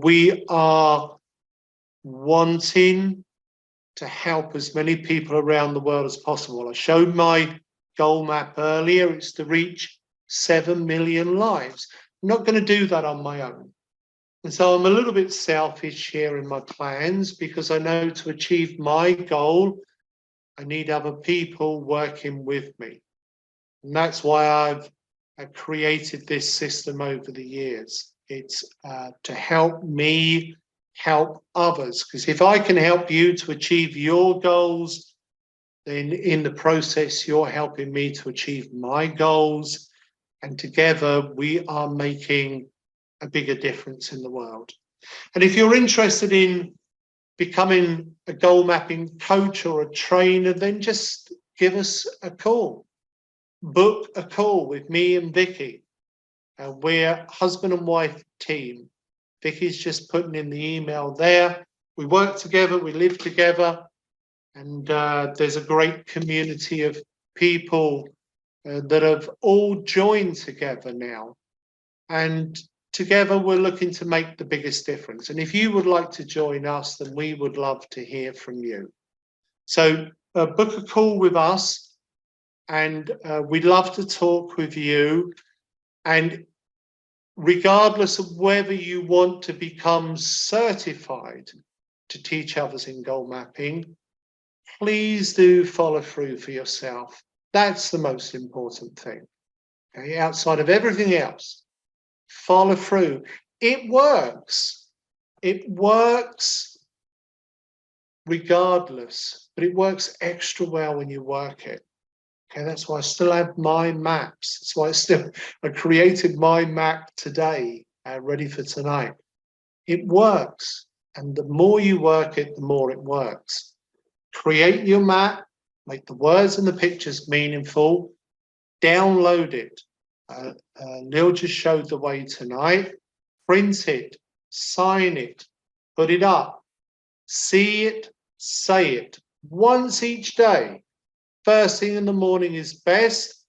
we are wanting to help as many people around the world as possible. I showed my goal map earlier. It's to reach 7 million lives. I'm not going to do that on my own. And so I'm a little bit selfish here in my plans because I know to achieve my goal, I need other people working with me. And that's why I've created this system over the years. It's to help me help others, because if I can help you to achieve your goals, then in the process you're helping me to achieve my goals, and together we are making a bigger difference in the world. And if you're interested in becoming a goal mapping coach or a trainer, then just give us a call. Book a call with me and Vicky. We're husband and wife team. Vicky's just putting in the email there. We work together, we live together, and there's a great community of people that have all joined together now. And together we're looking to make the biggest difference. And if you would like to join us, then we would love to hear from you. So book a call with us, and we'd love to talk with you. And regardless of whether you want to become certified to teach others in goal mapping, please do follow through for yourself. That's the most important thing. Okay? Outside of everything else, follow through. It works. It works regardless, but it works extra well when you work it. Okay, that's why I still have my maps. That's why I created my map today, ready for tonight. It works. And the more you work it, the more it works. Create your map, make the words and the pictures meaningful, download it. Neil just showed the way tonight. Print it, sign it, put it up, see it, say it once each day. First thing in the morning is best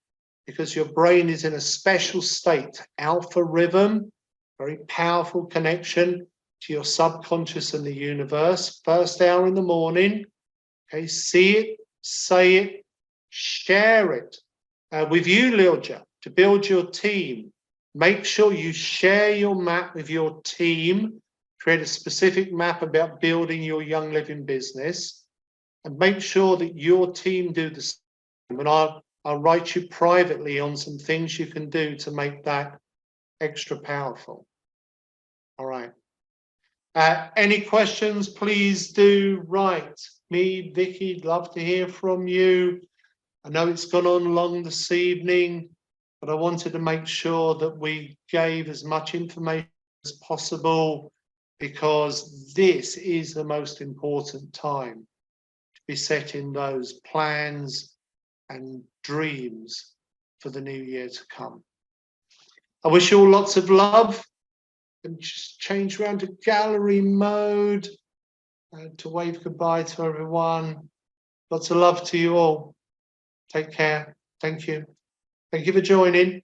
because your brain is in a special state, alpha rhythm, very powerful connection to your subconscious and the universe. First hour in the morning, okay, see it, say it, share it with you, Lilja, to build your team. Make sure you share your map with your team, create a specific map about building your Young Living business. And make sure that your team do the same. And I'll write you privately on some things you can do to make that extra powerful. All right. Any questions, please do write me, Vicky. Love to hear from you. I know it's gone on long this evening, but I wanted to make sure that we gave as much information as possible because this is the most important time. Be setting those plans and dreams for the new year to come. I wish you all lots of love and just change around to gallery mode to wave goodbye to everyone. Lots of love to you all. Take care. Thank you. Thank you for joining.